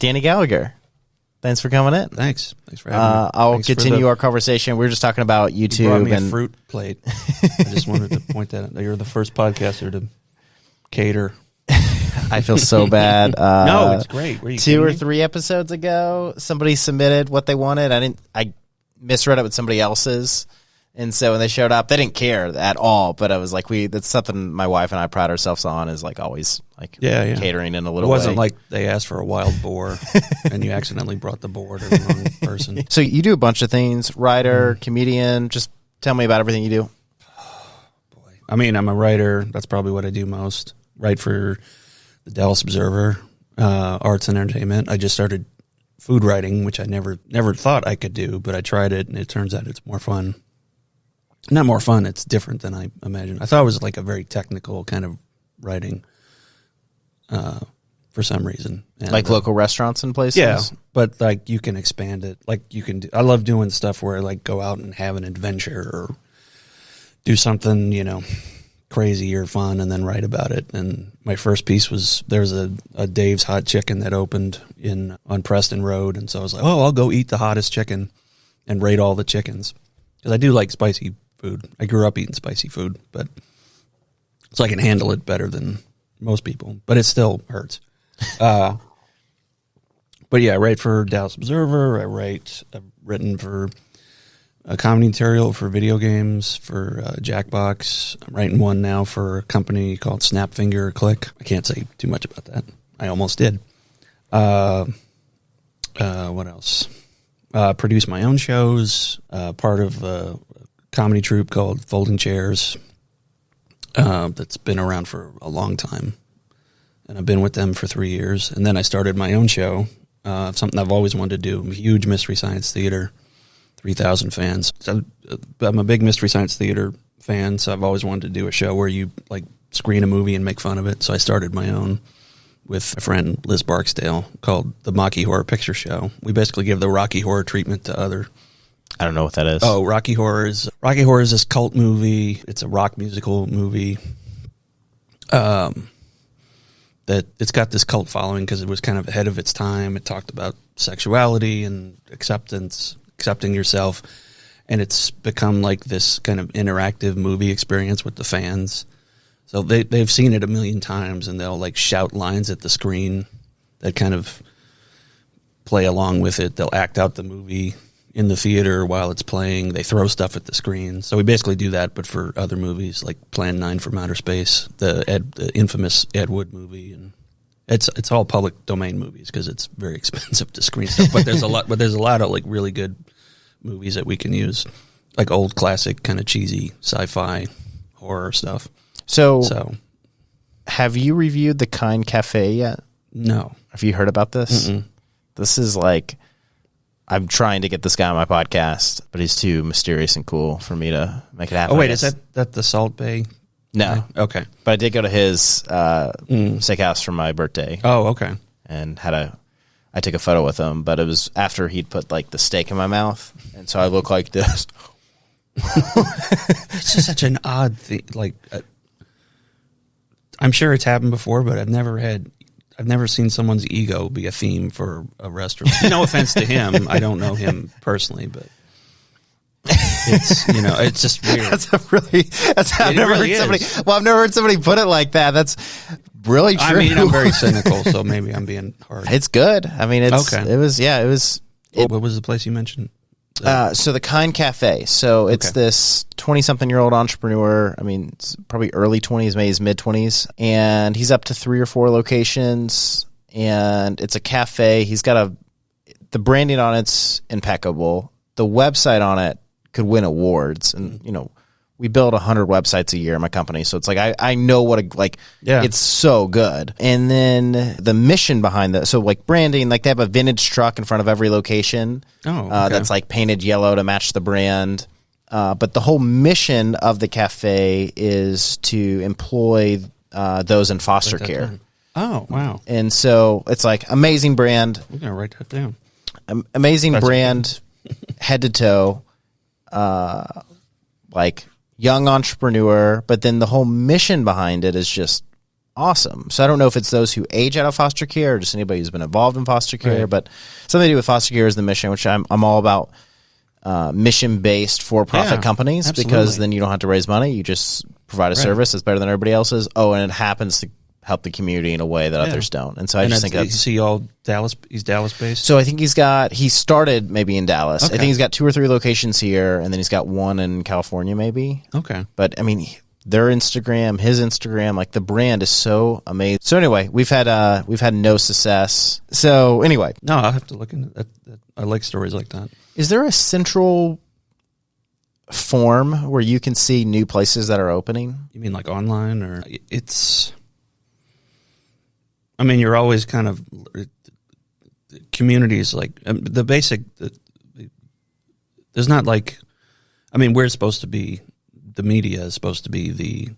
Danny Gallagher. Thanks for coming in. Thanks for having me. I'll continue our conversation. We were just talking about YouTube. You brought me a fruit plate. I just wanted to point that out. You're the first podcaster to cater. I feel so bad. No, it's great. Were you 2 or 3 episodes ago, somebody submitted what they wanted. I misread it with somebody else's. And so when they showed up, they didn't care at all. But I was like, that's something my wife and I pride ourselves on, is like always like catering in a little way. It wasn't like they asked for a wild boar and you accidentally brought the boar to the wrong person. So you do a bunch of things, writer, comedian. Just tell me about everything you do. Boy, I mean, I'm a writer. That's probably what I do most. Write for the Dallas Observer, arts and entertainment. I just started food writing, which I never thought I could do, but I tried it and it turns out it's more fun. Not more fun, it's different than I imagined. I thought it was like a very technical kind of writing for some reason. And, like local restaurants and places? Yeah, but like you can expand it. Like you can I love doing stuff where I like go out and have an adventure or do something, crazy or fun and then write about it. And my first piece was, there's a Dave's Hot Chicken that opened on Preston Road. And so I was like, I'll go eat the hottest chicken and rate all the chickens. Because I do like spicy food. I grew up eating spicy food, but so I can handle it better than most people, but it still hurts. But yeah, I write for Dallas Observer. I've written for comedy material for video games, for Jackbox. I'm writing one now for a company called Snapfinger Click. I can't say too much about that. I almost did. What else? Produce my own shows, part of a comedy troupe called Folding Chairs that's been around for a long time. And I've been with them for 3 years. And then I started my own show, something I've always wanted to do. I'm a huge Mystery Science Theater, 3,000 fans. So I'm a big Mystery Science Theater fan, so I've always wanted to do a show where you like screen a movie and make fun of it. So I started my own with a friend, Liz Barksdale, called the Mocky Horror Picture Show. We basically give the Rocky Horror treatment to other. I don't know what that is. Oh, Rocky Horror is this cult movie. It's a rock musical movie. That it's got this cult following because it was kind of ahead of its time. It talked about sexuality and accepting yourself, and it's become like this kind of interactive movie experience with the fans. So they've seen it a million times, and they'll like shout lines at the screen that kind of play along with it. They'll act out the movie in the theater while it's playing. They throw stuff at the screen. So we basically do that, but for other movies like Plan 9 from Outer Space, the infamous Ed Wood movie, and it's all public domain movies because it's very expensive to screen stuff. But there's a lot of like really good movies that we can use, like old classic kind of cheesy sci-fi horror stuff. So, have you reviewed the Kind Cafe yet? No. Have you heard about this? Mm-mm. This is like, I'm trying to get this guy on my podcast, but he's too mysterious and cool for me to make it happen. Oh, wait, is that the Salt Bay? No. Okay. But I did go to his steakhouse for my birthday. Oh, okay. And I took a photo with him, but it was after he'd put like the steak in my mouth, and so I look like this. It's just such an odd thing. Like, I'm sure it's happened before, but I've never seen someone's ego be a theme for a restaurant. No offense to him. I don't know him personally, but it's just weird. I've never heard somebody put it like that. That's really true. I mean, I'm very cynical, so maybe I'm being hard. It's good. I mean, okay. It was. What was the place you mentioned? So the Kind Cafe. So it's this 20-something-year-old entrepreneur. I mean, it's probably early 20s, maybe his mid-20s. And he's up to 3 or 4 locations. And it's a cafe. He's got the branding on it's impeccable. The website on it could win awards. And, we build 100 websites a year in my company. So it's like, I know it's so good. And then the mission behind so like branding, like they have a vintage truck in front of every location. That's like painted yellow to match the brand. But the whole mission of the cafe is to employ those in foster care. Down. Oh, wow. And so it's like amazing brand. We're going to write that down. Amazing brand, head to toe, like young entrepreneur, but then the whole mission behind it is just awesome. So I don't know if it's those who age out of foster care or just anybody who's been involved in foster care, but something to do with foster care is the mission, which I'm all about. Mission-based for-profit companies, absolutely. because then you don't have to raise money. You just provide a service that's better than everybody else's. Oh, and it happens to help the community in a way that others don't. And so I just think that's... Is he all Dallas? He's Dallas-based? So I think he started maybe in Dallas. Okay. I think he's got 2 or 3 locations here, and then he's got one in California maybe. Okay. But, I mean, their Instagram, his Instagram, like the brand is so amazing. So anyway, we've had no success. So anyway. No, I'll have to look into that. I like stories like that. Is there a central form where you can see new places that are opening? You mean like online, or it's... I mean, you're always kind of... Communities, like, the basic... There's not like... I mean, we're supposed to be... The media is supposed to be the...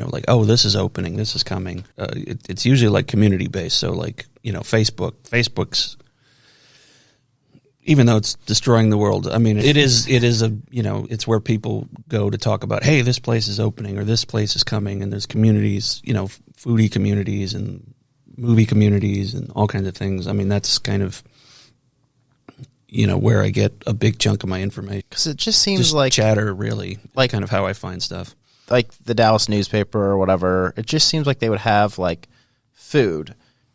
like, oh, this is opening, this is coming. It's usually like community-based, so like, Facebook's... Even though it's destroying the world, I mean, it is a, it's where people go to talk about, hey, this place is opening or this place is coming, and there's communities, foodie communities and movie communities and all kinds of things. I mean, that's kind of, where I get a big chunk of my information. Because it just seems like chatter, really, like kind of how I find stuff. Like the Dallas newspaper or whatever, it just seems like they would have like food.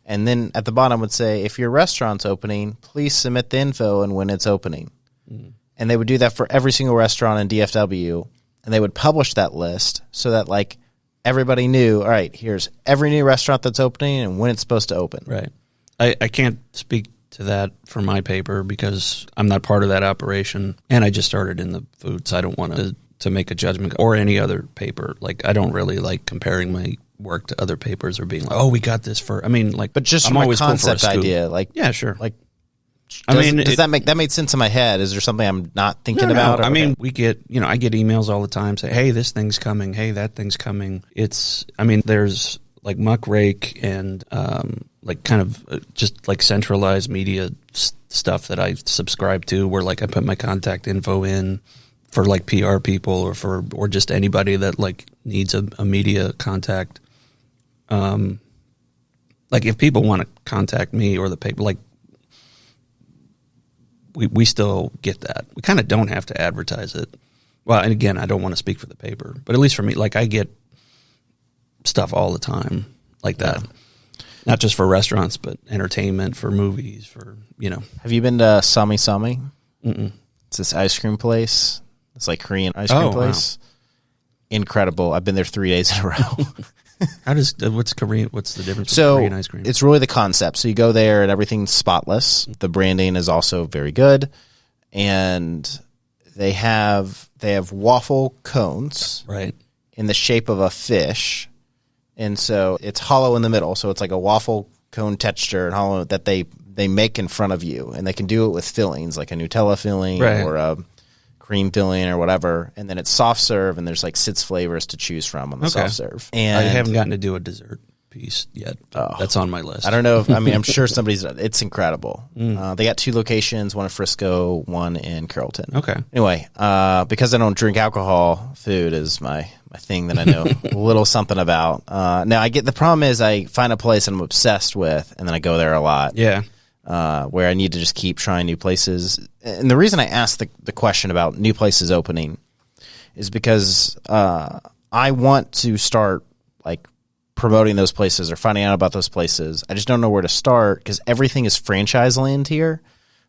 And then at the bottom would say, if your restaurant's opening, please submit the info and when it's opening. Mm. And they would do that for every single restaurant in DFW. And they would publish that list so that, like, everybody knew, all right, here's every new restaurant that's opening and when it's supposed to open. Right. I can't speak to that for my paper because I'm not part of that operation. And I just started in the food, so I don't want to make a judgment. Or any other paper. Like, I don't really like comparing my work to other papers or being like, oh, we got this for, I mean, like, but just from a concept idea, like, yeah, sure. Like, does that make sense in my head? Is there something I'm not thinking about? I mean, we get, I get emails all the time say, hey, this thing's coming. Hey, that thing's coming. There's like Muck Rake and, like kind of just like centralized media stuff that I subscribe to where like I put my contact info in for like PR people or just anybody that like needs a media contact. Like if people want to contact me or the paper, like we still get that. We kind of don't have to advertise it. Well, and again, I don't want to speak for the paper, but at least for me, like I get stuff all the time like that. Yeah. Not just for restaurants, but entertainment, for movies, for, Have you been to Sami Sami? Mm-mm. It's this ice cream place. It's like Korean ice cream place. Wow. Incredible. I've been there 3 days in a row. What's Korean? What's the difference with Korean ice cream? It's really the concept. So you go there and everything's spotless. The branding is also very good, and they have waffle cones, right, in the shape of a fish, and so it's hollow in the middle. So it's like a waffle cone texture and hollow that they make in front of you, and they can do it with fillings like a Nutella filling or a cream filling or whatever, and then it's soft serve, and there's like 6 flavors to choose from on the soft serve. And I haven't gotten to do a dessert piece yet. That's on my list. I don't know. I'm sure somebody's. It's incredible. They got 2 locations, one in Frisco, one in Carrollton. Okay. Anyway, because I don't drink alcohol, food is my thing that I know a little something about. Now the problem is I find a place I'm obsessed with, and then I go there a lot. Yeah. Where I need to just keep trying new places. And the reason I asked the question about new places opening is because I want to start like promoting those places or finding out about those places. I just don't know where to start because everything is franchise land here.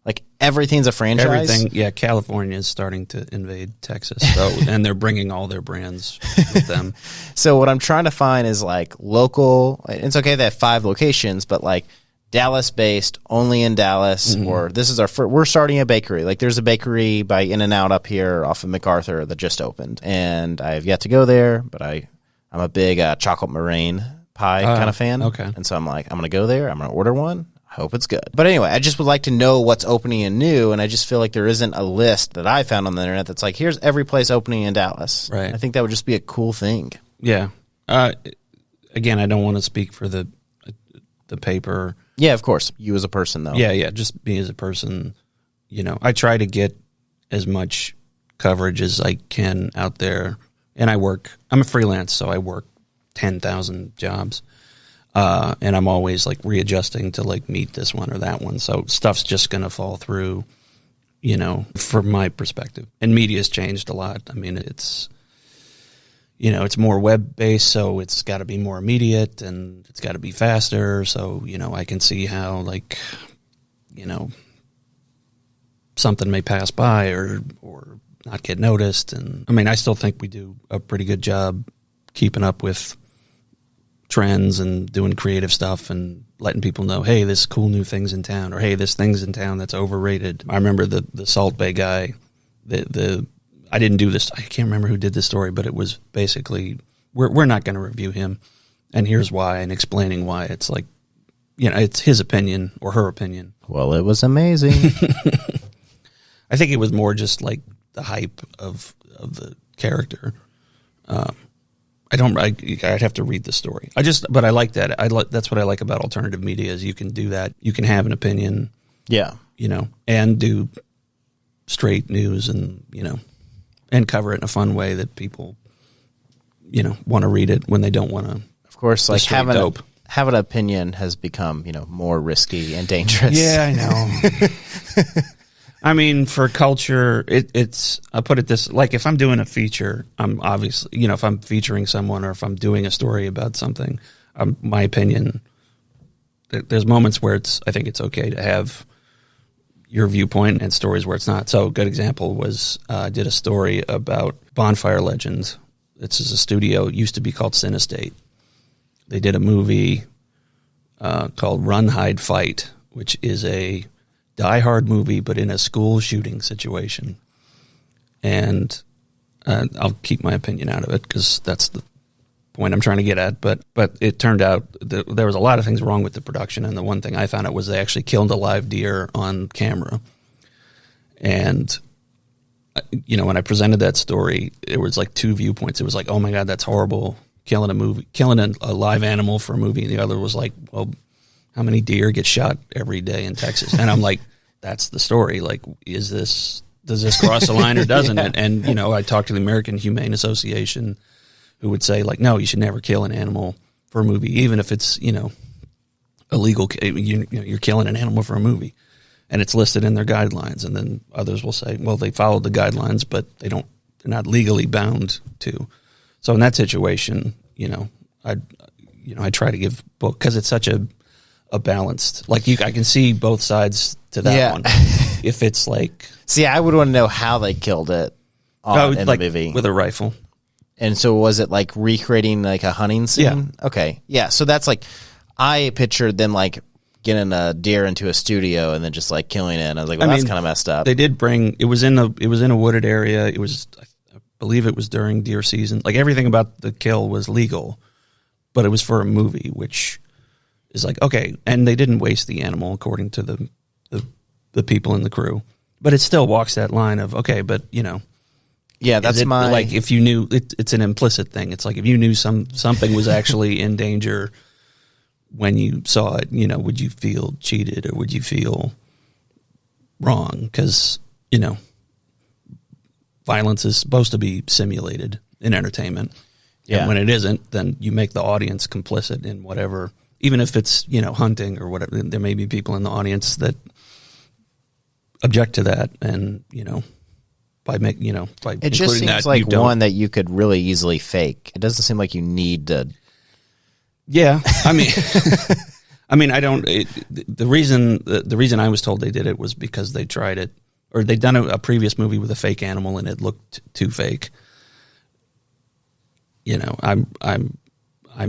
Like everything's a franchise. Everything, yeah. California is starting to invade Texas, and they're bringing all their brands with them. So what I'm trying to find is like local. It's okay they have 5 locations, but like Dallas-based, only in Dallas, or this is we're starting a bakery. Like there's a bakery by In-N-Out up here off of MacArthur that just opened, and I have yet to go there, but I'm a big chocolate meringue pie kind of fan. Okay. And so I'm like, I'm going to go there. I'm going to order one. I hope it's good. But anyway, I just would like to know what's opening and new, and I just feel like there isn't a list that I found on the internet that's like, here's every place opening in Dallas. Right. I think that would just be a cool thing. Yeah. Again, I don't want to speak for the paper. Yeah, of course. You as a person, though. Yeah. Just me as a person. I try to get as much coverage as I can out there. And I'm a freelance, so I work 10,000 jobs. And I'm always like readjusting to like meet this one or that one. So stuff's just going to fall through, from my perspective. And media's changed a lot. I mean, it's more web-based, so it's got to be more immediate and it's got to be faster. So, I can see how, like, something may pass by or not get noticed. And I mean, I still think we do a pretty good job keeping up with trends and doing creative stuff and letting people know, hey, this cool new thing's in town, or hey, this thing's in town that's overrated. I remember the Salt Bay guy, I didn't do this. I can't remember who did this story, but it was basically, we're not going to review him, and here's why, and explaining why. It's like, it's his opinion or her opinion. Well, it was amazing. I think it was more just like the hype of the character. I'd have to read the story. But I like that. That's what I like about alternative media is you can do that. You can have an opinion. Yeah. And do straight news and, and cover it in a fun way that people, want to read it when they don't want to. Of course, like having an opinion has become, more risky and dangerous. Yeah, I know. I mean, for culture, I'll put it this, like if I'm doing a feature, I'm obviously, if I'm featuring someone or if I'm doing a story about something, my opinion, there's moments where I think it's okay to have your viewpoint and stories where it's not. So a good example was I did a story about Bonfire Legends. This is a studio, it used to be called CineState. They did a movie called Run, Hide, Fight, which is a Die Hard movie, but in a school shooting situation. And I'll keep my opinion out of it because that's the point I'm trying to get at. But it turned out there was a lot of things wrong with the production, and the one thing I found out was they actually killed a live deer on camera. And when I presented that story, it was like two viewpoints. It was like, oh my God, that's horrible, killing a live animal for a movie. And the other was like, well, how many deer get shot every day in Texas? And I'm like, that's the story. Like, does this cross the line or doesn't it? And, I talked to the American Humane Association, who would say, like, no, you should never kill an animal for a movie, even if it's, illegal. You're killing an animal for a movie, and it's listed in their guidelines. And then others will say, well, they followed the guidelines, but they're not legally bound to. So in that situation, I try to give both, because it's such a balanced, like I can see both sides to that one. If it's like, see, I would want to know how they killed it in the movie with a rifle. And so was it like recreating like a hunting scene? Yeah. Okay. Yeah. So that's like, I pictured them like getting a deer into a studio and then just like killing it. And I was like, well, that's kind of messed up. They did it was in a wooded area. It was, I believe it was during deer season. Like everything about the kill was legal, but it was for a movie, which is like, okay. And they didn't waste the animal according to the people in the crew, but it still walks that line of, okay, but yeah, that's like if you knew it's an implicit thing. It's like if you knew something was actually in danger when you saw it, would you feel cheated or would you feel wrong? Because, violence is supposed to be simulated in entertainment. Yeah. And when it isn't, then you make the audience complicit in whatever, even if it's, hunting or whatever. There may be people in the audience that object to that, and, by it just seems like one that you could really easily fake. It doesn't seem like you need to. Yeah, I mean, I don't. The reason I was told they did it was because they tried it, or they'd done a previous movie with a fake animal and it looked too fake. I'm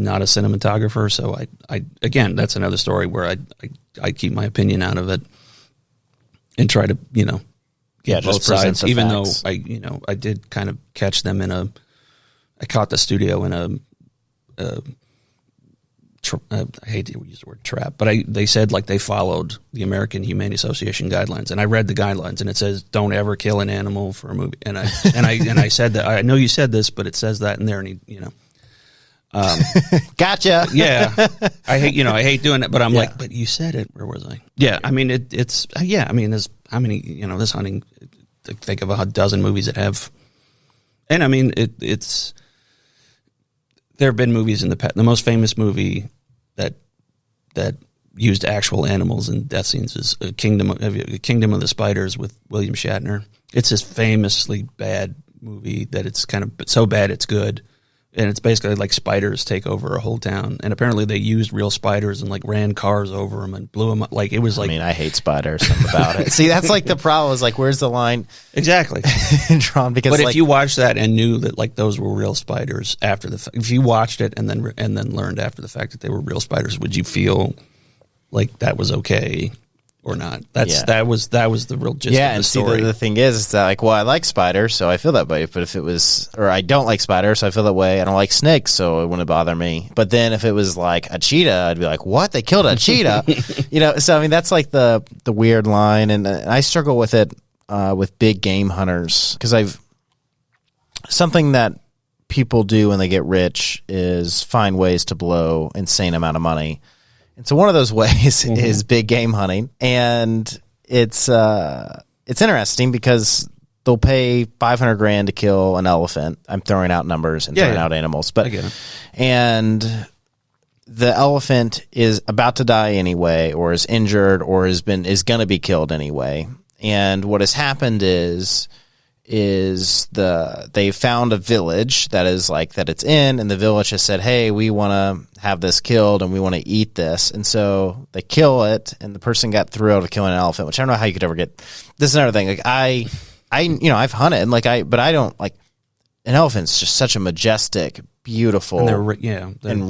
not a cinematographer, so I again, that's another story where I keep my opinion out of it and try to get both sides. Even facts. Though I did kind of catch them I caught the studio in I hate to use the word trap, but they said like they followed the American Humane Association guidelines, and I read the guidelines, and it says don't ever kill an animal for a movie, and I said that I know you said this, but it says that in there, and gotcha. Yeah, I hate doing it, but I'm like, but you said it. Where was I? Yeah, I mean it's I mean there's how many this hunting. Think of a dozen movies that have, and I mean it's. There have been movies in the past. The most famous movie that used actual animals in death scenes is Kingdom of the Spiders with William Shatner. It's this famously bad movie that it's kind of so bad it's good. And it's basically like spiders take over a whole town. And apparently they used real spiders and like ran cars over them and blew them up. Like it was like. I mean, I hate spiders. Something about it. See, that's like the problem is like, where's the line? Exactly. Drawn because. But like, if you watched that and knew that like those were real spiders after the if you watched it and then learned after the fact that they were real spiders, would you feel like that was okay? Or not. That was the real gist of the story. See, the thing is that like, well, I like spiders, so I feel that way. But if it was, or I don't like spiders, so I feel that way. I don't like snakes, so it wouldn't bother me. But then if it was like a cheetah, I'd be like, what? They killed a cheetah? So I mean, that's like the weird line, and I struggle with it with big game hunters because something that people do when they get rich is find ways to blow insane amount of money. And so one of those ways is big game hunting, and it's interesting because they'll pay $500,000 to kill an elephant. I'm throwing out numbers and throwing out animals, but I get it. And the elephant is about to die anyway, or is injured, or is going to be killed anyway. And what has happened is they found a village that it's in, and the village has said, hey, we want to have this killed and we want to eat this. And so they kill it, and the person got thrilled of killing an elephant, which I don't know how you could ever get. This is another thing. Like I've hunted, but I don't like an elephant's just such a majestic, beautiful, and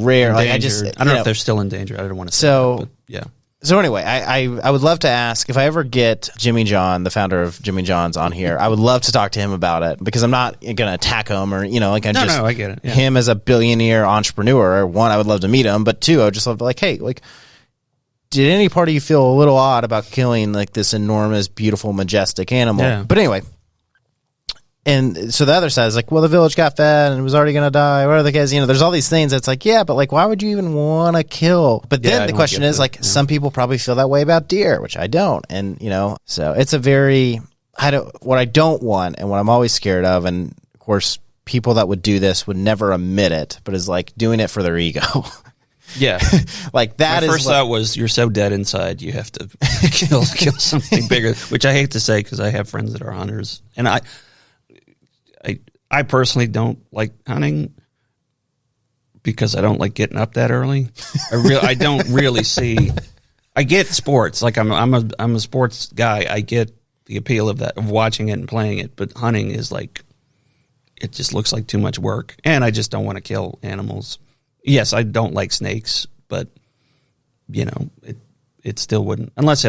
rare. Like I don't know if they're still in danger. I don't want to say so that, but yeah. So anyway, I would love to ask if I ever get Jimmy John, the founder of Jimmy John's, on here. I would love to talk to him about it because I'm not going to attack him or I get it. Yeah. Him as a billionaire entrepreneur. One, I would love to meet him, but two, I would just love to hey, did any part of you feel a little odd about killing like this enormous, beautiful, majestic animal? Yeah. But anyway. And so the other side is like, well, the village got fed and it was already going to die. What are the guys? There's all these things that's like, yeah, but like, why would you even want to kill? But then the question is some people probably feel that way about deer, which I don't. And, so it's what I don't want and what I'm always scared of. And of course, people that would do this would never admit it, but is like doing it for their ego. Yeah. Like that. My first thought was you're so dead inside, you have to kill something bigger, which I hate to say because I have friends that are hunters. And I personally don't like hunting because I don't like getting up that early. I don't really see. I get sports, like I'm a sports guy. I get the appeal of that, of watching it and playing it. But hunting is like, it just looks like too much work, and I just don't want to kill animals. Yes, I don't like snakes, but it still wouldn't, unless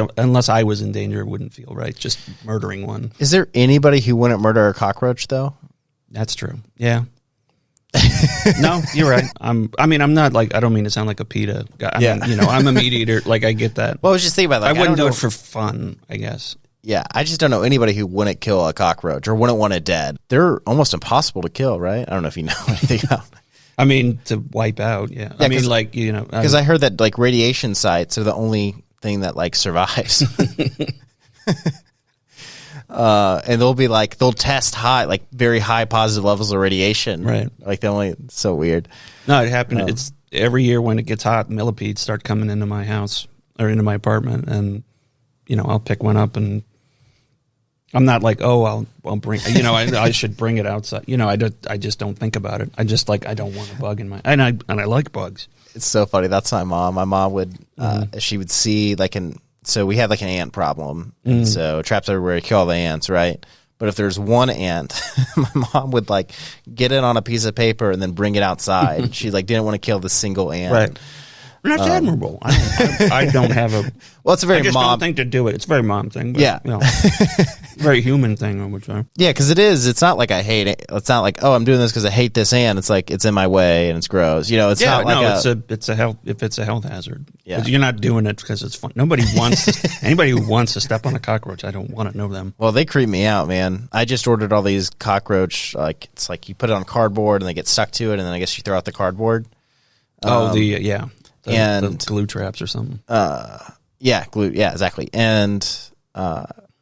I was in danger, it wouldn't feel right just murdering one. Is there anybody who wouldn't murder a cockroach though? That's true. Yeah. No, you're right. I'm not like, I don't mean to sound like a PETA guy. I'm a meat eater. Like I get that. Well, I was just thinking about I wouldn't do it for fun, I guess. Yeah, I just don't know anybody who wouldn't kill a cockroach or wouldn't want it dead. They're almost impossible to kill, right? I don't know if you know anything about it. I mean, to wipe out, yeah. I mean, like, because I heard that like radiation sites are the only thing that like survives. And they'll test high, like very high positive levels of radiation. Right. Like it's so weird. No, it happened. It's every year when it gets hot, millipedes start coming into my house or into my apartment, and I'll pick one up, and I'm not like, oh, I'll bring, I should bring it outside. I just don't think about it. I just I don't want a bug in my, and I like bugs. It's so funny. That's my mom. My mom would, she would see so we have like an ant problem. And so traps everywhere, kill all the ants, right? But if there's one ant, my mom would get it on a piece of paper and then bring it outside. She didn't want to kill the single ant. Right. And that's admirable. I don't have a. Well, it's a very I just mom don't think to do it. It's a very mom thing. But, yeah. Very human thing, I would say. Yeah, because it is. It's not like I hate it. It's not like, oh, I'm doing this because I hate this ant. It's like it's in my way and it's gross. It's not like it's a health. If it's a health hazard, yeah, you're not doing it because it's fun. Nobody wants anybody who wants to step on a cockroach. I don't want to know them. Well, they creep me out, man. I just ordered all these cockroach. It's like you put it on cardboard and they get stuck to it, and then I guess you throw out the cardboard. The glue traps or something. Yeah, glue. Yeah, exactly. And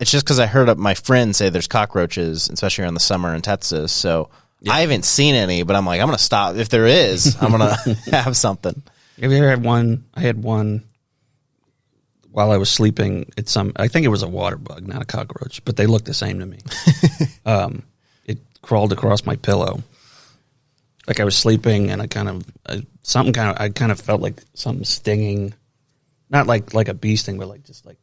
it's just because I heard my friends say there's cockroaches, especially around the summer in Texas. So I haven't seen any, but I'm like, I'm going to stop. If there is, I'm going to have something. Have you ever had one? I had one while I was sleeping. I think it was a water bug, not a cockroach, but they looked the same to me. It crawled across my pillow. Like I was sleeping, and I kind of felt like something stinging, not like a bee sting, but like just like.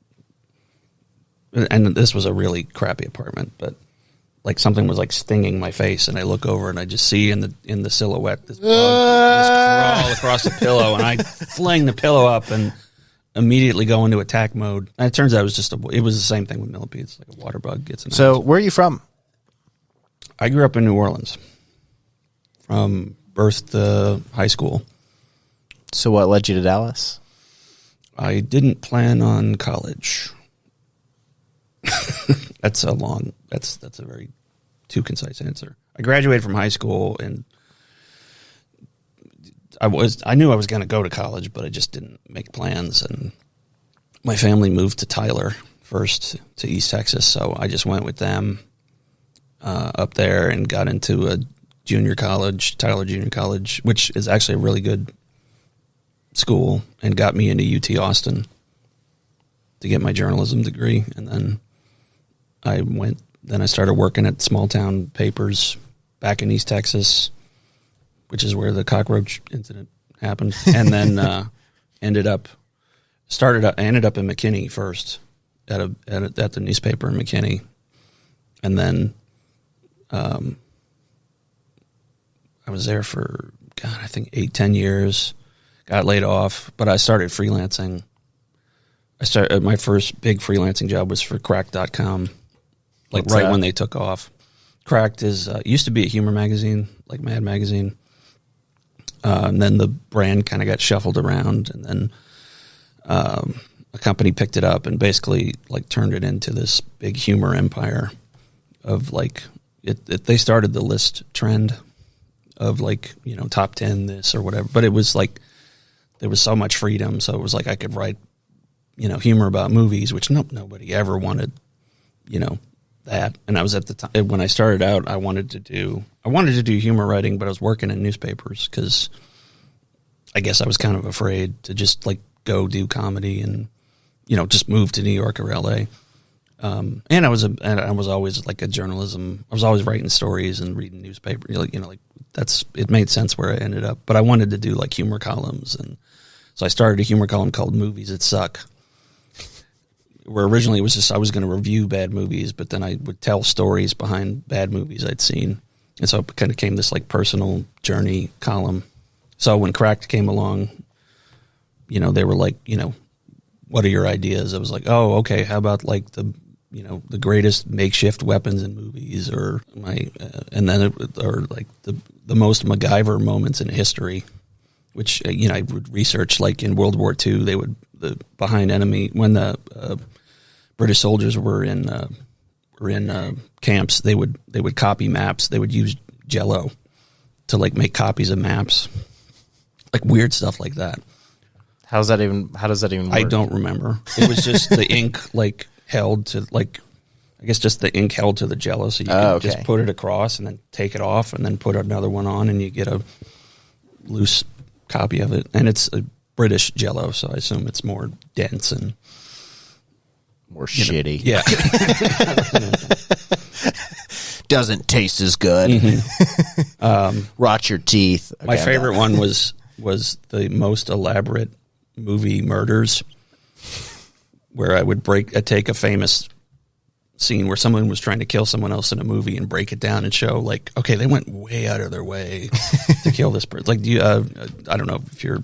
And this was a really crappy apartment, but like something was like stinging my face, and I look over and I just see in the silhouette this bug just crawl across the pillow, and I fling the pillow up and immediately go into attack mode. And it turns out it was the same thing with millipedes, like a water bug gets in. So where are you from? I grew up in New Orleans. From birth to high school. So what led you to Dallas? I didn't plan on college. That's a very too concise answer. I graduated from high school, and I knew I was going to go to college, but I just didn't make plans. And my family moved to Tyler first, to East Texas, so I just went with them up there and got into a junior college, Tyler Junior College, which is actually a really good school, and got me into UT Austin to get my journalism degree. And then I started working at small town papers back in East Texas, which is where the cockroach incident happened. And then ended up in McKinney first at the newspaper in McKinney. And then I was there for, I think 8-10 years, got laid off, but I started freelancing. My first big freelancing job was for Cracked.com, like right when they took off. Cracked used to be a humor magazine, like Mad Magazine. And then the brand kind of got shuffled around, and then a company picked it up and basically like turned it into this big humor empire of like, they started the list trend of like, top 10 this or whatever, but it was like there was so much freedom, so it was like I could write humor about movies, which nobody ever wanted that. And I was at the time when I started out, I wanted to do humor writing, but I was working in newspapers because I guess I was kind of afraid to just like go do comedy and just move to New York or LA. And I was always like a journalism. I was always writing stories and reading newspapers. It made sense where I ended up. But I wanted to do like humor columns, and so I started a humor column called "Movies That Suck," where originally it was just I was going to review bad movies, but then I would tell stories behind bad movies I'd seen, and so it kind of became this like personal journey column. So when Cracked came along, they were like, what are your ideas? I was like, oh, okay, how about like the greatest makeshift weapons in movies, or or like the most MacGyver moments in history, which I would research. Like in World War II, the behind enemy, when the British soldiers were in camps, they would copy maps. They would use Jell-O to like make copies of maps, like weird stuff like that. How does that even work? I don't remember. It was just the ink like held to like, I guess just the ink held to the Jell-O, so you can just put it across and then take it off and then put another one on, and you get a loose copy of it. And it's a British Jell-O, so I assume it's more dense and more shitty. Yeah. Doesn't taste as good. Mm-hmm. Rot your teeth. Okay, my favorite one was the most elaborate movie murders, where I would take a famous scene where someone was trying to kill someone else in a movie and break it down and show like, okay, they went way out of their way to kill this person. Like, I don't know if you're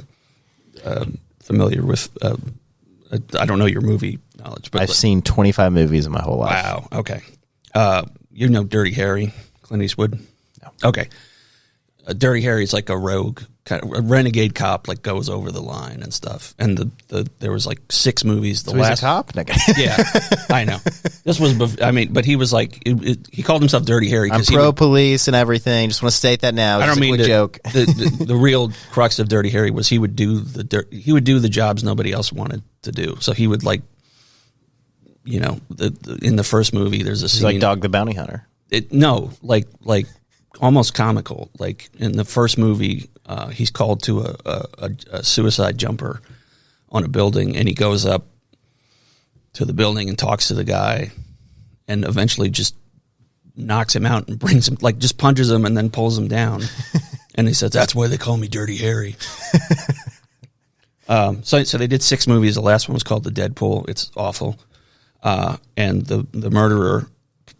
familiar with, I don't know your movie knowledge, but I've seen 25 movies in my whole life. Wow. Okay. Dirty Harry, Clint Eastwood? No. Okay. Dirty Harry's like a rogue, kind of a renegade cop, like goes over the line and stuff. And there was like 6 movies. He's a cop? Okay. Yeah, I know. This was, but he was like, he called himself Dirty Harry. I'm pro-police and everything. Just want to state that now. I don't mean a joke. The real crux of Dirty Harry was he would do the jobs nobody else wanted to do. So he would like, in the first movie, there's a scene like Dog the Bounty Hunter. No, like almost comical. Like in the first movie, he's called to a suicide jumper on a building, and he goes up to the building and talks to the guy, and eventually just knocks him out and brings him, like just punches him and then pulls him down. And he says, "That's why they call me Dirty Harry." So they did 6 movies. The last one was called The Deadpool. It's awful. And the murderer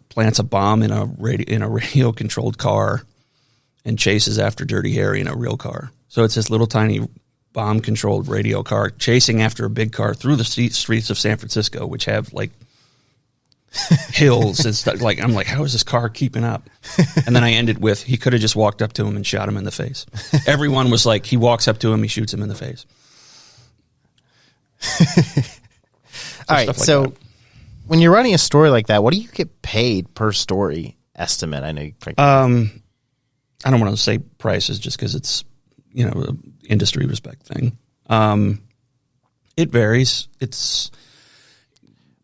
plants a bomb in a radio controlled car and chases after Dirty Harry in a real car. So it's this little tiny bomb controlled radio car chasing after a big car through the streets of San Francisco, which have like hills and stuff. Like, I'm like, how is this car keeping up? And then I ended with, he could have just walked up to him and shot him in the face. Everyone was like, he walks up to him, he shoots him in the face. All right, like so that. When you're running a story like that, what do you get paid per story estimate? I know you I don't want to say prices just because it's, you know, an industry respect thing. It varies.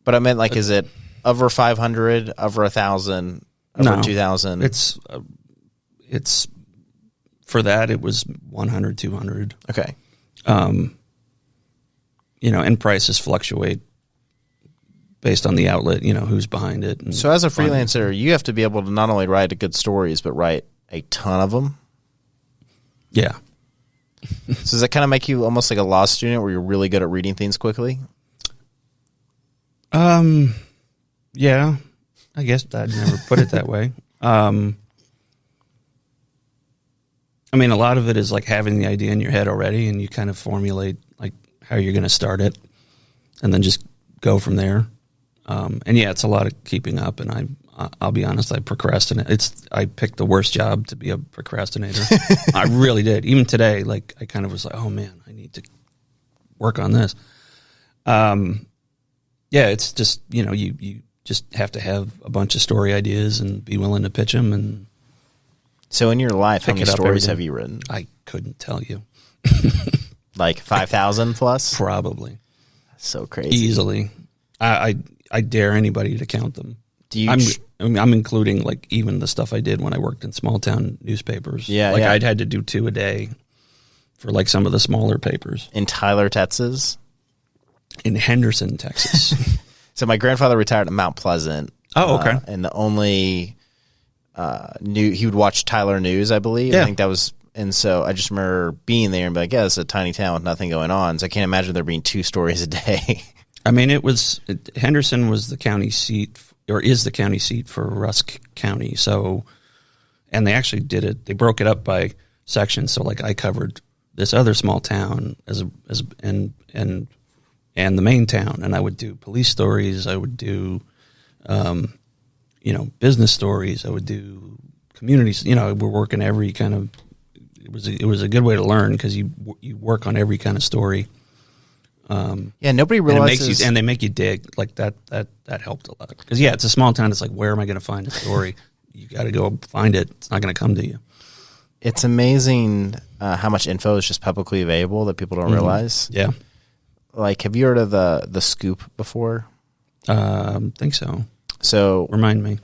But I meant, like, is it over 500, over 1,000, over 2,000? It's for that, it was 100, 200. Okay. You know, and prices fluctuate based on the outlet, you know, who's behind it. And so as a freelancer, you have to be able to not only write good stories, but write a ton of them. Yeah. So does that kind of make you almost like a law student where you're really good at reading things quickly? Yeah, I guess I'd never put it that way. I mean, a lot of it is like having the idea in your head already, and you kind of formulate like how you're going to start it, and then just go from there. And yeah, it's a lot of keeping up, and I'll be honest, I procrastinate. I picked the worst job to be a procrastinator. I really did. Even today, like I kind of was like, oh man, I need to work on this. Yeah, it's just, you know, you just have to have a bunch of story ideas and be willing to pitch them. And so in your life, how many stories have you written? I couldn't tell you. Like 5,000 plus? Probably. So crazy. Easily. I dare anybody to count them. I'm including like even the stuff I did when I worked in small town newspapers. Yeah, like I'd had to do 2 a day for like some of the smaller papers. In Tyler, Texas? In Henderson, Texas. So my grandfather retired at Mount Pleasant. Oh, okay. And the only he would watch Tyler News, I believe. Yeah. I think that was, and so I just remember being there and be like, yeah, it's a tiny town with nothing going on. So I can't imagine there being 2 stories a day. I mean, Henderson was the county seat, or is the county seat for Rusk County. So, and they actually did it. They broke it up by sections. So, like, I covered this other small town and the main town, and I would do police stories. I would do, you know, business stories. I would do communities. You know, we're working every kind of. It was a good way to learn because you work on every kind of story. Yeah, nobody realizes, and they make you dig like that helped a lot because it's a small town. It's like, where am I going to find a story? You got to go find it. It's not going to come to you. It's amazing how much info is just publicly available that people don't realize. Yeah, like, have you heard of the Scoop before? Think so. So remind me.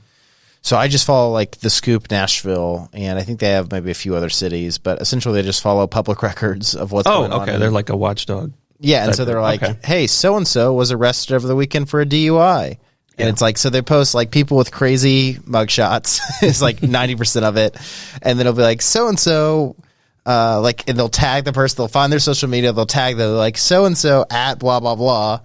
So I just follow like the Scoop Nashville, and I think they have maybe a few other cities, but essentially they just follow public records of what's going on. Oh, okay. They're like a watchdog. Yeah, and so they're like, hey, so-and-so was arrested over the weekend for a DUI. And it's like, so they post like people with crazy mugshots. It's like 90% of it. And then it'll be like, so-and-so, like, and they'll tag the person. They'll find their social media. They'll tag them like, so-and-so at blah, blah, blah.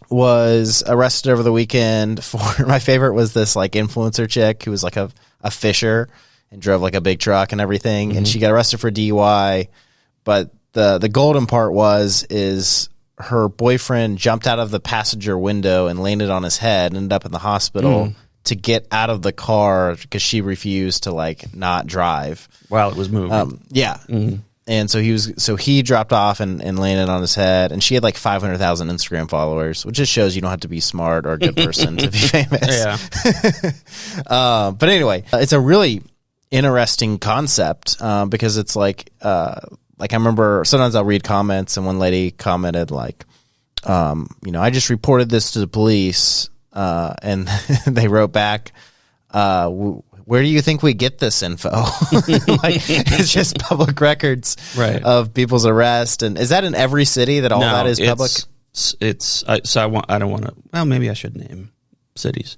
Was arrested over the weekend for, my favorite was this like influencer chick who was like a fisher and drove like a big truck and everything. And she got arrested for DUI. But the golden part is her boyfriend jumped out of the passenger window and landed on his head and ended up in the hospital to get out of the car because she refused to like not drive while it was moving. Yeah. And so he dropped off and landed on his head, and she had like 500,000 Instagram followers, which just shows you don't have to be smart or a good person to be famous. Yeah. But anyway, it's a really interesting concept because it's like I remember sometimes I'll read comments, and one lady commented like, you know, I just reported this to the police, and they wrote back, where do you think we get this info? Like, it's just public records of people's arrest. And is that in every city that all that is public? I don't want to, well, maybe I should name cities.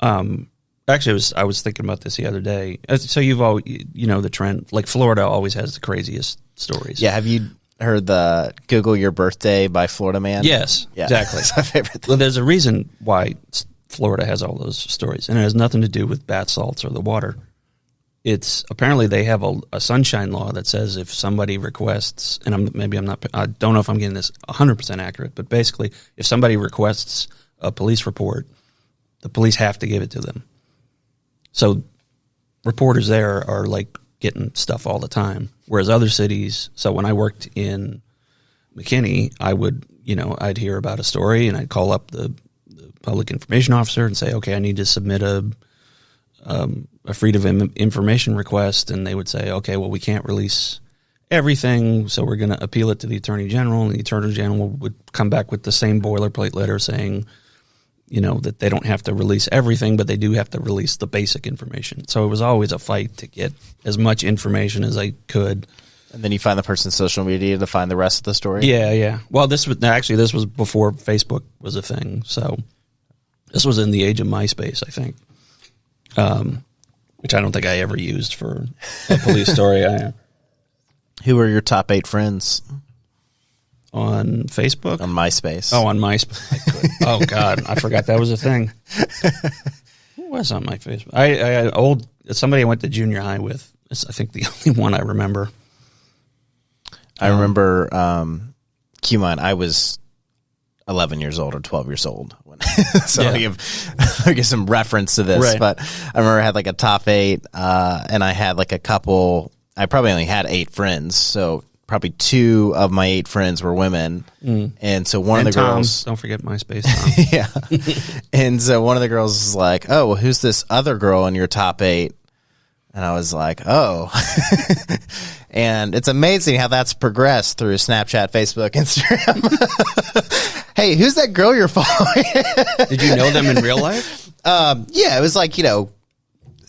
Actually, I was thinking about this the other day. So you've all, the trend, like Florida always has the craziest stories. Yeah. Have you heard the Google Your Birthday by Florida Man? Yes, yeah. Exactly. That's my favorite thing. Well, there's a reason why Florida has all those stories, and it has nothing to do with bath salts or the water. It's apparently they have a sunshine law that says if somebody requests, and I don't know if I'm getting this 100% accurate, but basically if somebody requests a police report, the police have to give it to them. So reporters there are like getting stuff all the time, whereas other cities. So when I worked in McKinney, I would, I'd hear about a story and I'd call up the public information officer and say, okay, I need to submit a freedom of information request. And they would say, okay, well, we can't release everything, so we're going to appeal it to the Attorney General. And the Attorney General would come back with the same boilerplate letter saying, that they don't have to release everything, but they do have to release the basic information. So it was always a fight to get as much information as I could. And then you find the person's social media to find the rest of the story? Yeah. Well, this was before Facebook was a thing, so this was in the age of MySpace, I think, which I don't think I ever used for a police story. Who are your top 8 friends? On Facebook? On MySpace. Oh, on MySpace. Oh, God. I forgot that was a thing. Who was on my Facebook? I had somebody I went to junior high with. It's, I think, the only one I remember. I remember, Q-Mine, I was 11 years old or 12 years old. So I'll give some reference to this. Right. But I remember I had like a top 8, and I had like a couple, I probably only had 8 friends. So probably 2 of my 8 friends were women. And so one of the girls. Don't forget MySpace, Tom. Yeah. And so one of the girls was like, oh, well, who's this other girl in your top 8? And I was like, oh. And it's amazing how that's progressed through Snapchat, Facebook, Instagram. Hey, who's that girl you're following? Did you know them in real life? Yeah, it was like,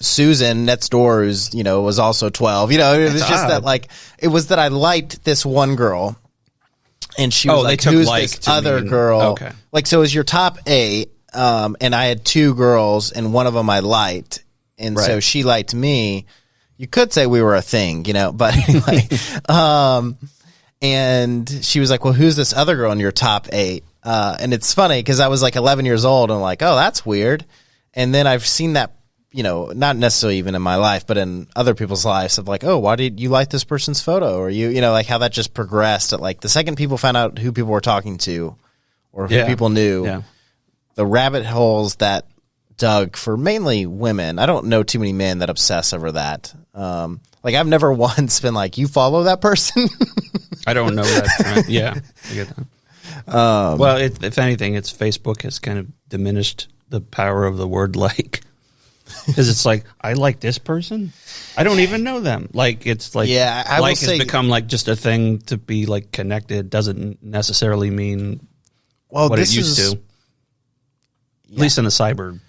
Susan next door, who's, was also 12. It was just odd. That, like, it was that I liked this one girl. And she was like, who's this other girl? Okay. Like, so it was your top 8, and I had 2 girls, and one of them I liked. And so she liked me. You could say we were a thing, but anyway. And she was like, well, who's this other girl in your top 8? And it's funny because I was like 11 years old and I'm like, oh, that's weird. And then I've seen that, not necessarily even in my life, but in other people's lives of like, oh, why did you like this person's photo? Or like how that just progressed at like the second people found out who people were talking to or who people knew, the rabbit holes that dug for mainly women. I don't know too many men that obsess over that. Like I've never once been like, you follow that person? I don't know that. Yeah, I get that. Well, if anything, it's Facebook has kind of diminished the power of the word like. Because it's like, I like this person? I don't even know them. Like, it's like, I like has become like just a thing to be like connected. Doesn't necessarily mean what it used to. At least in the cyber,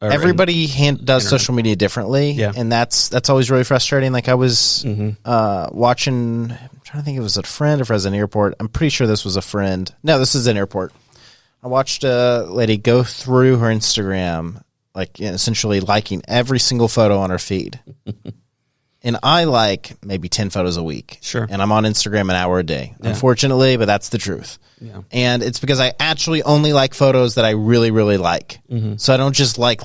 everybody does social media differently, and that's always really frustrating. Like I was watching, I'm trying to think if it was a friend or if it was an airport. I'm pretty sure this was a friend. No, this is an airport. I watched a lady go through her Instagram, like essentially liking every single photo on her feed. And I like maybe 10 photos a week. Sure. And I'm on Instagram an hour a day, unfortunately, but that's the truth. Yeah. And it's because I actually only like photos that I really, really like. So I don't just like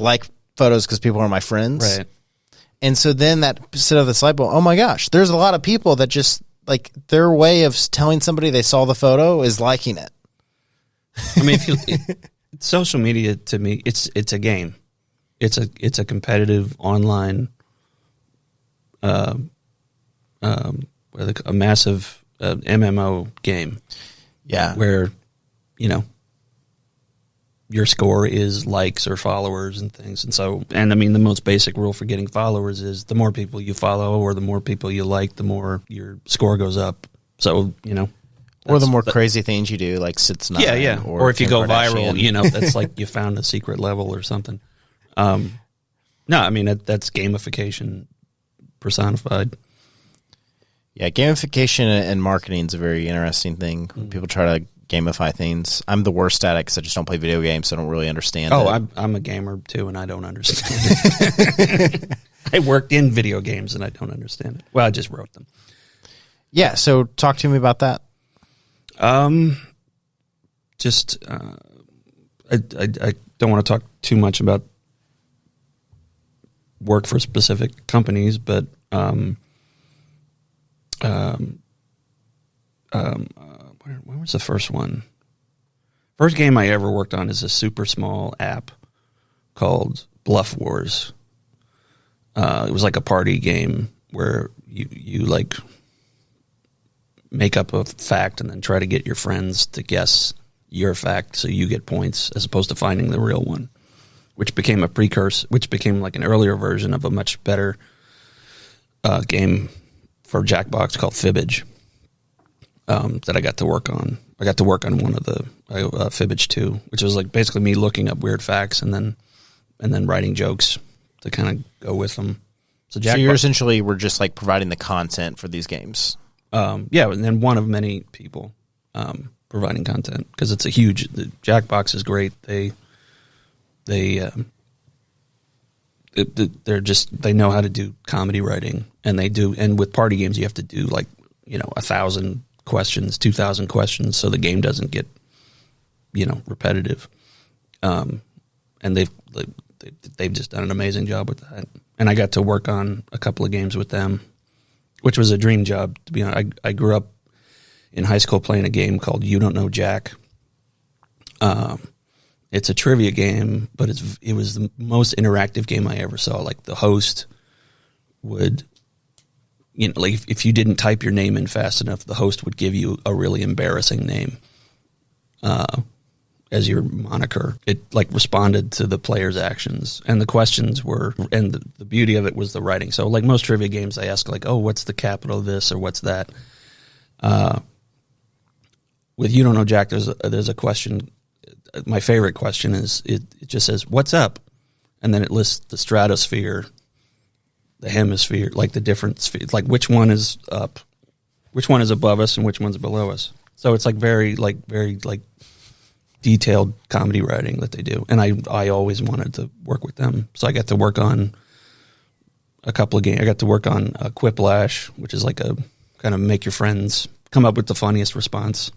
photos because people are my friends. Right. And so then that sit of this light bulb, oh my gosh, there's a lot of people that just like their way of telling somebody they saw the photo is liking it. I mean, social media to me, it's a game. It's a competitive online, a massive MMO game. Yeah, where your score is likes or followers and things, and I mean the most basic rule for getting followers is the more people you follow or the more people you like, the more your score goes up. So or the more crazy things you do, like Sits 9. Or if you go viral, that's like you found a secret level or something. No, I mean, that's gamification personified. Yeah, gamification and marketing is a very interesting thing. When people try to gamify things. I'm the worst at it because I just don't play video games, so I don't really understand it. Oh, I'm a gamer too, and I don't understand it. I worked in video games, and I don't understand it. Well, I just wrote them. Yeah, so talk to me about that. Just I don't want to talk too much about work for specific companies, but where was the first one? First game I ever worked on is a super small app called Bluff Wars. It was like a party game where you like make up a fact and then try to get your friends to guess your fact so you get points as opposed to finding the real one, which became a precursor, which became like an earlier version of a much better game for Jackbox called Fibbage that I got to work on. I got to work on one of the Fibbage 2, which was like basically me looking up weird facts and then writing jokes to kind of go with them. So you essentially were just like providing the content for these games. Yeah, and then one of many people providing content because it's a huge. The Jackbox is great. They're just they know how to do comedy writing, and they do. And with party games, you have to do like 1,000 questions, 2,000 questions, so the game doesn't get repetitive. And they've just done an amazing job with that. And I got to work on a couple of games with them, which was a dream job, to be honest. I grew up in high school playing a game called You Don't Know Jack. It's a trivia game, but it was the most interactive game I ever saw. Like the host would, like if you didn't type your name in fast enough, the host would give you a really embarrassing name as your moniker. It like responded to the player's actions, and the questions were, and the beauty of it was the writing. So like most trivia games, they ask like, oh, what's the capital of this or what's that? With You Don't Know Jack, there's a question. My favorite question is it just says, what's up? And then it lists the stratosphere, the hemisphere, like the different spheres, like which one is up, which one is above us, and which one's below us. So it's like very detailed comedy writing that they do. And I always wanted to work with them. So I got to work on a couple of games. I got to work on Quiplash, which is like a kind of make your friends come up with the funniest response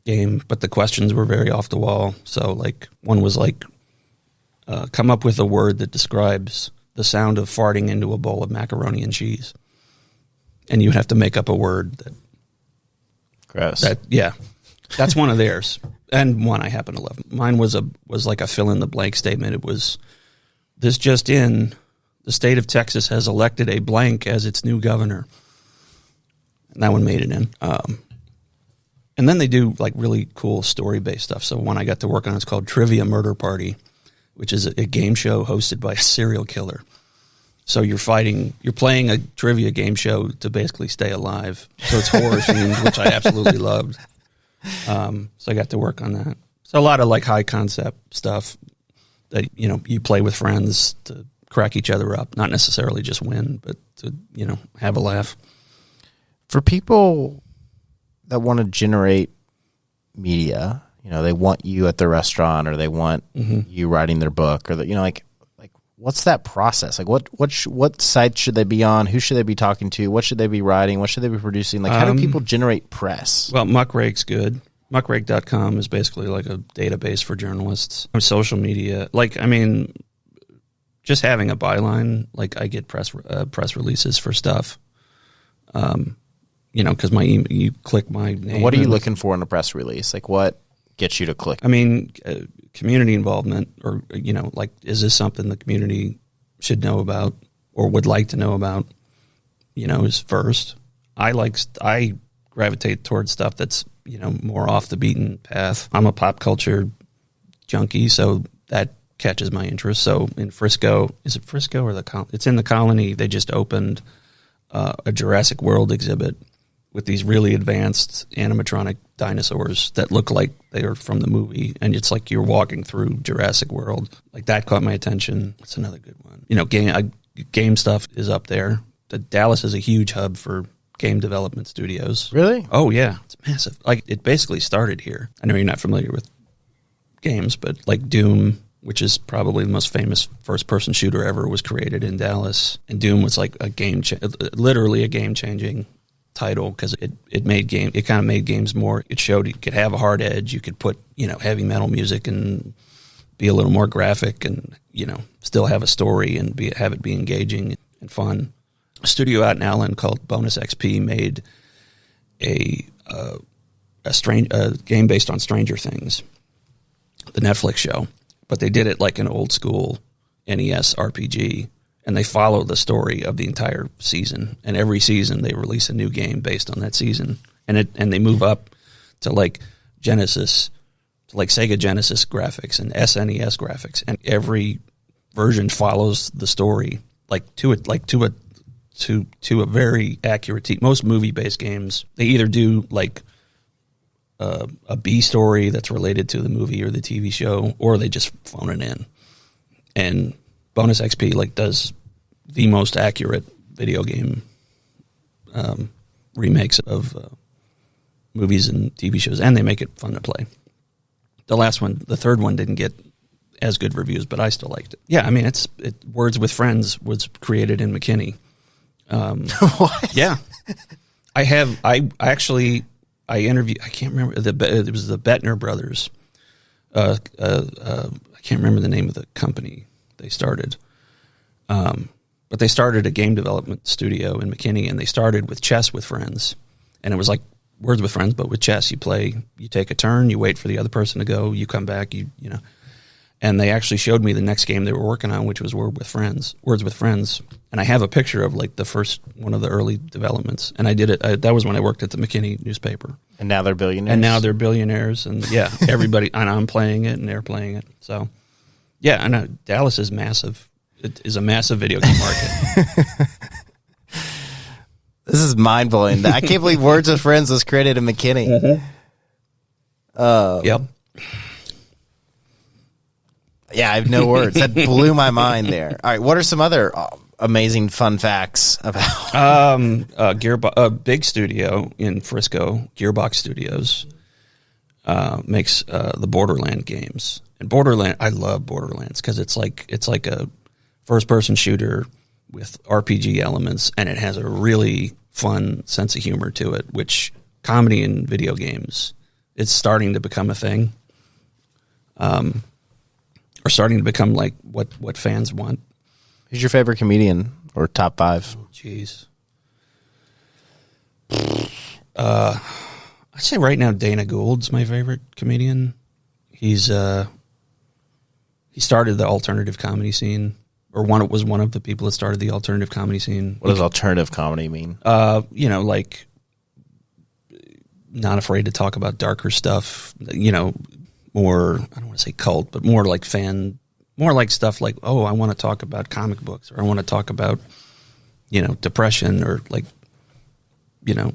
game, but the questions were very off the wall. So like one was like come up with a word that describes the sound of farting into a bowl of macaroni and cheese, and you have to make up a word that gross. That's one of theirs, and one I happen to love. Mine was like a fill in the blank statement. It was, this just in, the state of Texas has elected a blank as its new governor, and that one made it in. And then they do like really cool story-based stuff. So one I got to work on is called Trivia Murder Party, which is a game show hosted by a serial killer. So you're playing a trivia game show to basically stay alive. So it's horror themed, which I absolutely loved. So I got to work on that. So a lot of like high concept stuff that, you play with friends to crack each other up, not necessarily just win, but to, have a laugh. For people that want to generate media, they want you at their restaurant, or they want you writing their book, or like what's that process? Like what sites should they be on? Who should they be talking to? What should they be writing? What should they be producing? Like how do people generate press? Well, Muckrake's good. Muckrake.com is basically like a database for journalists. Social media, just having a byline, like I get press releases for stuff. Because my email, you click my name. What are you looking for in a press release? Like what gets you to click? Community involvement, or, is this something the community should know about or would like to know about, is first. I gravitate towards stuff that's, more off the beaten path. I'm a pop culture junkie, so that catches my interest. So in Frisco, is it Frisco or it's in the Colony. They just opened a Jurassic World exhibit with these really advanced animatronic dinosaurs that look like they are from the movie, and it's like you're walking through Jurassic World. Like that caught my attention. What's another good one? You know, game stuff is up there. Dallas is a huge hub for game development studios. Really? Oh yeah, it's massive. Like it basically started here. I know you're not familiar with games, but like Doom, which is probably the most famous first-person shooter ever, was created in Dallas. And Doom was like literally a game-changing title because it kind of made games more. It showed you could have a hard edge. You could put, you know, heavy metal music and be a little more graphic, and, you know, still have a story and have it be engaging and fun. A studio out in Allen called Bonus XP made a game based on Stranger Things, the Netflix show. But they did it like an old school NES RPG, and they follow the story of the entire season. And every season they release a new game based on that season, and they move up to like Genesis, to like Sega Genesis graphics and SNES graphics, and every version follows the story to a very accurate. Most movie based games, they either do like a B story that's related to the movie or the TV show, or they just phone it in. And Bonus XP like does the most accurate video game remakes of movies and TV shows, and they make it fun to play. The third one didn't get as good reviews, but I still liked it. Yeah, I mean, Words with Friends was created in McKinney. What? Yeah, I interviewed. I can't remember it was the Bettner brothers. I can't remember the name of the company they started, but they started a game development studio in McKinney, and they started with Chess with Friends, and it was like Words with Friends, but with chess. You take a turn, you wait for the other person to go, you come back, you know. And they actually showed me the next game they were working on, which was Words with Friends. And I have a picture of like the first one of the early developments. And I did it. That was when I worked at the McKinney newspaper. And now they're billionaires. And yeah, everybody, and I'm playing it and they're playing it. So yeah, I know Dallas is massive. It is a massive video game market. This is mind blowing. I can't believe Words with Friends was created in McKinney. Mm-hmm. Yep. Yeah, I have no words. That blew my mind there. All right, what are some other amazing fun facts about? Big studio in Frisco, Gearbox Studios, makes the Borderland games. And I love Borderlands because it's like a first-person shooter with RPG elements, and it has a really fun sense of humor to it, which comedy in video games, it's starting to become a thing. Or starting to become like what fans want. Who's your favorite comedian or top 5? Jeez. I'd say right now Dana Gould's my favorite comedian. He started the alternative comedy scene, or was one of the people that started the alternative comedy scene. What does alternative comedy mean? You know, like not afraid to talk about darker stuff, you know, more, I don't want to say cult, but more like stuff like, oh, I want to talk about comic books, or I want to talk about, you know, depression, or like, you know,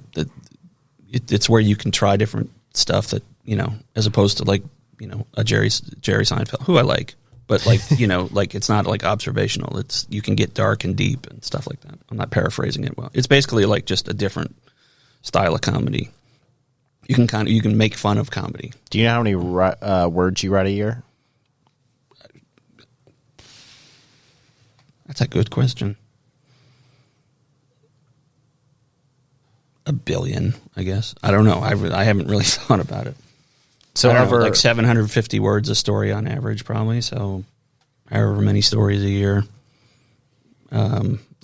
it's where you can try different stuff that, you know, as opposed to like, you know, a Jerry Seinfeld, who I like, but like, you know, like it's not like observational. You can get dark and deep and stuff like that. I'm not paraphrasing it well. It's basically like just a different style of comedy. You can make fun of comedy. Do you know how many words you write a year? That's a good question. 1 billion, I guess. I don't know. I haven't really thought about it. So like 750 words a story on average, probably. So however many stories a year. I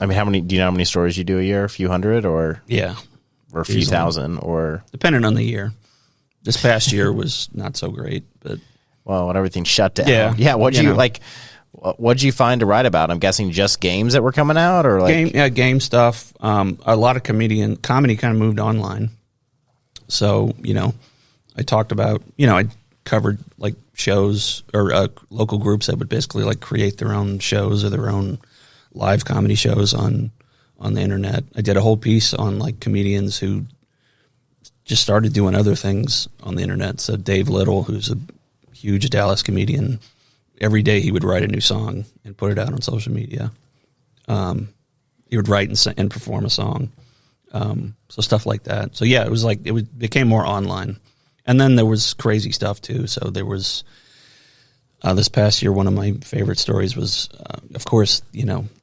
mean, do you know how many stories you do a year? A few hundred, or yeah. Or a few thousand, or depending on the year. This past year was not so great, but when everything shut down. Yeah. What'd you find to write about? I'm guessing just games that were coming out, or like game stuff. A lot of comedy kind of moved online. So, you know, I talked about, you know, I covered like shows or local groups that would basically like create their own shows or their own live comedy shows on the internet. I did a whole piece on like comedians who just started doing other things on the internet. So Dave Little, who's a huge Dallas comedian, every day he would write a new song and put it out on social media. He would write and perform a song. So stuff like that. So yeah, it became more online. And then there was crazy stuff too. So there was, this past year, one of my favorite stories was, of course,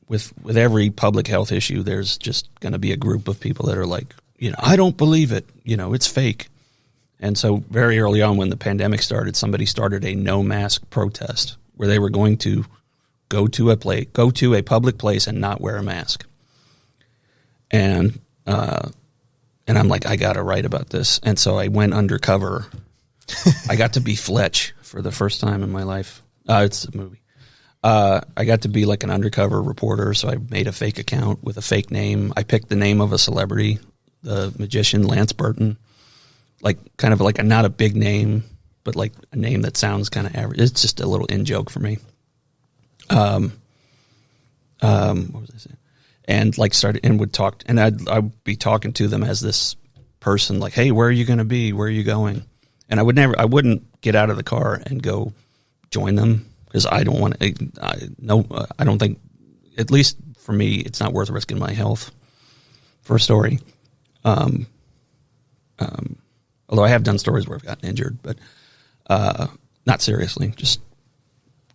with every public health issue, there's just going to be a group of people that are like, I don't believe it. it's fake. And so very early on when the pandemic started, somebody started a no mask protest where they were going to go to a public place and not wear a mask. And I'm like, I got to write about this. And so I went undercover. I got to be Fletch for the first time in my life. It's a movie. I got to be like an undercover reporter. So I made a fake account with a fake name. I picked the name of a celebrity, the magician Lance Burton, like kind of like not a big name, but like a name that sounds kind of average. It's just a little in joke for me. What was I saying? And like started and would talk, and I'd be talking to them as this person, like, hey, where are you going to be? Where are you going? And I wouldn't get out of the car and go join them because I don't want to. I don't think, at least for me, it's not worth risking my health for a story. Although I have done stories where I've gotten injured, but not seriously, just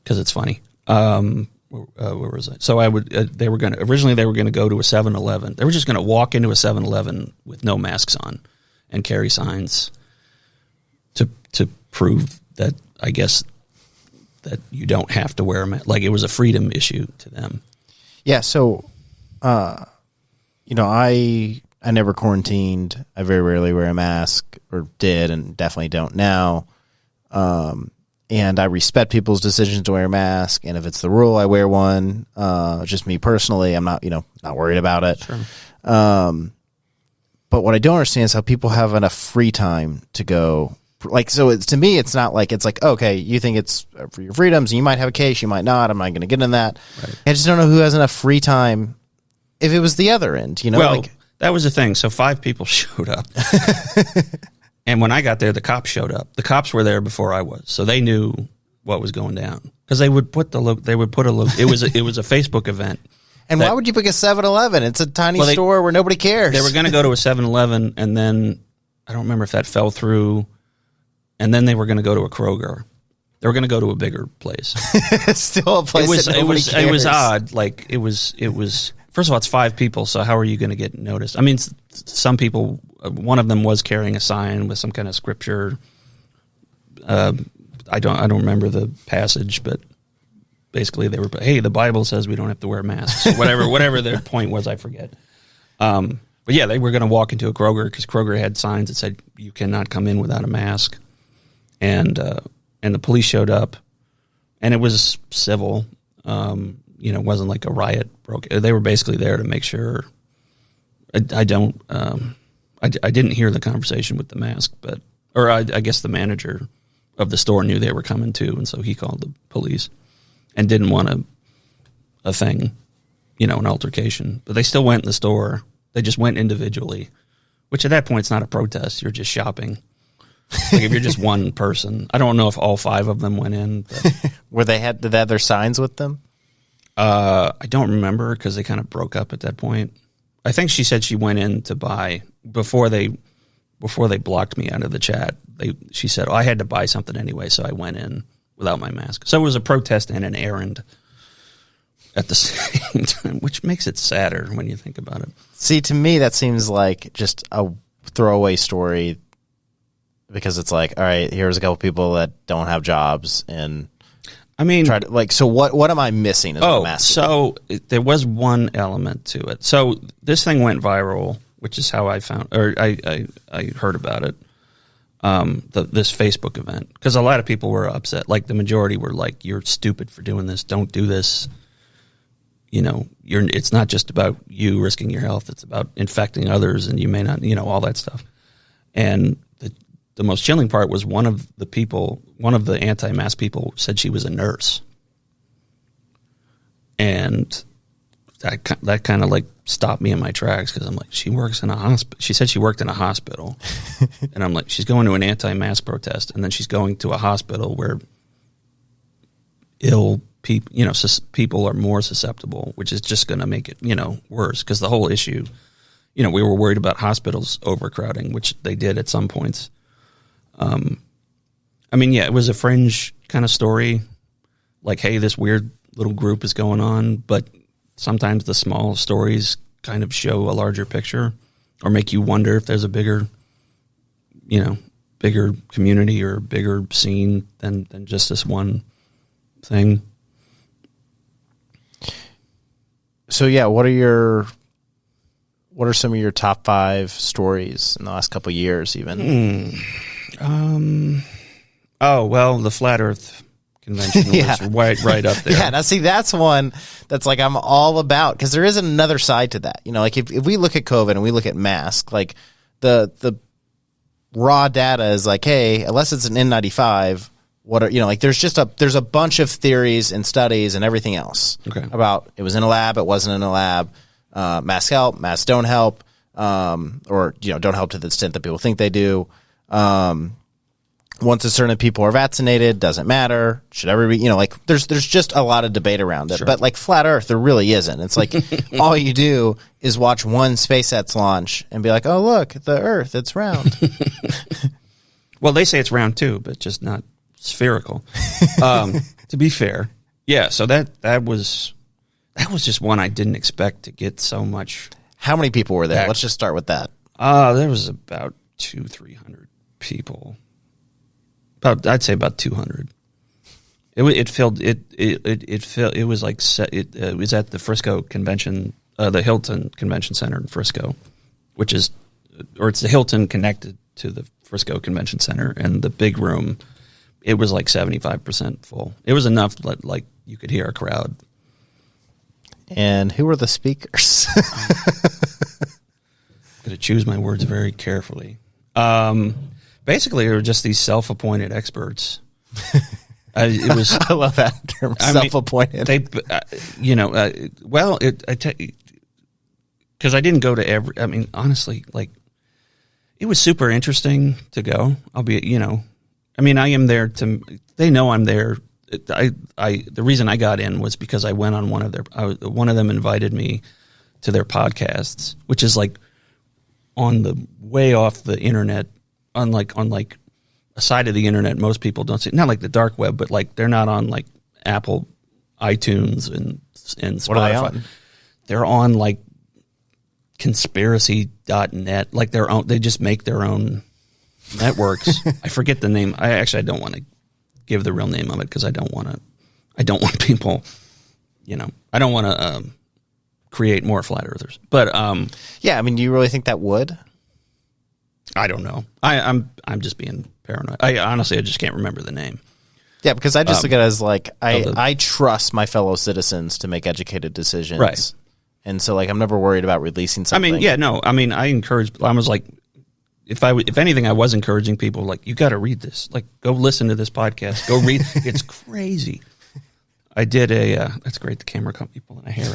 because it's funny. Where was I? So they were going to go to a 7-Eleven. They were just going to walk into a 7-Eleven with no masks on and carry signs to prove that, I guess, that you don't have to wear a mask. Like it was a freedom issue to them. Yeah. So, I never quarantined. I very rarely wear a mask, or did, and definitely don't now. And I respect people's decisions to wear a mask. And if it's the rule, I wear one. Just me personally, I'm not, not worried about it. Sure. But what I don't understand is how people have enough free time to go. Like, so to me, it's not like, it's like, okay, you think it's for your freedoms, and you might have a case, you might not. I'm not going to get in that. Right. I just don't know who has enough free time if it was the other end, Well, that was the thing. So 5 people showed up. And when I got there, the cops showed up. The cops were there before I was, so they knew what was going down because they would put it was a Facebook event. And why would you pick a 7-Eleven? It's a tiny store where nobody cares. They were going to go to a 7-Eleven, and then I don't remember if that fell through. And then they were going to go to a Kroger. They were going to go to a bigger place. It's still a place that nobody cares. It was odd. Like it was. First of all, it's 5 people, so how are you going to get noticed? I mean, some people. One of them was carrying a sign with some kind of scripture. I don't remember the passage, but basically they were, hey, the Bible says we don't have to wear masks. Whatever their point was, I forget. But yeah, they were going to walk into a Kroger because Kroger had signs that said you cannot come in without a mask, and the police showed up, and it was civil. It wasn't like a riot broke. They were basically there to make sure. I didn't hear the conversation with the mask, or I guess the manager of the store knew they were coming too, and so he called the police and didn't want a thing, an altercation. But they still went in the store. They just went individually, which at that point it's not a protest. You're just shopping. Like if you're just one person. I don't know if all 5 of them went in. But did they have their signs with them? I don't remember because they kind of broke up at that point. I think she said she went in to buy before they blocked me out of the chat. She said, I had to buy something anyway, so I went in without my mask. So it was a protest and an errand at the same time, which makes it sadder when you think about it. See, to me, that seems like just a throwaway story because it's like, all right, here's a couple people that don't have jobs, and I mean, so what am I missing? So there was one element to it. So this thing went viral, which is how I found, or I heard about it. This Facebook event, because a lot of people were upset. Like the majority were like, "You're stupid for doing this. Don't do this." It's not just about you risking your health. It's about infecting others, and you may not, all that stuff. And the most chilling part was one of the anti-mask people said she was a nurse. And that kind of like stopped me in my tracks because I'm like, she works in a hospital. She said she worked in a hospital. And I'm like, she's going to an anti-mask protest, and then she's going to a hospital where ill people, people are more susceptible, which is just going to make it, worse. Because the whole issue, we were worried about hospitals overcrowding, which they did at some points. It was a fringe kind of story. Like, hey, this weird little group is going on, but sometimes the small stories kind of show a larger picture or make you wonder if there's a bigger community or bigger scene than just this one thing. So yeah, what are some of your top 5 stories in the last couple of years even? Oh, well, the Flat Earth Convention was right up there. Yeah, now see, that's one that's like I'm all about, because there is another side to that. Like if we look at COVID and we look at masks, like the raw data is like, hey, unless it's an N95, there's a bunch of theories and studies and everything else about it was in a lab, it wasn't in a lab, masks help, masks don't help, or don't help to the extent that people think they do. Once a certain people are vaccinated, doesn't matter. Should everybody, there's just a lot of debate around it. Sure. But like flat Earth, there really isn't. It's like all you do is watch one SpaceX launch and be like, oh, look, the Earth, it's round. Well, they say it's round too, but just not spherical. To be fair. Yeah, so that was just one I didn't expect to get so much. How many people were there? Let's just start with that. There was about 200-300 people. I'd say about 200. It was at the Frisco Convention, the Hilton Convention Center in Frisco, it's the Hilton connected to the Frisco Convention Center, and the big room, it was like 75% full. It was enough that like you could hear a crowd. And who were the speakers? Got to choose my words very carefully. Basically, they were just these self-appointed experts. It was. I love that term, self-appointed. Because I didn't go to every. I mean, honestly, like, it was super interesting to go. Albeit, I am there to. They know I'm there. The reason I got in was because I went on one of them invited me to their podcasts, which is like on the way off the internet. On a side of the internet most people don't see, not like the dark web, but like they're not on like Apple iTunes and Spotify. What are they on? They're on like conspiracy.net, like their own. They just make their own networks. I forget the name. I don't want to give the real name of it because I don't want people, I don't want to create more flat earthers. But yeah, I mean, do you really think that would? I don't know. I'm just being paranoid. I just can't remember the name. Yeah, because I just look at it as like I trust my fellow citizens to make educated decisions. Right. And so like I'm never worried about releasing something. I encourage. I was like, if anything, I was encouraging people like, you got to read this. Like, go listen to this podcast. Go read. It's crazy. I did that's great. The camera company pulling a hair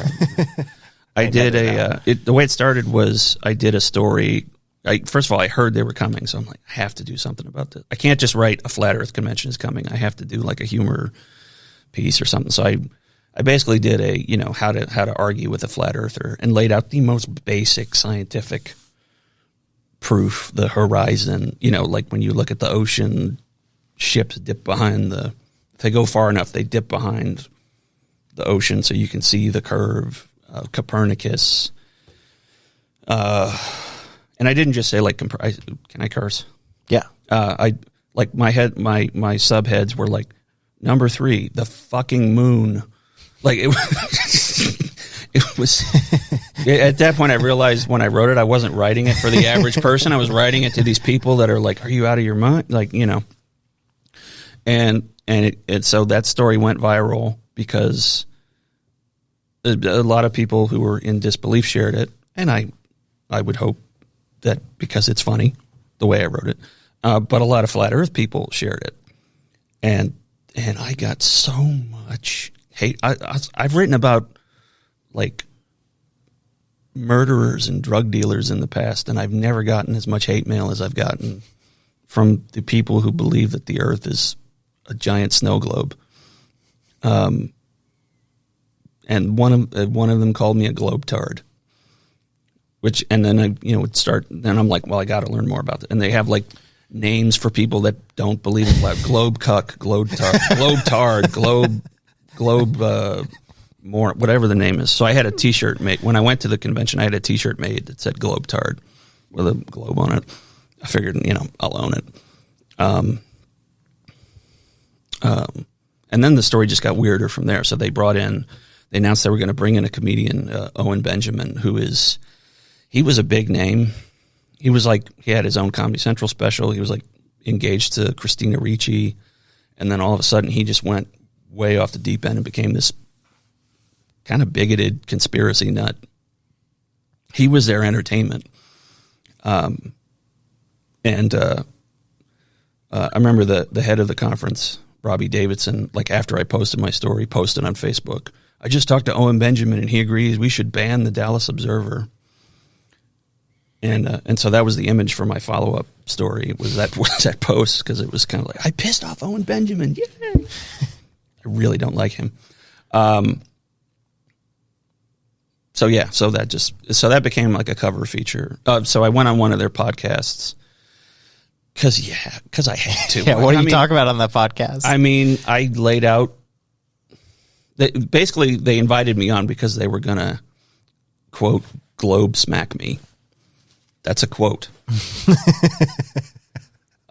out. The way it started was I did a story. First of all, I heard they were coming, so I'm like, I have to do something about this. I can't just write a flat Earth convention is coming. I have to do like a humor piece or something. So I basically did how to argue with a flat earther and laid out the most basic scientific proof, the horizon. Like when you look at the ocean, ships dip behind if they go far enough, they dip behind the ocean, so you can see the curve. Copernicus. And I didn't just say like, can I curse? Yeah. My subheads were like, number 3, the fucking moon. Like it was at that point I realized when I wrote it, I wasn't writing it for the average person. I was writing it to these people that are like, are you out of your mind? Like, and so that story went viral because a lot of people who were in disbelief shared it. And I would hope that because it's funny the way I wrote it, but a lot of flat earth people shared it, and I got so much hate. I've written about like murderers and drug dealers in the past, and I've never gotten as much hate mail as I've gotten from the people who believe that the Earth is a giant snow globe. And one of them called me a globetard, and then I would start. Then I'm like, well, I got to learn more about it. And they have like names for people that don't believe in globe cuck, globetard, globe more, whatever the name is. So I had a T-shirt made when I went to the convention. I had a T-shirt made that said globetard with a globe on it. I figured, I'll own it. And then the story just got weirder from there. So they announced they were going to bring in a comedian, Owen Benjamin, he was a big name. He had his own Comedy Central special. He was like engaged to Christina Ricci. And then all of a sudden he just went way off the deep end and became this kind of bigoted conspiracy nut. He was their entertainment. I remember the head of the conference, Robbie Davidson, like after I posted my story, posted on Facebook, I just talked to Owen Benjamin and he agrees we should ban the Dallas Observer. And so that was the image for my follow-up story, was that post, because it was kind of like, I pissed off Owen Benjamin. Yeah. I really don't like him. So that became like a cover feature. So I went on one of their podcasts because I had to. Yeah, what do you talk about on that podcast? I mean, I laid out. Basically, they invited me on because they were gonna, quote, globe smack me. That's a quote. In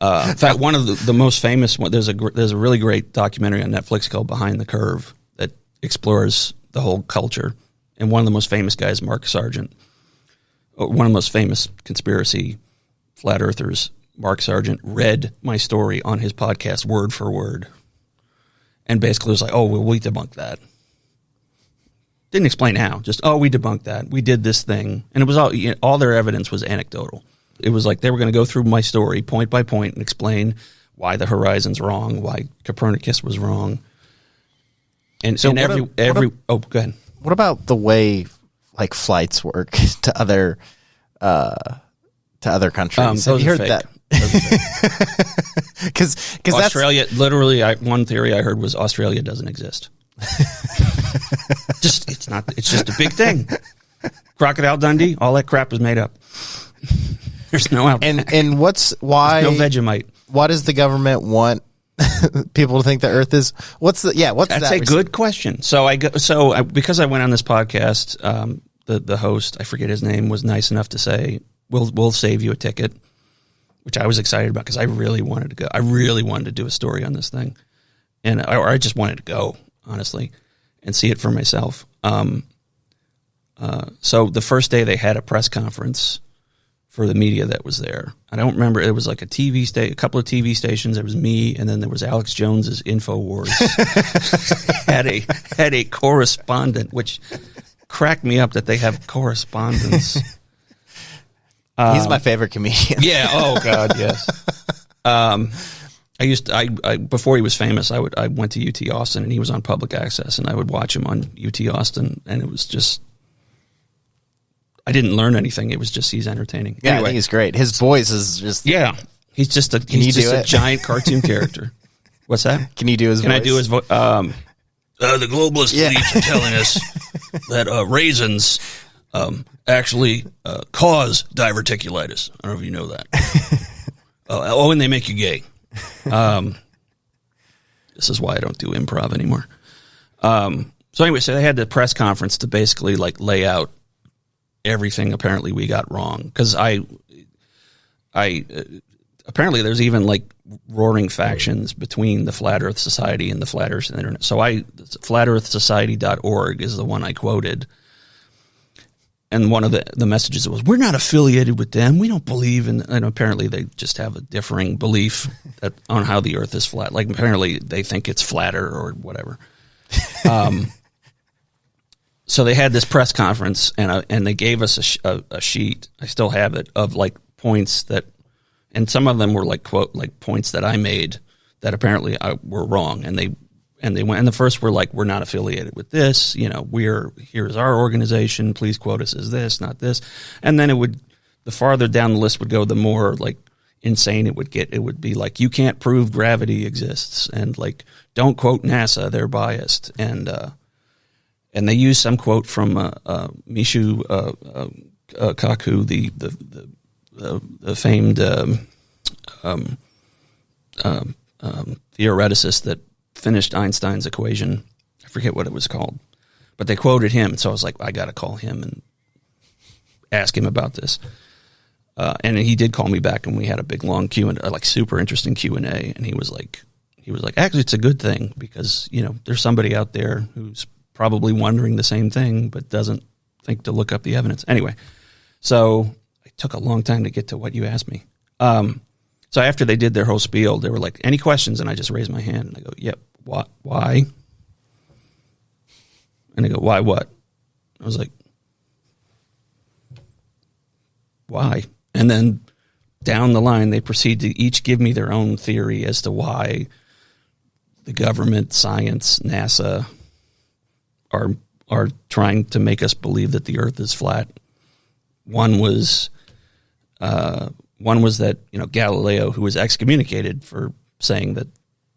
fact, one of the most famous one. There's a really great documentary on Netflix called Behind the Curve that explores the whole culture. And one of the most famous guys, Mark Sargent, one of the most famous conspiracy flat earthers, Mark Sargent, read my story on his podcast word for word. And basically was like, oh, well, we debunked that. Didn't explain how. Just, oh, we debunked that. We did this thing. And it was all their evidence was anecdotal. It was like they were going to go through my story point by point and explain why the horizon's wrong, why Copernicus was wrong. And so go ahead. What about the way like flights work to other countries? Have you heard fake. that? Because Australia, literally, one theory I heard was Australia doesn't exist. It's just a big thing. Crocodile Dundee, all that crap is made up. There's no outback. And why no Vegemite? Why does the government want people to think the Earth is? That's a good question. So because I went on this podcast, the host, I forget his name, was nice enough to say, "We'll save you a ticket," which I was excited about because I really wanted to go. I really wanted to do a story on this thing, or I just wanted to go, honestly, and see it for myself. So the first day they had a press conference for the media that was there. I don't remember. It was like a couple of TV stations. There was me, and then there was Alex Jones's InfoWars. had a correspondent, which cracked me up that they have correspondents. He's my favorite comedian. Yeah. Oh God. Yes. I before he was famous, I went to UT Austin, and he was on public access, and I would watch him on UT Austin, and it was just, I didn't learn anything. It was just, he's entertaining. Yeah, anyway, I think he's great. His voice is just, he's just a giant cartoon character. What's that? Can you do his voice? Can I do his voice? The globalist elites are telling us that raisins actually cause diverticulitis. I don't know if you know that. And they make you gay. This is why I don't do improv anymore. So anyway, so they had the press conference to basically like lay out everything apparently we got wrong, because I apparently there's even like roaring factions between the Flat Earth Society and the Flat Earth Internet. So flatearthsociety.org is the one I quoted. And one of the messages was, we're not affiliated with them. We don't believe in, and apparently they just have a differing belief on how the earth is flat. Like apparently they think it's flatter or whatever. So they had this press conference, and they gave us a sheet. I still have it, of like points that, and some of them were like quote, like points that I made that apparently were wrong. And and they went, and the first were like, we're not affiliated with this, here's our organization, please quote us as this, not this. And then the farther down the list would go, the more like insane it would get. It would be like, you can't prove gravity exists, and like, don't quote NASA, they're biased. And they used some quote from Mishu Kaku, the famed theoreticist that finished Einstein's equation. I forget what it was called, but they quoted him. So I was like, I got to call him and ask him about this. And he did call me back, and we had a big long Q&A, like super interesting Q&A. And he was like, actually, it's a good thing, because, there's somebody out there who's probably wondering the same thing, but doesn't think to look up the evidence. Anyway, so it took a long time to get to what you asked me. So after they did their whole spiel, they were like, any questions? And I just raised my hand, and I go, yep. Why? And they go, why what? I was like, why? And then down the line, they proceed to each give me their own theory as to why the government, science, NASA are trying to make us believe that the Earth is flat. One was that, Galileo, who was excommunicated for saying that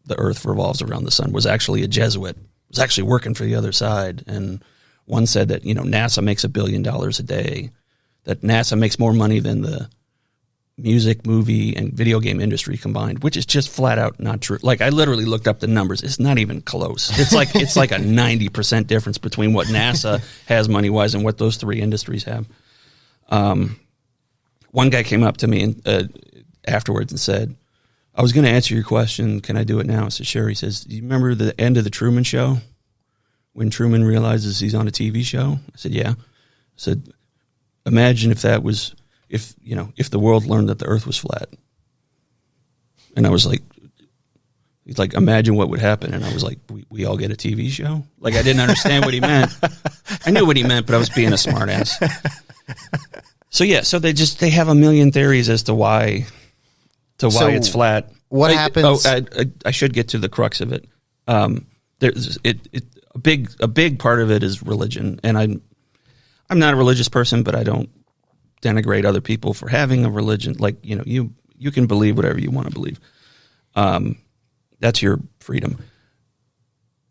the Earth revolves around the sun, was actually a Jesuit, was actually working for the other side. And one said that, NASA makes $1 billion a day, that NASA makes more money than the music, movie, and video game industry combined, which is just flat out not true. Like, I literally looked up the numbers. It's not even close. It's like a 90% difference between what NASA has money-wise and what those three industries have. One guy came up to me afterwards and said, I was going to answer your question. Can I do it now? I said, sure. He says, do you remember the end of the Truman Show, when Truman realizes he's on a TV show? I said, yeah. I said, imagine if that was, if the world learned that the Earth was flat. And I was like, he's like, imagine what would happen. And I was like, we all get a TV show? Like, I didn't understand what he meant. I knew what he meant, but I was being a smartass. So yeah, so they have a million theories as to why it's flat. What happens? I should get to the crux of it. There's a big part of it is religion, and I'm not a religious person, but I don't denigrate other people for having a religion. Like, you can believe whatever you want to believe. That's your freedom.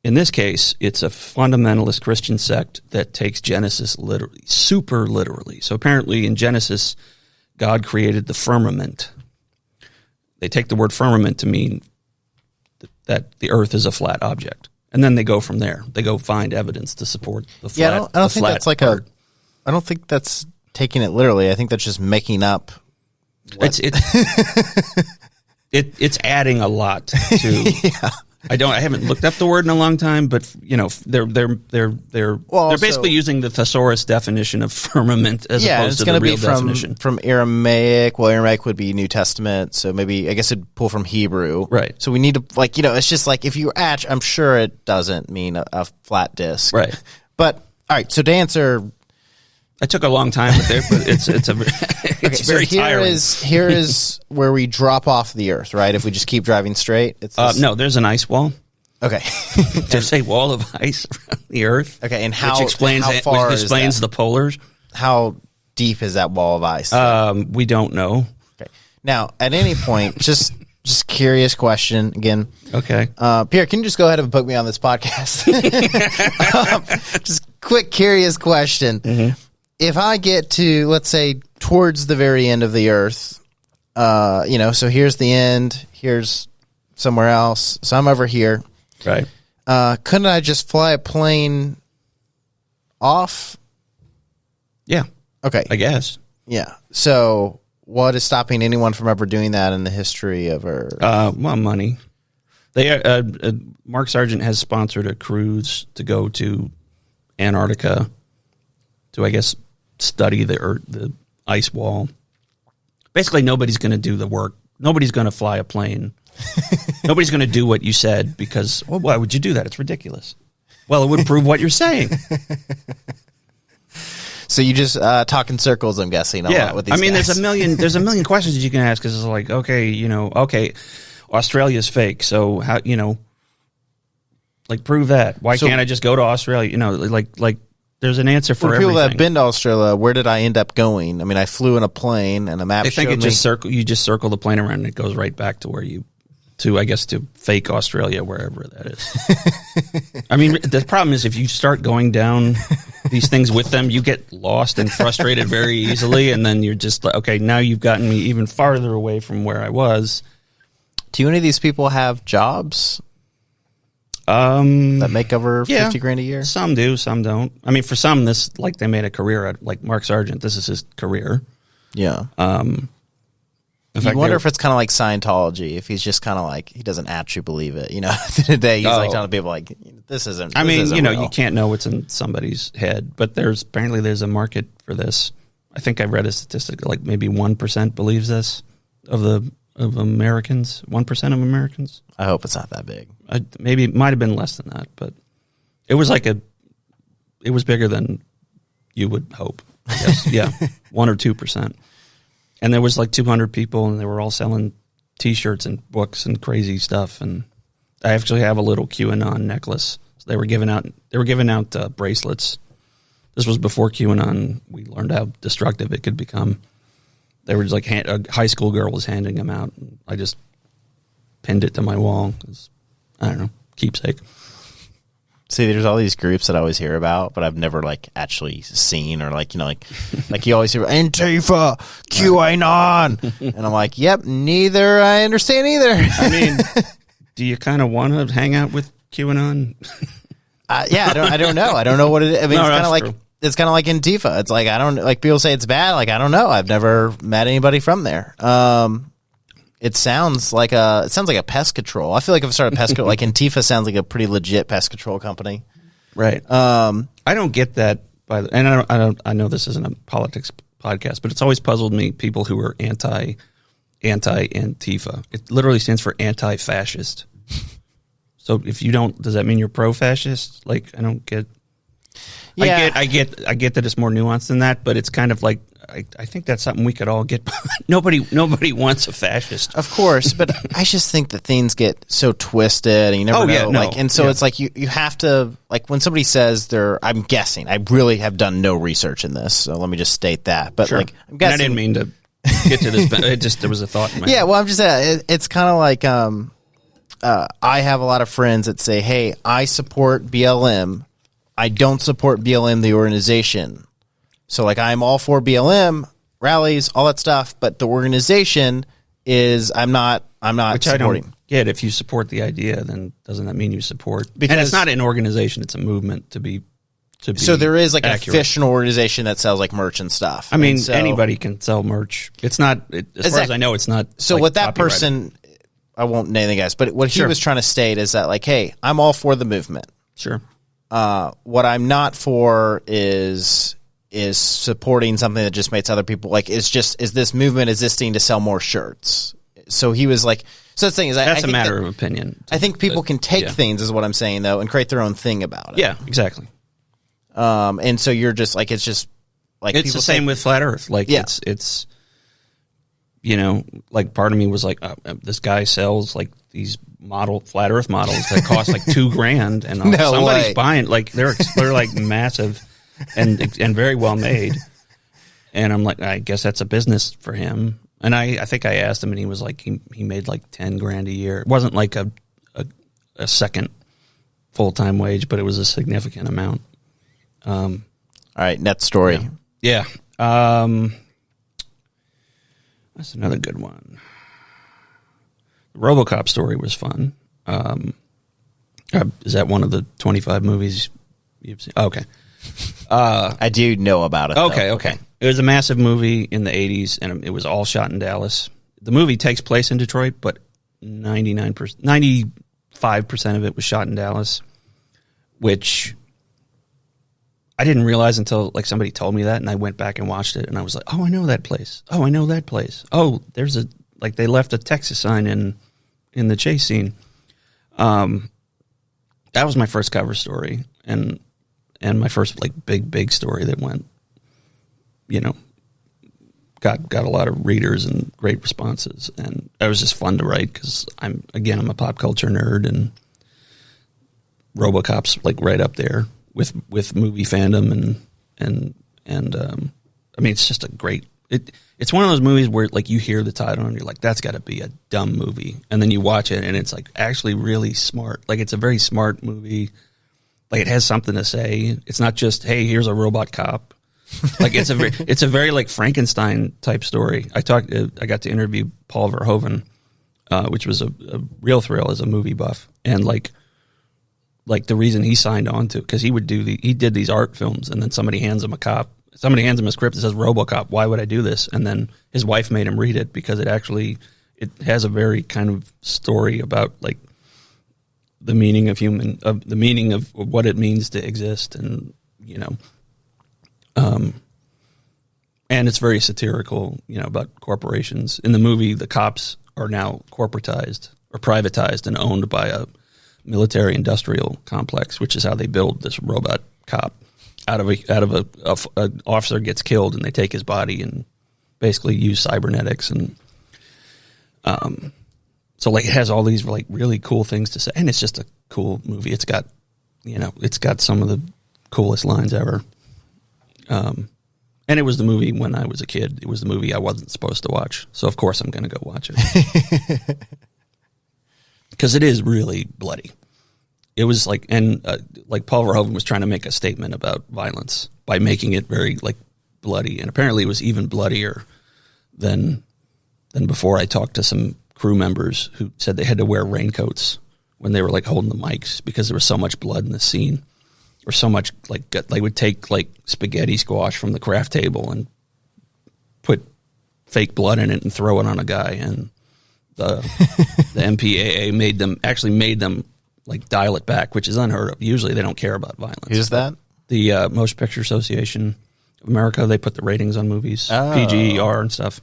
In this case, it's a fundamentalist Christian sect that takes Genesis literally, super literally. So apparently in Genesis, God created the firmament. They take the word firmament to mean that the earth is a flat object. And then they go from there. They go find evidence to support the flat. Yeah, I don't think that's like part. I don't think that's taking it literally. I think that's just making up. It's adding a lot to. Yeah. I haven't looked up the word in a long time, but they're basically using the thesaurus definition of firmament as opposed to the real definition. From Aramaic. Well, Aramaic would be New Testament, so maybe I guess it'd pull from Hebrew. Right. So we need to it's just like if you I'm sure it doesn't mean a flat disc. Right. But all right, so to answer. I took a long time, but it's very tiring. Here is where we drop off the Earth, right? If we just keep driving straight, it's no. There's an ice wall. Okay, there's a wall of ice around the Earth. Okay, and which explains the polars. How deep is that wall of ice? We don't know. Okay, now at any point, just curious question again. Okay, Pierre, can you just go ahead and book me on this podcast? Just quick, curious question. Mm-hmm. If I get to, let's say, towards the very end of the Earth, so here's the end, here's somewhere else, so I'm over here. Right. Couldn't I just fly a plane off? Yeah. Okay. I guess. Yeah. So what is stopping anyone from ever doing that in the history of Earth? Well, money. Mark Sargent has sponsored a cruise to go to Antarctica to, I guess, study the ice wall. Basically, nobody's going to do the work. Nobody's going to fly a plane. Nobody's going to do what you said because, well, why would you do that? It's ridiculous. Well, it would prove what you're saying. So you just talk in circles, I'm guessing. A lot with these guys. there's a million questions that you can ask because it's like, okay, Australia's fake. So how, Like, prove that. Why can't I just go to Australia? You know, like there's an answer for everything. People that have been to Australia, where did I end up going? I mean, I flew in a plane, and a map I think showed me. you just circle the plane around, and it goes right back to where to fake Australia, wherever that is. I mean, the problem is if you start going down these things with them, you get lost and frustrated very easily, and then you're just like, okay, now you've gotten me even farther away from where I was. Do any of these people have jobs that make over 50 grand a year? Some do, some don't. I mean, for some, they made a career at, like Mark Sargent. This is his career. Yeah. You wonder if it's kind of like Scientology, if he's just kind of like, he doesn't actually believe it. You know, at the end of the day, he's like telling people like, this isn't real. You can't know what's in somebody's head, but apparently there's a market for this. I think I read a statistic, like maybe 1% believes this of Americans, 1% of Americans. I hope it's not that big. Maybe it might have been less than that, but it was it was bigger than you would hope. I guess. Yeah, 1 or 2%. And there was like 200 people, and they were all selling T-shirts and books and crazy stuff. And I actually have a little QAnon necklace. So they were giving out bracelets. This was before QAnon. We learned how destructive it could become. They were just like a high school girl was handing them out. And I just pinned it to my wall. I don't know, keepsake. See, there's all these groups that I always hear about, but I've never like actually seen or like you always hear Antifa, QAnon, and I'm like, yep, neither I understand either. I mean, do you kind of want to hang out with QAnon? Yeah, I don't know. I don't know what it is. I mean, no, it's kind of like Antifa. It's like, I don't, like people say it's bad. Like, I don't know. I've never met anybody from there. It sounds like a pest control. I feel like if I started pest control, like Antifa sounds like a pretty legit pest control company. Right. I don't get that I know this isn't a politics podcast, but it's always puzzled me, people who are anti Antifa. It literally stands for anti-fascist. So if you don't, does that mean you're pro-fascist? Like, I don't get. Yeah. I get that it's more nuanced than that, but it's kind of like, I think that's something we could all get behind. Nobody wants a fascist, of course, but I just think that things get so twisted, and you never know. Yeah, no. Like, and so it's like you have to, like, when somebody says I'm guessing. I really have done no research in this, so let me just state that. But sure. Like, I'm guessing. And I didn't mean to get to this. There was a thought in my head. Well, I'm just saying it's kind of like I have a lot of friends that say, "Hey, I support BLM. I don't support BLM, the organization." So, like, I'm all for BLM rallies, all that stuff, but the organization is I'm not Which supporting. I don't get. If you support the idea, then doesn't that mean you support? Because, and it's not an organization; it's a movement to be. So there is like accurate. an official organization that sells like merch and stuff. I mean, anybody can sell merch. It's not, as far as I know, it's not. So like what that person, I won't name the guys, but what he was trying to state is that, like, hey, I'm all for the movement. Sure. What I'm not for is supporting something that just makes other people like, is this movement existing to sell more shirts? So he was like, so the thing is, that's a matter of opinion. I think people can take things, is what I'm saying, though, and create their own thing about it. Yeah, exactly. And so you're just like, it's just like, it's the same with Flat Earth. Like, it's, you know, like part of me was like, this guy sells like these flat Earth models that cost like $2,000, and somebody's buying, like, they're like massive and very well made. And I'm like, I guess that's a business for him. And I think I asked him, and he was like, he made like $10,000 a year. It wasn't like a second full-time wage, but it was a significant amount. All right, net story. Yeah. That's another good one. The RoboCop story was fun. Is that one of the 25 movies you've seen? Okay. I do know about it. Okay. It was a massive movie in the 80s, and it was all shot in Dallas. The movie takes place in Detroit, but 95% of it was shot in Dallas, which I didn't realize until like somebody told me that, and I went back and watched it, and I was like, oh, I know that place. Oh, I know that place. Oh, there's they left a Texas sign in the chase scene. That was my first cover story, and my first like big story that went, you know, got a lot of readers and great responses, and it was just fun to write because I'm a pop culture nerd, and RoboCop's like right up there with movie fandom and I mean, it's just a great. It's one of those movies where like you hear the title and you're like, that's got to be a dumb movie, and then you watch it and it's like actually really smart. Like it's a very smart movie. Like it has something to say. It's not just, hey, here's a robot cop. Like it's a very like Frankenstein type story. I got to interview Paul Verhoeven, which was a real thrill as a movie buff, and like the reason he signed on to, because he did these art films, and then somebody hands him a script that says RoboCop. Why would I do this? And then his wife made him read it because it has a very kind of story about like the meaning of what it means to exist, and you know, and it's very satirical, you know, about corporations. In the movie, the cops are now corporatized or privatized and owned by a military industrial complex, which is how they build this robot cop. Out of a officer gets killed, and they take his body and basically use cybernetics, and so like it has all these like really cool things to say, and it's just a cool movie. It's got some of the coolest lines ever. And it was the movie when I was a kid. It was the movie I wasn't supposed to watch, so of course I'm going to go watch it because it is really bloody. It was like, and like Paul Verhoeven was trying to make a statement about violence by making it very like bloody, and apparently it was even bloodier than before. I talked to some crew members who said they had to wear raincoats when they were like holding the mics because there was so much blood in the scene, or so much like they would take like spaghetti squash from the craft table and put fake blood in it and throw it on a guy, and the MPAA made them like dial it back, which is unheard of. Usually they don't care about violence. Who's that? The Motion Picture Association of America. They put the ratings on movies, PG, R, and stuff.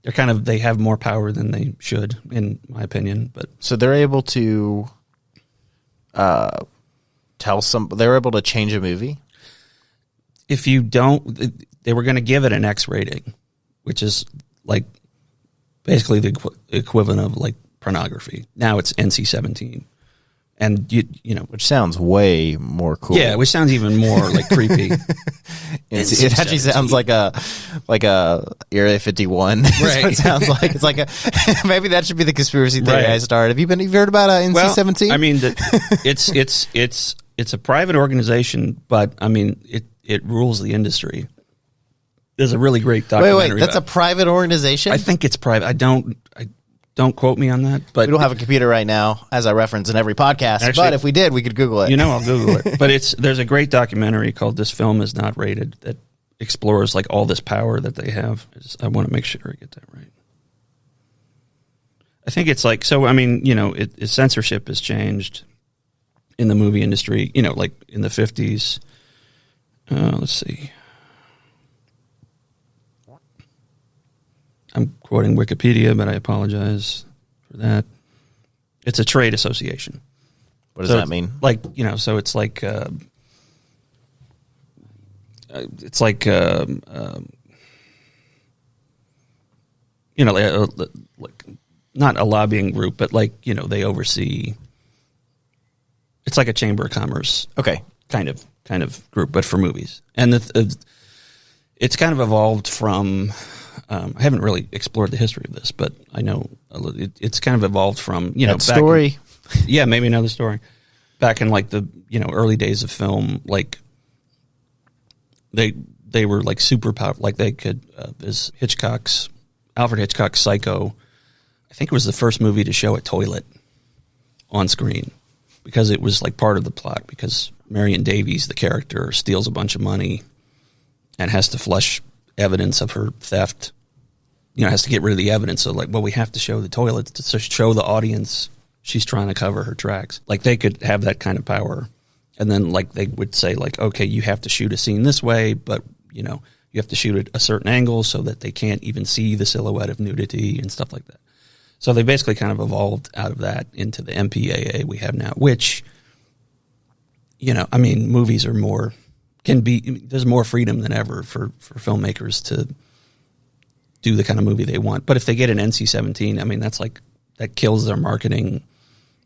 They have more power than they should, in my opinion. But so they're able to they're able to change a movie. If you don't, they were going to give it an X rating, which is like basically the equivalent of like pornography. Now it's NC-17. And you know, which sounds way more cool. Yeah, which sounds even more like creepy. It actually sounds like a Area 51. Right. It sounds like it's like a maybe that should be the conspiracy theory I started. Have you heard about NC-17? Well, I mean, it's a private organization, but I mean it rules the industry. There's a really great documentary. Wait, that's a private organization? I think it's private. I don't quote me on that, but we don't have a computer right now, as I reference in every podcast. Actually, but if we did, we could Google it. You know, I'll Google it. But there's a great documentary called "This Film Is Not Rated" that explores like all this power that they have. I want to make sure I get that right. I think it's like, so. I mean, you know, censorship has changed in the movie industry. You know, like in the 50s. Let's see. I'm quoting Wikipedia, but I apologize for that. It's a trade association. What does that mean? Like, you know, so it's like, you know, like not a lobbying group, but like, you know, they oversee. It's like a chamber of commerce, kind of group, but for movies, and it's kind of evolved from. I haven't really explored the history of this, but I know it's kind of evolved from, you know, that story. Yeah, maybe another story. Back in like the, you know, early days of film, like they were like super powerful. Like they could, there's Alfred Hitchcock's Psycho. I think it was the first movie to show a toilet on screen because it was like part of the plot, because Marion Davies, the character, steals a bunch of money and has to flush evidence of her theft, you know, has to get rid of the evidence. So like, well, we have to show the toilets to show the audience she's trying to cover her tracks. Like they could have that kind of power. And then like they would say like, okay, you have to shoot a scene this way, but you know, you have to shoot it a certain angle so that they can't even see the silhouette of nudity and stuff like that. So they basically kind of evolved out of that into the MPAA we have now, which, you know, I mean, movies are more, there's more freedom than ever for filmmakers to do the kind of movie they want. But if they get an NC-17, I mean, that's like, that kills their marketing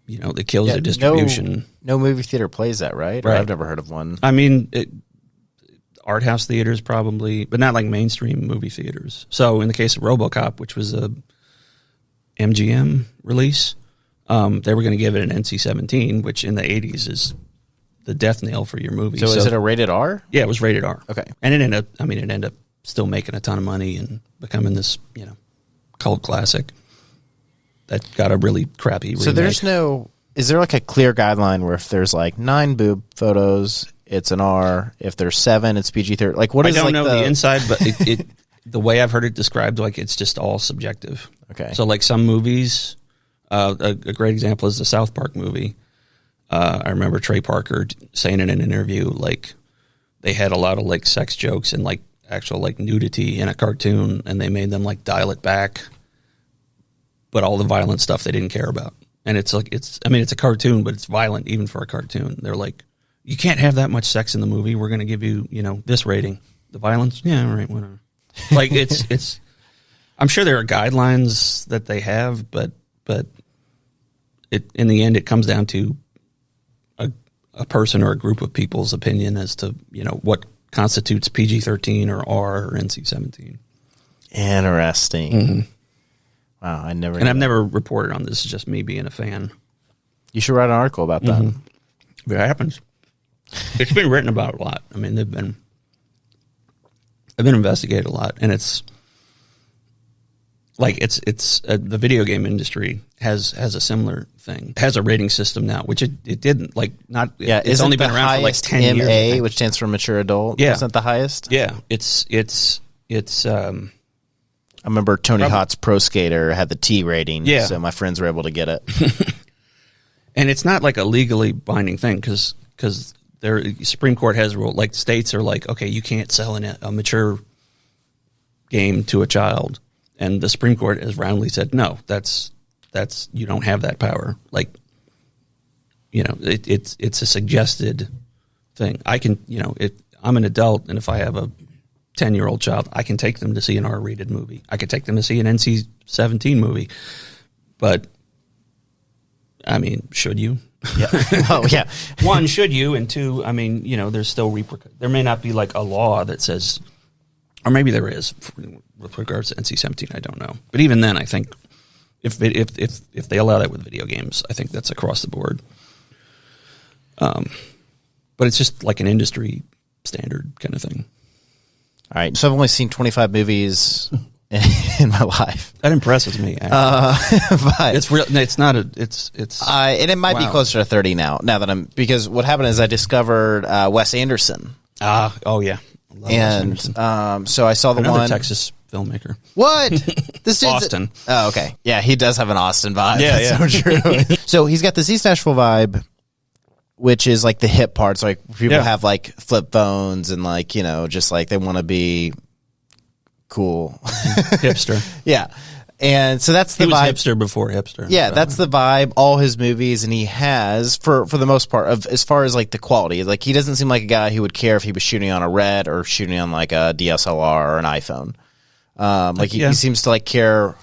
that kills the distribution. No movie theater plays that, right? Or I've never heard of one. I mean, art house theaters probably, but not like mainstream movie theaters. So in the case of RoboCop, which was a MGM release, they were going to give it an NC-17, which in the 80s is the death knell for your movie. So is it a rated R? Yeah, it was rated R. Okay. And it ended up still making a ton of money and becoming this, cult classic that got a really crappy remake. So is there like a clear guideline where if there's like 9 boob photos, it's an R. If there's 7, it's PG-13. Like what is? I don't know the inside, but it the way I've heard it described, like it's just all subjective. Okay. So like some movies, a great example is the South Park movie. I remember Trey Parker saying in an interview, like they had a lot of like sex jokes and like actual like nudity in a cartoon, and they made them like dial it back, but all the violent stuff they didn't care about. And it's like it's a cartoon, but it's violent even for a cartoon. They're like, you can't have that much sex in the movie. We're going to give you, this rating. The violence, yeah, all right, whatever. Like it's. I'm sure there are guidelines that they have, but in the end, it comes down to a person or a group of people's opinion as to what constitutes PG-13 or R or NC-17. Interesting. Mm-hmm. Wow, I've never reported on this. It's just me being a fan. You should write an article about that. Mm-hmm. If it happens. It's been written about a lot. I mean, they've been investigated a lot, and it's like the video game industry has a similar thing. It has a rating system now, which it didn't like not. Yeah, it's only been around for like 10 years. which stands for mature adult. Yeah, isn't the highest? Yeah, it's. I remember Tony Hawk's Pro Skater had the T rating, so my friends were able to get it. And it's not like a legally binding thing because their Supreme Court has ruled, like states are like, okay, you can't sell a mature game to a child, and the Supreme Court has roundly said, no, that's you don't have that power. Like, it's a suggested thing. I can, I'm an adult, and if I have a 10-year-old child, I can take them to see an R-rated movie. I could take them to see an NC-17 movie. But, I mean, should you? Yeah. Oh, yeah. One, should you? And two, I mean, there's still repercussions. There may not be like a law that says, or maybe there is with regards to NC-17. I don't know. But even then, I think if they allow that with video games, I think that's across the board. But it's just like an industry standard kind of thing. All right, so I've only seen 25 movies in my life. That impresses me. But it's real. It's not a. It's. And it might be closer to 30 now. Now that because what happened is I discovered Wes Anderson. Oh yeah. And so I saw another Texas filmmaker. What? This is Austin. Oh, okay. Yeah, he does have an Austin vibe. Yeah, That's so true. So he's got this East Nashville vibe, which is like the hip parts. Like people have like flip phones and like, just like they want to be cool. Hipster. Yeah. And so that's the vibe. Hipster before hipster. Yeah, that's the vibe. All his movies, and he has for the most part as far as like the quality. Like he doesn't seem like a guy who would care if he was shooting on a Red or shooting on like a DSLR or an iPhone. He seems to like care.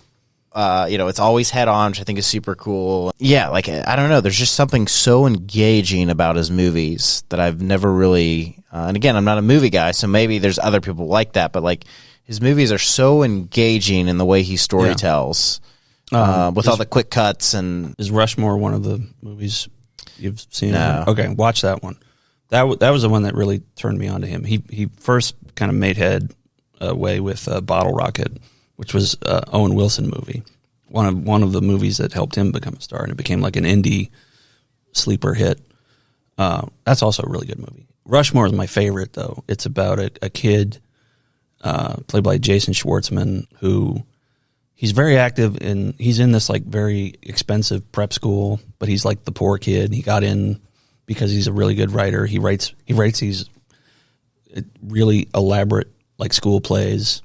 It's always head on, which I think is super cool. Yeah, like I don't know. There's just something so engaging about his movies that I've never really. And again, I'm not a movie guy, so maybe there's other people like that. But like his movies are so engaging in the way he storytells, with all the quick cuts. And is Rushmore one of the movies you've seen? No. Okay, watch that one. That was the one that really turned me on to him. He first kind of made headway with Bottle Rocket, which was Owen Wilson movie, one of the movies that helped him become a star, and it became like an indie sleeper hit. That's also a really good movie. Rushmore is my favorite, though. It's about a kid played by Jason Schwartzman, who he's very active he's in this like very expensive prep school, but he's like the poor kid. He got in because he's a really good writer. He writes these really elaborate like school plays.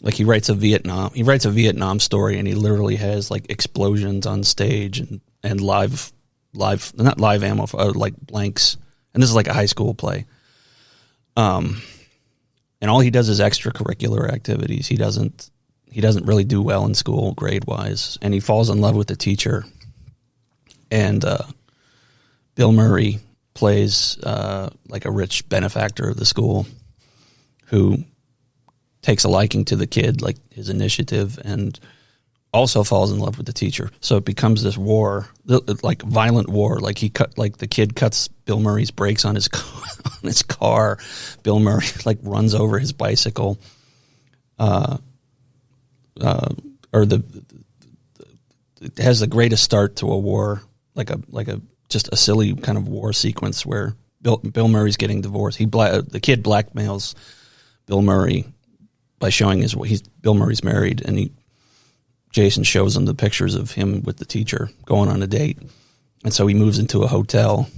Like he writes a Vietnam story, and he literally has like explosions on stage and live not live ammo, like blanks. And this is like a high school play. And all he does is extracurricular activities. He doesn't really do well in school grade wise, and he falls in love with the teacher. And Bill Murray plays like a rich benefactor of the school who takes a liking to the kid, like his initiative, and also falls in love with the teacher. So it becomes this war, like violent war. Like the kid cuts Bill Murray's brakes on his car. Bill Murray like runs over his bicycle. It has the greatest start to a war, like a just a silly kind of war sequence where Bill Murray's getting divorced. The kid blackmails Bill Murray by showing Bill Murray's married, and Jason shows him the pictures of him with the teacher going on a date, and so he moves into a hotel.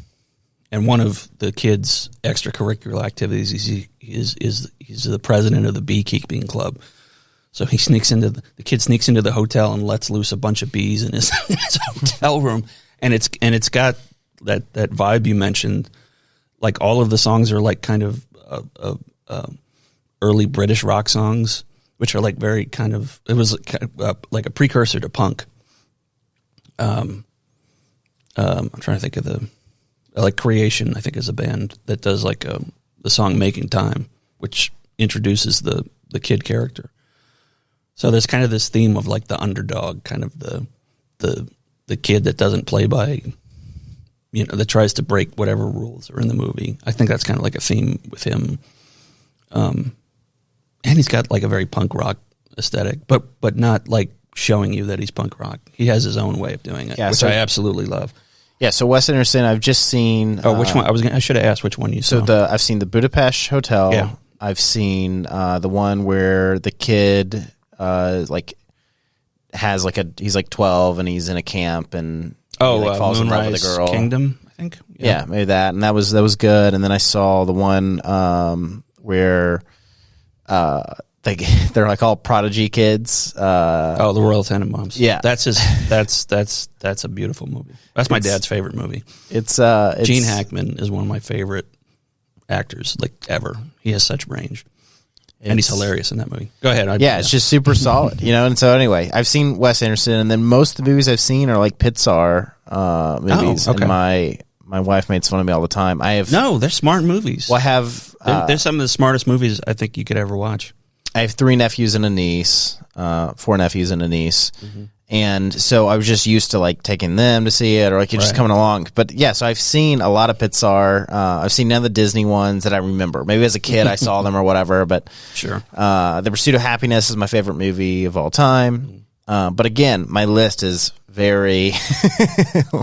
And one of the kid's extracurricular activities is he's the president of the beekeeping club. So the kid sneaks into the hotel and lets loose a bunch of bees in his hotel room, and it's got that vibe you mentioned. Like all of the songs are like kind of early British rock songs, which are like very kind of, it was like a precursor to punk. I'm trying to think of like Creation, I think, is a band that does like the song Making Time, which introduces the kid character. So there's kind of this theme of like the underdog, kind of the kid that doesn't play by, that tries to break whatever rules are in the movie. I think that's kind of like a theme with him. And he's got like a very punk rock aesthetic, but not like showing you that he's punk rock. He has his own way of doing it, which I absolutely love. Yeah, so Wes Anderson, I've just seen. Oh, which one? I should have asked which one you saw. So I've seen the Budapest Hotel. Yeah. I've seen the one where the kid has he's like 12 and he's in a camp and he falls in love with a girl. Kingdom, I think. Yeah, maybe that, and that was good. And then I saw the one where they're like all prodigy kids. The Royal Tenenbaums. Yeah, that's a beautiful movie. That's my dad's favorite movie. It's Gene Hackman is one of my favorite actors like ever. He has such range. And he's hilarious in that movie. Go ahead. It's just super solid, And so anyway, I've seen Wes Anderson, and then most of the movies I've seen are like Pixar movies. Oh, okay. And my wife makes fun of me all the time. They're smart movies. Well, I have they're some of the smartest movies I think you could ever watch. I have 3 nephews and a niece, 4 nephews and a niece. Mm-hmm. And so I was just used to like taking them to see it, or like you're just coming along. But yeah, so I've seen a lot of Pixar. I've seen none of the Disney ones that I remember. Maybe as a kid I saw them or whatever. But sure, The Pursuit of Happiness is my favorite movie of all time. But again, my list is very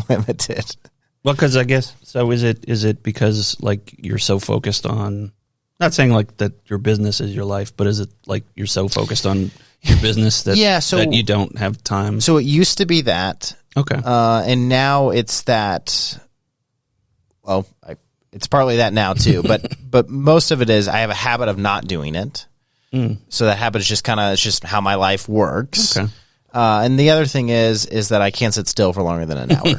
limited. Well, because I guess so. Is it because like you're so focused on? Not saying like that your business is your life, but is it like you're so focused on your business that that you don't have time? So it used to be that. Okay. And now it's that. Well, it's partly that now too, but most of it is I have a habit of not doing it. So that habit is just how my life works. Okay. And the other thing is that I can't sit still for longer than an hour.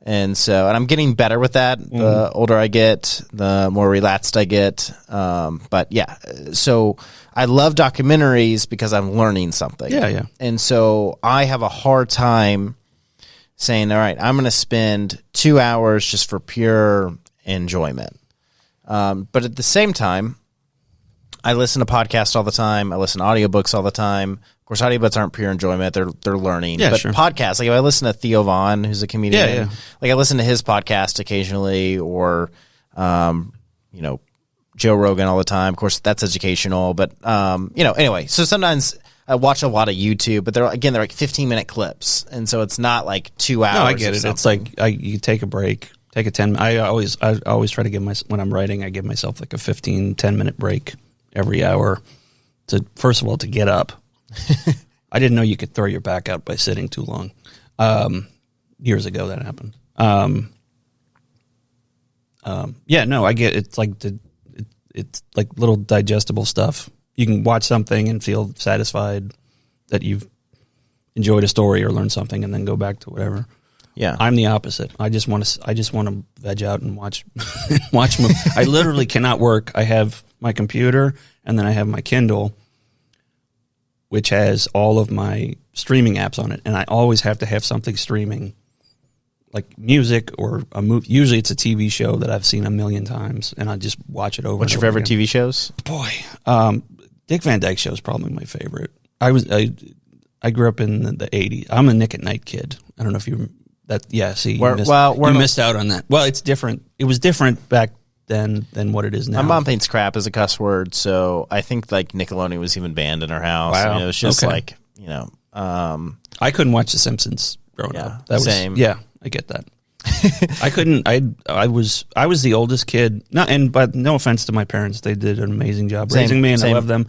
And I'm getting better with that. The older I get, the more relaxed I get. But yeah, so I love documentaries because I'm learning something. Yeah. And so I have a hard time saying, all right, I'm going to spend 2 hours just for pure enjoyment. But at the same time, I listen to podcasts all the time. I listen to audiobooks all the time. Of course, audiobooks aren't pure enjoyment; they're learning. Yeah, but sure. Podcasts, like if I listen to Theo Vaughn, who's a comedian, like I listen to his podcast occasionally, or Joe Rogan all the time. Of course, that's educational. But anyway. So sometimes I watch a lot of YouTube, but they're like 15-minute clips, and so it's not like 2 hours. No, I get it. It's like you take a break, take a 10. I always try to when I'm writing, I give myself like a 10-minute break every hour to, first of all, to get up. I didn't know you could throw your back out by sitting too long. Years ago that happened. I get it's like it's like little digestible stuff. You can watch something and feel satisfied that you've enjoyed a story or learned something, and then go back to whatever. Yeah, I'm the opposite. I just want to veg out and watch movies. I literally cannot work. I have my computer and then I have my Kindle, which has all of my streaming apps on it, and I always have to have something streaming, like music or a movie. Usually it's a TV show that I've seen a million times, and I just watch it over. What's your favorite TV shows? Boy, Dick Van Dyke Show is probably my favorite. I grew up in the 80s. I'm a Nick at Night kid. I don't know if you you missed out on that. Well, it's different. It was different back then than what it is now. My mom thinks crap is a cuss word, so I think like Nickelodeon was even banned in her house. Wow. It was just like, I couldn't watch The Simpsons growing up. That was same. Yeah, I get that. I couldn't. I was the oldest kid. But no offense to my parents, they did an amazing job raising me, and I love them.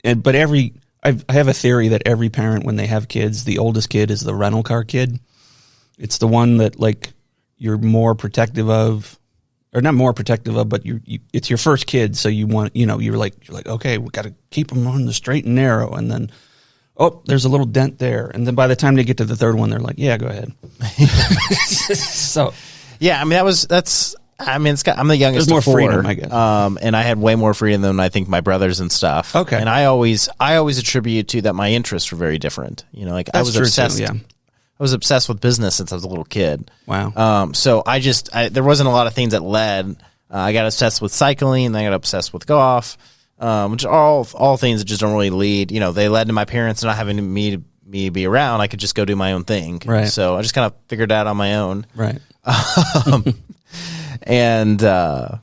But I have a theory that every parent, when they have kids, the oldest kid is the rental car kid. It's the one that like you're more protective of, or not more protective of, but it's your first kid, so you want, you're like okay, we got to keep them on the straight and narrow, and then there's a little dent there, and then by the time they get to the third one, they're like, yeah, go ahead. So yeah, I mean I'm the youngest. There's more of four, freedom, I guess. And I had way more freedom than I think my brothers and stuff. Okay, and I always attribute to that my interests were very different. Like I was obsessed. Too, yeah. I was obsessed with business since I was a little kid. Wow. So there wasn't a lot of things that led. I got obsessed with cycling, and I got obsessed with golf, which are all things that just don't really lead. They led to my parents not having me be around. I could just go do my own thing. Right. So I just kind of figured it out on my own. Right. And what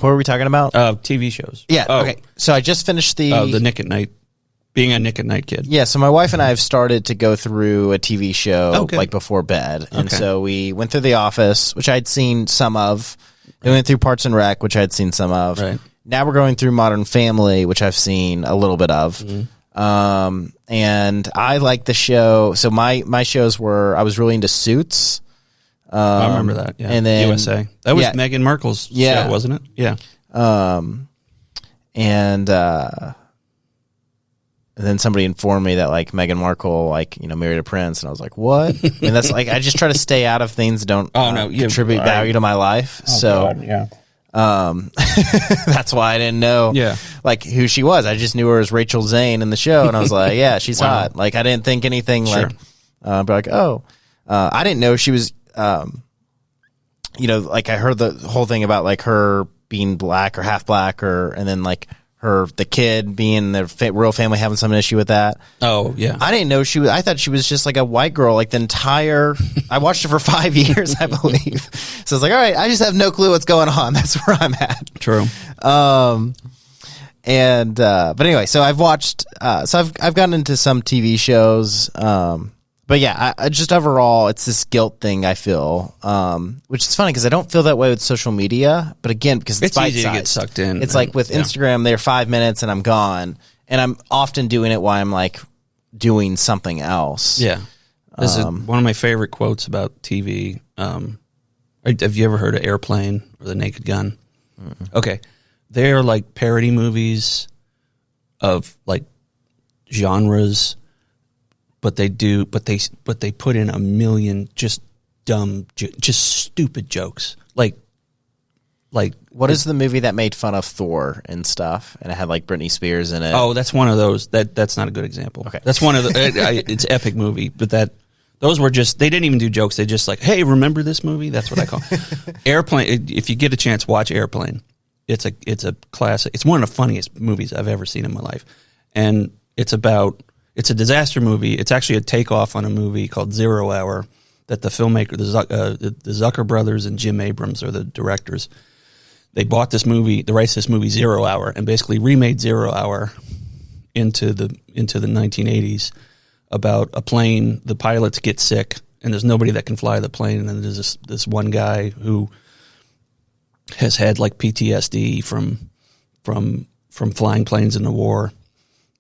were we talking about? TV shows. Yeah. Okay. So I just finished the Nick at Night. Being a Nick at Night kid. Yeah, so my wife and I have started to go through a TV show like before bed. And so we went through The Office, which I'd seen some of. We went through Parks and Rec, which I'd seen some of. Right. Now we're going through Modern Family, which I've seen a little bit of. Mm-hmm. And I like the show. So my shows were, I was really into Suits. I remember that. Yeah. And then USA. That was Meghan Markle's show, wasn't it? Yeah. And then somebody informed me that like Meghan Markle married a prince, and I was like, "What?" And that's like I just try to stay out of things that don't contribute value to my life. God, yeah. That's why I didn't know like who she was. I just knew her as Rachel Zane in the show, and I was like, "Yeah, she's hot." Like I didn't think anything like, but like, I didn't know she was. Like I heard the whole thing about like her being black or half black, and then like. The kid being the royal family having some issue with that. Oh, yeah. I didn't know she was. I thought she was just like a white girl. Like the entire. I watched her for 5 years, I believe. So I was like, all right, I just have no clue what's going on. That's where I'm at. True. But anyway, so I've watched. So I've gotten into some TV shows. But yeah, I just overall, it's this guilt thing I feel, which is funny because I don't feel that way with social media. But again, because it's easy to get sucked in. It's like with Instagram, they're 5 minutes and I'm gone, and I'm often doing it while I'm like doing something else. Yeah, this is one of my favorite quotes about TV. Have you ever heard of Airplane or The Naked Gun? Mm-hmm. Okay, they're like parody movies of like genres. But they put in a million just dumb, just stupid jokes. Like what is the movie that made fun of Thor and stuff, and it had like Britney Spears in it? Oh, that's one of those. That's not a good example. Okay, that's one of the. It's epic movie, but those were just. They didn't even do jokes. They just like, hey, remember this movie? That's what I call Airplane. If you get a chance, watch Airplane. It's a classic. It's one of the funniest movies I've ever seen in my life, and it's a disaster movie. It's actually a takeoff on a movie called 0 Hour that the filmmaker, the Zucker brothers and Jim Abrams are the directors. They bought this movie, the rights to this movie 0 Hour, and basically remade 0 Hour into the 1980s about a plane. The pilots get sick, and there's nobody that can fly the plane. And then there's this one guy who has had like PTSD from flying planes in the war.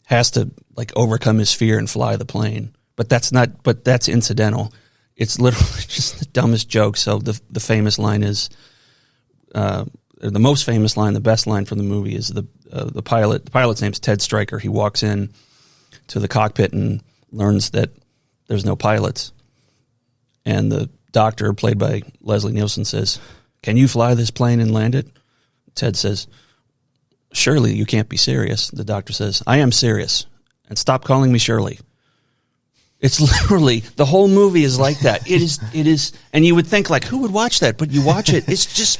Has to like overcome his fear and fly the plane, but that's incidental. It's literally just the dumbest joke. So the famous line is, the most famous line, the best line from the movie is the pilot. The pilot's name's Ted Stryker. He walks in to the cockpit and learns that there's no pilots, and the doctor, played by Leslie Nielsen, says, "Can you fly this plane and land it?" Ted says, "Surely you can't be serious." The doctor says, "I am serious, and stop calling me Shirley." It's literally, the whole movie is like that. It is, and you would think like, who would watch that? But you watch it, it's just,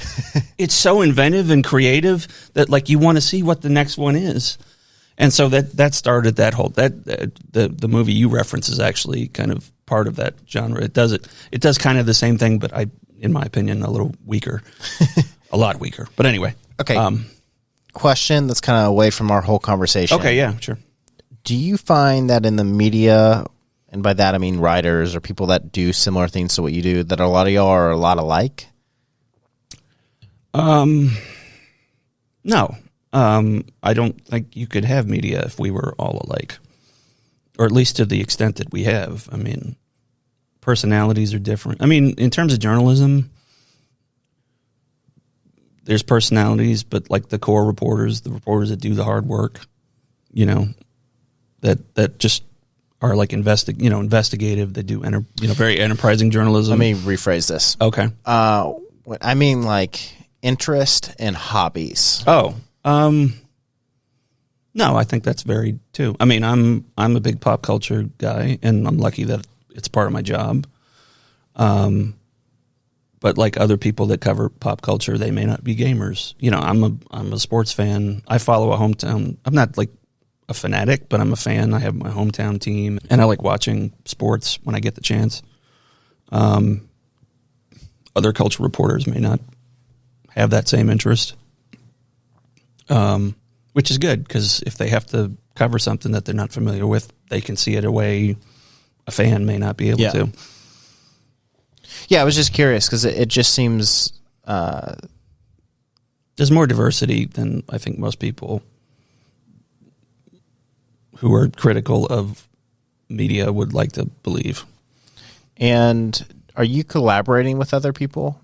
it's so inventive and creative that like you want to see what the next one is. And so that started that whole, the movie you reference is actually kind of part of that genre. It does kind of the same thing, but in my opinion, a little weaker, a lot weaker. But anyway. Okay. Question that's kind of away from our whole conversation. Okay. Yeah, sure. Do you find that in the media, and by that I mean writers or people that do similar things to what you do, that a lot of y'all are a lot alike? No. I don't think you could have media if we were all alike, or at least to the extent that we have. I mean, personalities are different. I mean, in terms of journalism, there's personalities, but like the core reporters, the reporters that do the hard work, you know, that just are like investigative. They do very enterprising journalism. Let me rephrase this. Okay. I mean like interest and hobbies. Oh, no, I think that's varied too. I mean, I'm a big pop culture guy, and I'm lucky that it's part of my job. But like other people that cover pop culture, they may not be gamers. You know, I'm a sports fan. I follow a hometown. I'm not like a fanatic, but I'm a fan. I have my hometown team, and I like watching sports when I get the chance. Other culture reporters may not have that same interest, which is good, because if they have to cover something that they're not familiar with, they can see it a way a fan may not be able to. Yeah, I was just curious because it just seems there's more diversity than I think most people who are critical of media would like to believe. And are you collaborating with other people?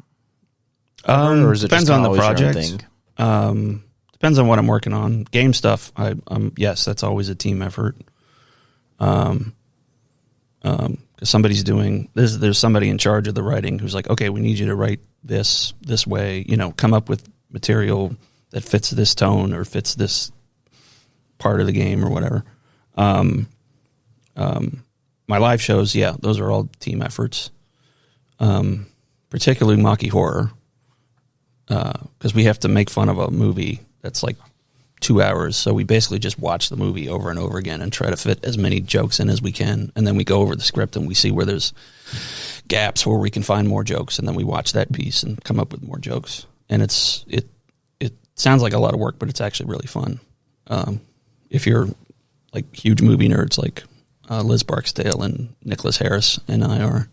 Or is it depends on the project. Depends on what I'm working on. Game stuff, yes, that's always a team effort. Because somebody's doing there's somebody in charge of the writing who's like, okay, we need you to write this way, come up with material that fits this tone or fits this part of the game or whatever. My live shows, yeah, those are all team efforts. Particularly Mocky Horror, because we have to make fun of a movie that's like 2 hours, so we basically just watch the movie over and over again and try to fit as many jokes in as we can, and then we go over the script and we see where there's gaps where we can find more jokes, and then we watch that piece and come up with more jokes. And it sounds like a lot of work, but it's actually really fun. If you're like huge movie nerds like Liz Barksdale and Nicholas Harris and I are,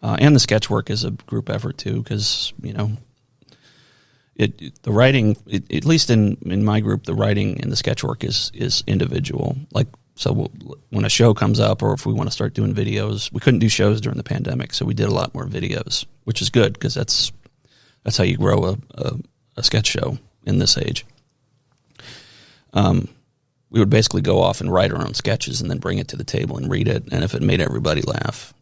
and the sketch work is a group effort too, because the writing, at least in my group, the writing and the sketch work is individual. Like, so when a show comes up, or if we want to start doing videos, we couldn't do shows during the pandemic, so we did a lot more videos, which is good, because that's how you grow a sketch show in this age. We would basically go off and write our own sketches and then bring it to the table and read it, and if it made everybody laugh,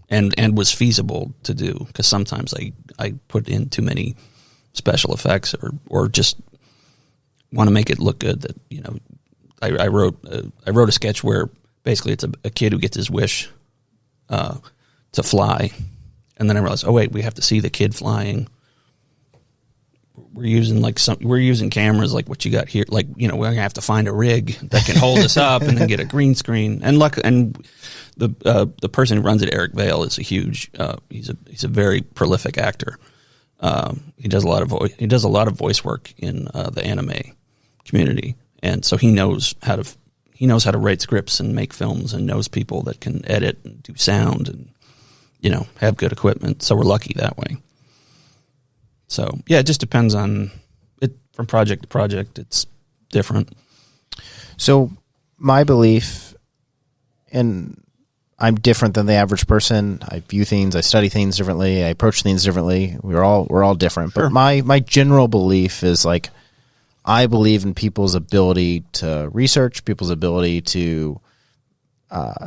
and was feasible to do, because sometimes I put in too many special effects or just want to make it look good. That I wrote a sketch where basically it's a kid who gets his wish to fly, and then I realized, oh wait, we have to see the kid flying. We're using cameras like what you got here, like we're gonna have to find a rig that can hold us up and then get a green screen. And the person who runs it, Eric Vale, is he's a very prolific actor. He does a lot of voice work in the anime community, and so he knows how to write scripts and make films, and knows people that can edit and do sound and have good equipment. So we're lucky that way. So yeah, it just depends on it from project to project. It's different. So my belief, and I'm different than the average person. I view things, I study things differently, I approach things differently. We're all different. Sure. But my general belief is like, I believe in people's ability to research, people's ability to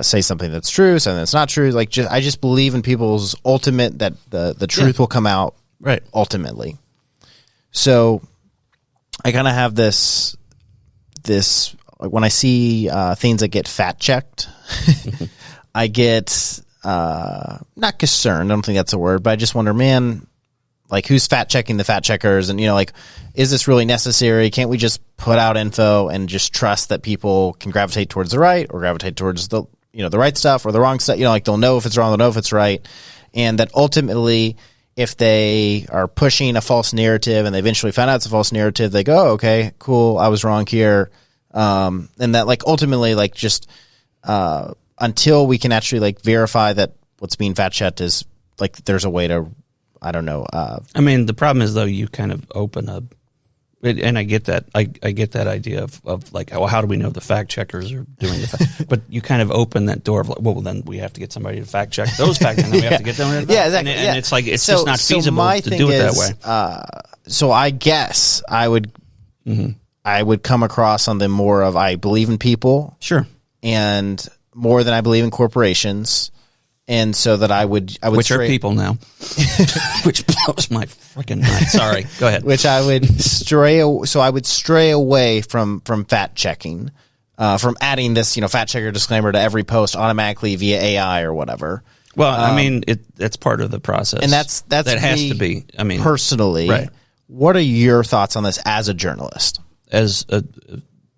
say something that's true, something that's not true. Like, I just believe in people's ultimate that the truth will come out right ultimately. So I kind of have this when I see things that get fact checked. I get not concerned. I don't think that's a word, but I just wonder, man, like who's fact checking the fact checkers, and like, is this really necessary? Can't we just put out info and just trust that people can gravitate towards the right or gravitate towards the the right stuff or the wrong stuff? Like they'll know if it's wrong, they'll know if it's right, and that ultimately, if they are pushing a false narrative and they eventually find out it's a false narrative, they go, oh, okay, cool, I was wrong here, and that like ultimately like just until we can actually like verify that what's being fact checked is like there's a way to. I don't know. I mean, the problem is though, you kind of open up, and I get that. I get that idea of like, well, how do we know the fact checkers are doing the fact? But you kind of open that door of like, well, then we have to get somebody to fact check those facts, and then we have to get them. Yeah, exactly. And it's like it's just not feasible to do it that way. So I guess I would come across on them more of I believe in people, sure, and more than I believe in corporations. And so that I would which are people now, which blows my freaking mind. Sorry, go ahead. Which I would stray away from fact checking, from adding this fact checker disclaimer to every post automatically via AI or whatever. Well, I mean that's part of the process, and that has to be. I mean, personally, right. What are your thoughts on this as a journalist? To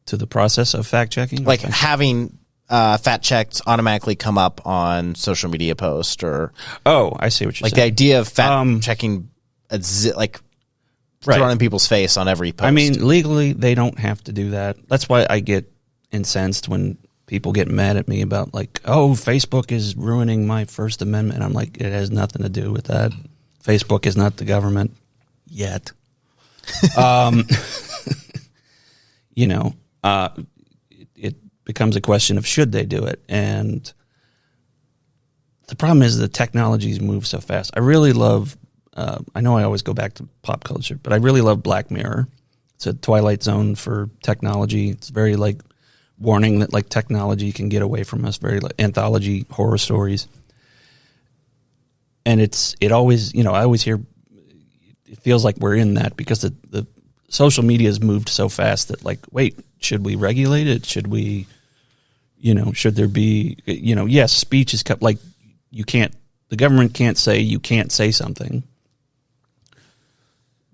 the process of fact checking, like having. Fact checks automatically come up on social media posts or I see what you're saying. Like the idea of fact checking like thrown in people's face on every post. I mean, legally they don't have to do that. That's why I get incensed when people get mad at me about like, oh, Facebook is ruining my First Amendment. I'm like, it has nothing to do with that. Facebook is not the government yet. It becomes a question of should they do it, and the problem is the technologies move so fast. I really love I know I always go back to pop culture, but I really love Black Mirror. It's a Twilight Zone for technology. It's very like warning that like technology can get away from us, very like anthology horror stories. And it always, I always hear it feels like we're in that because the social media has moved so fast that like, wait, should we regulate it? Should we should there be, yes, speech is kept, like the government can't say you can't say something,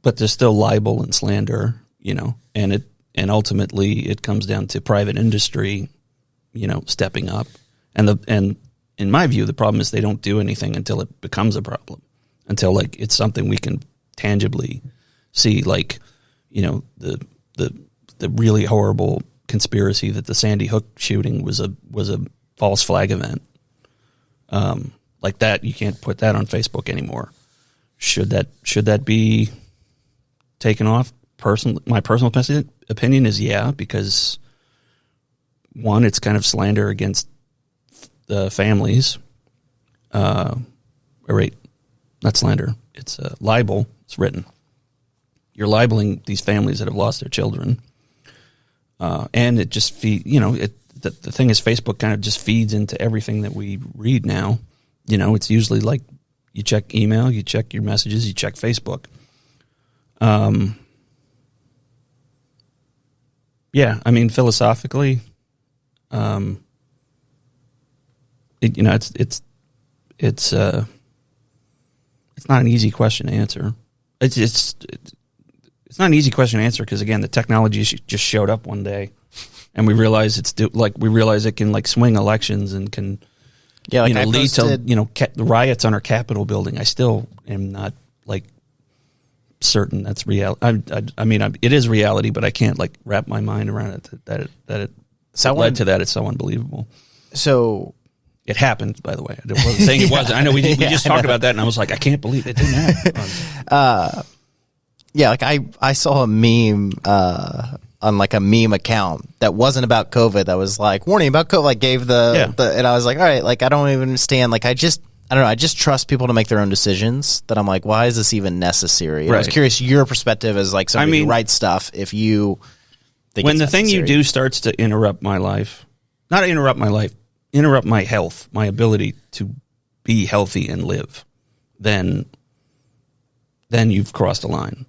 but there's still libel and slander, and ultimately it comes down to private industry, stepping up. And in my view, the problem is they don't do anything until it becomes a problem, until like it's something we can tangibly see, like, the really horrible conspiracy that the Sandy Hook shooting was a false flag event. Like that, you can't put that on Facebook anymore. Should that be taken off? My personal opinion is yeah, because one, it's kind of slander against the families. Not slander. It's libel. It's written. You're libeling these families that have lost their children. And it just the thing is Facebook kind of just feeds into everything that we read now. It's usually like you check email, you check your messages, you check Facebook. Yeah, I mean, philosophically, it's not an easy question to answer. It's not an easy question to answer because, again, the technology just showed up one day, and we realize it can like swing elections and can lead to riots on our Capitol building. I still am not like certain that's reality. I mean, it is reality, but I can't like wrap my mind around it that it led to that. It's so unbelievable. So it happened, by the way. I wasn't saying it wasn't. I know we just talked about that, and I was like, I can't believe it didn't happen. Yeah, like I saw a meme on like a meme account that wasn't about COVID. That was like warning about COVID. Like gave the and I was like, all right, like I don't even understand. Like I don't know. I just trust people to make their own decisions. That I'm like, why is this even necessary? Right. I was curious your perspective as like somebody who writes stuff. If you think when the thing you do starts to interrupt my life, not interrupt my life, interrupt my health, my ability to be healthy and live, then you've crossed a line.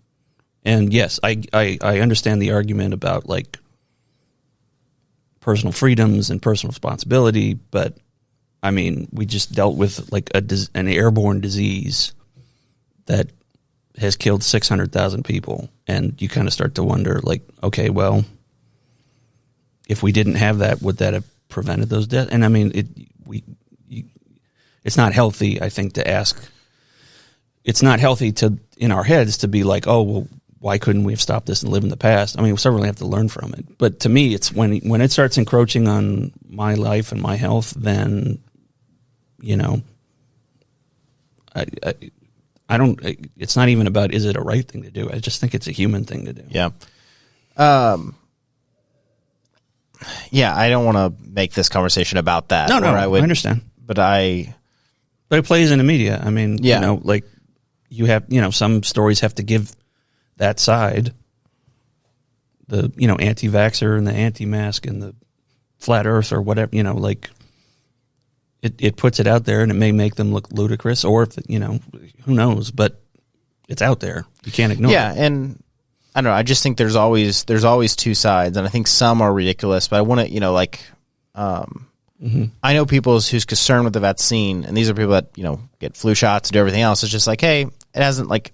And yes, I understand the argument about like personal freedoms and personal responsibility, but I mean, we just dealt with like an airborne disease that has killed 600,000 people. And you kind of start to wonder, like, okay, well, if we didn't have that, would that have prevented those deaths? And I mean, it's not healthy, I think, to ask. It's not healthy in our heads to be like, oh, well, why couldn't we have stopped this and live in the past? I mean, we certainly have to learn from it. But to me, it's when it starts encroaching on my life and my health, then, you know, I don't. It's not even about is it a right thing to do. I just think it's a human thing to do. Yeah. Yeah, I don't want to make this conversation about that. No, I understand. But it plays in the media. I mean, yeah. You know, like you have, you know, some stories have to give that side, the, you know, anti-vaxxer and the anti-mask and the flat earth or whatever, you know, like it puts it out there and it may make them look ludicrous, or if, you know, who knows, but it's out there. You can't ignore it. Yeah, and I don't know, I just think there's always two sides, and I think some are ridiculous, but I want to, you know, like, I know people who's concerned with the vaccine, and these are people that, you know, get flu shots and do everything else. It's just like, hey, it hasn't, like,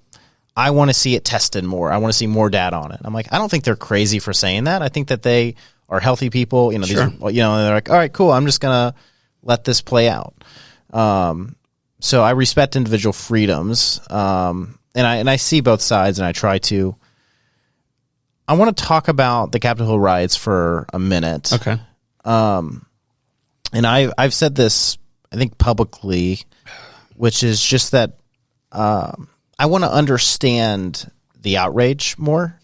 I want to see it tested more. I want to see more data on it. I'm like, I don't think they're crazy for saying that. I think that they are healthy people. You know, sure. These are, you know, and they're like, all right, cool. I'm just gonna let this play out. So I respect individual freedoms, and I see both sides, and I try to. I want to talk about the Capitol Hill riots for a minute. Okay. And I've said this, I think, publicly, which is just that I want to understand the outrage more.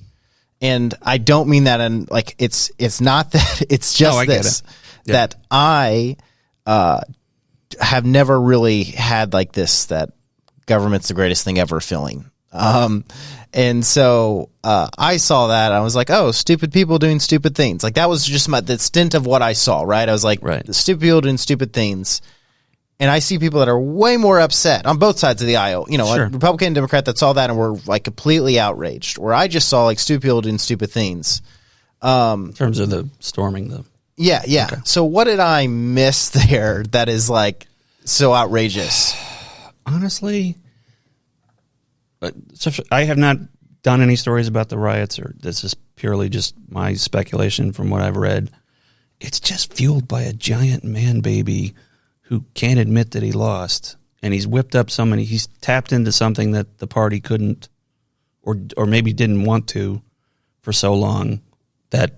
And I don't mean that in, like, it's not that, it's just this, that I have never really had, like, this, that government's the greatest thing ever feeling. And so I saw that, I was like, oh, stupid people doing stupid things. Like, that was just the stint of what I saw, right? I was like, right. The stupid people doing stupid things. And I see people that are way more upset on both sides of the aisle. You know, sure. A Republican and Democrat that saw that and were, like, completely outraged. Where I just saw, like, stupid people doing stupid things. In terms of the storming the... Yeah. Okay. So what did I miss there that is, like, so outrageous? Honestly... I have not done any stories about the riots, or this is purely just my speculation from what I've read. It's just fueled by a giant man baby who can't admit that he lost, and he's whipped up so many. He's tapped into something that the party couldn't, or maybe didn't want to, for so long that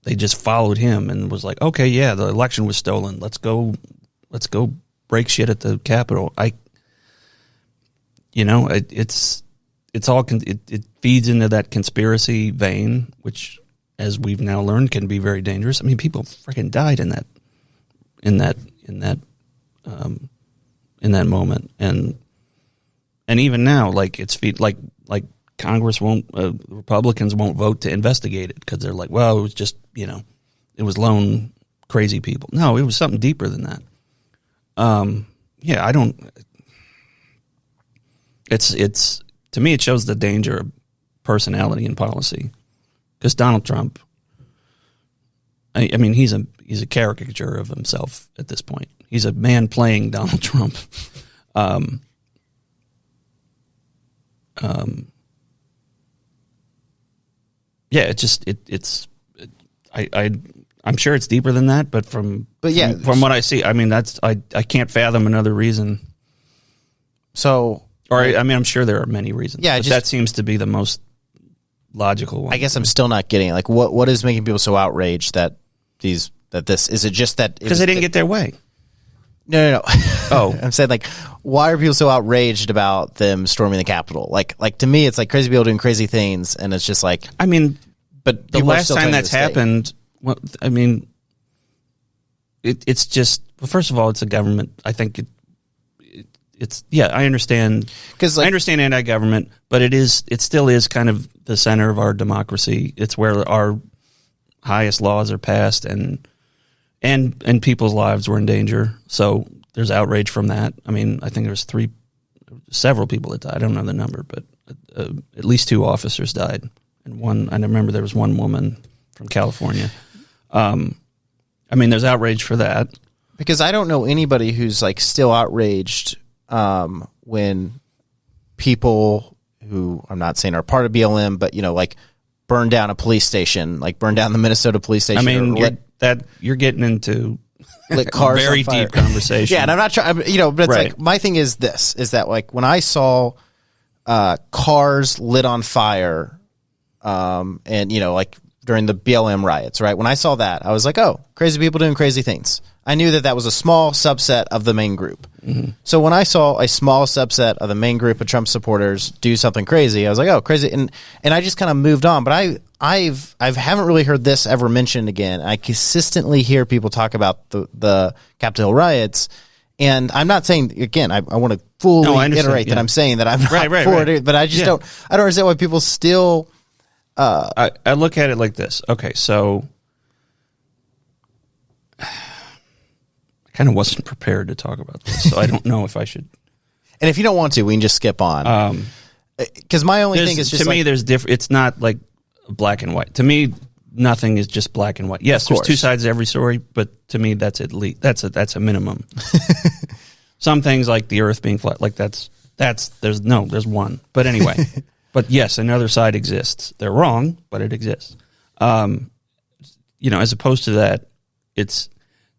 they just followed him and was like, okay, yeah, the election was stolen. Let's go break shit at the Capitol. You know, it feeds into that conspiracy vein, which, as we've now learned, can be very dangerous. I mean, people freaking died in that moment, and even now, like, it's like Congress won't, Republicans won't vote to investigate it because they're like, well, it was just, you know, it was lone crazy people. No, it was something deeper than that. Yeah, I don't. It's to me, it shows the danger of personality and policy, because Donald Trump, I mean, he's a caricature of himself at this point. He's a man playing Donald Trump. Yeah, I'm sure it's deeper than that, but from what I see, I mean, I can't fathom another reason. So. Or, I mean, I'm sure there are many reasons. Yeah, but that seems to be the most logical one. I guess I'm still not getting it. Like, what is making people so outraged that this is it just that because they didn't get their way? No. Oh, I'm saying, like, why are people so outraged about them storming the Capitol? Like to me, it's like crazy people doing crazy things, and it's just like, I mean, but the last time that's happened, well, I mean, it's just, well, first of all, it's a government. I think it's I understand, because I understand anti-government, but it still is kind of the center of our democracy. It's where our highest laws are passed, and people's lives were in danger. So there's outrage from that. I mean, I think there's several people that died. I don't know the number, but at least 2 officers died, and I remember there was one woman from California. I mean, there's outrage for that. Because I don't know anybody who's like still outraged when people who, I'm not saying are part of BLM, but like burn down a police station, like burn down the Minnesota police station. I mean, you're getting into lit cars very on fire. deep conversation. Yeah, and I'm not trying, but it's like, my thing is this, is that like when I saw cars lit on fire and like during the BLM riots, right? When I saw that, I was like, oh, crazy people doing crazy things. I knew that was a small subset of the main group. Mm-hmm. So when I saw a small subset of the main group of Trump supporters do something crazy, I was like, oh, crazy. And I just kind of moved on. But I haven't really heard this ever mentioned again. I consistently hear people talk about the Capitol Hill riots. And I'm not saying, again, I want to fully iterate that I'm saying that I'm not for it. But I just don't understand why people still... I look at it like this. Okay, so... I kind of wasn't prepared to talk about this, so I don't know if I should. And if you don't want to, we can just skip on. Because my only thing is just to me, there's different. It's not like black and white. To me, nothing is just black and white. Yes, there's two sides to every story, but to me, that's at least that's a minimum. Some things like the Earth being flat, like there's one. But anyway, but yes, another side exists. They're wrong, but it exists. As opposed to that, it's.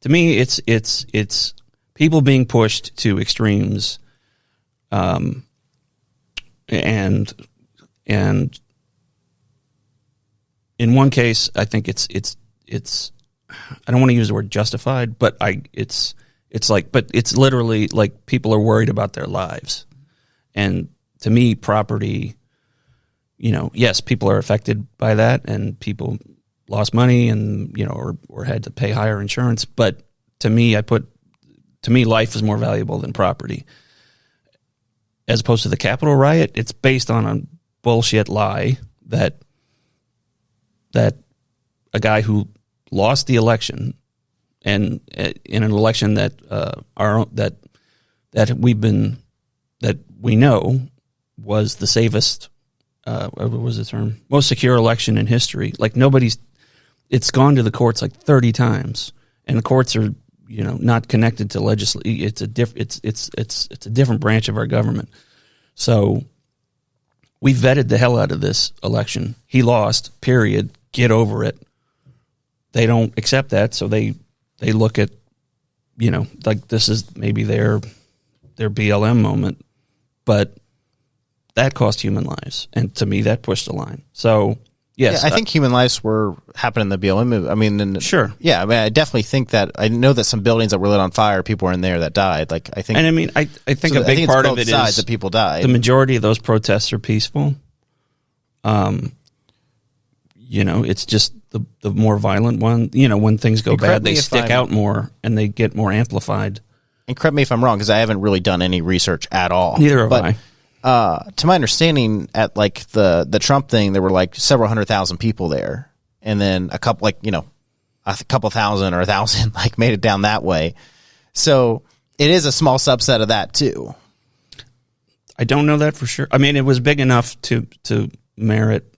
To me, it's people being pushed to extremes, and in one case, I think it's I don't want to use the word justified, but it's literally like people are worried about their lives, and to me, property, yes, people are affected by that, and people lost money and or had to pay higher insurance, but to me life is more valuable than property. As opposed to the Capitol riot, it's based on a bullshit lie that a guy who lost the election, and in an election that we know was the safest, what was the term, most secure election in history. Like it's gone to the courts like 30 times, and the courts are, not connected to legislation. It's a different branch of our government. So we vetted the hell out of this election. He lost, period. Get over it. They don't accept that, so they look at, like this is maybe their BLM moment, but that cost human lives, and to me that pushed the line. So yes, I think human lives were happening in the BLM movement. I mean, sure. Yeah, I mean, I definitely think that. I know that some buildings that were lit on fire, people were in there that died. Like, I think, and I mean, I think a big part of it is that people died. The majority of those protests are peaceful. It's just the more violent one. When things go bad, they stick out more and they get more amplified. And correct me if I'm wrong, because I haven't really done any research at all. Neither have I. To my understanding, at like the Trump thing, there were like several 100,000 people there, and then a couple, a couple thousand or 1,000 like made it down that way. So it is a small subset of that too. I don't know that for sure. I mean, it was big enough to merit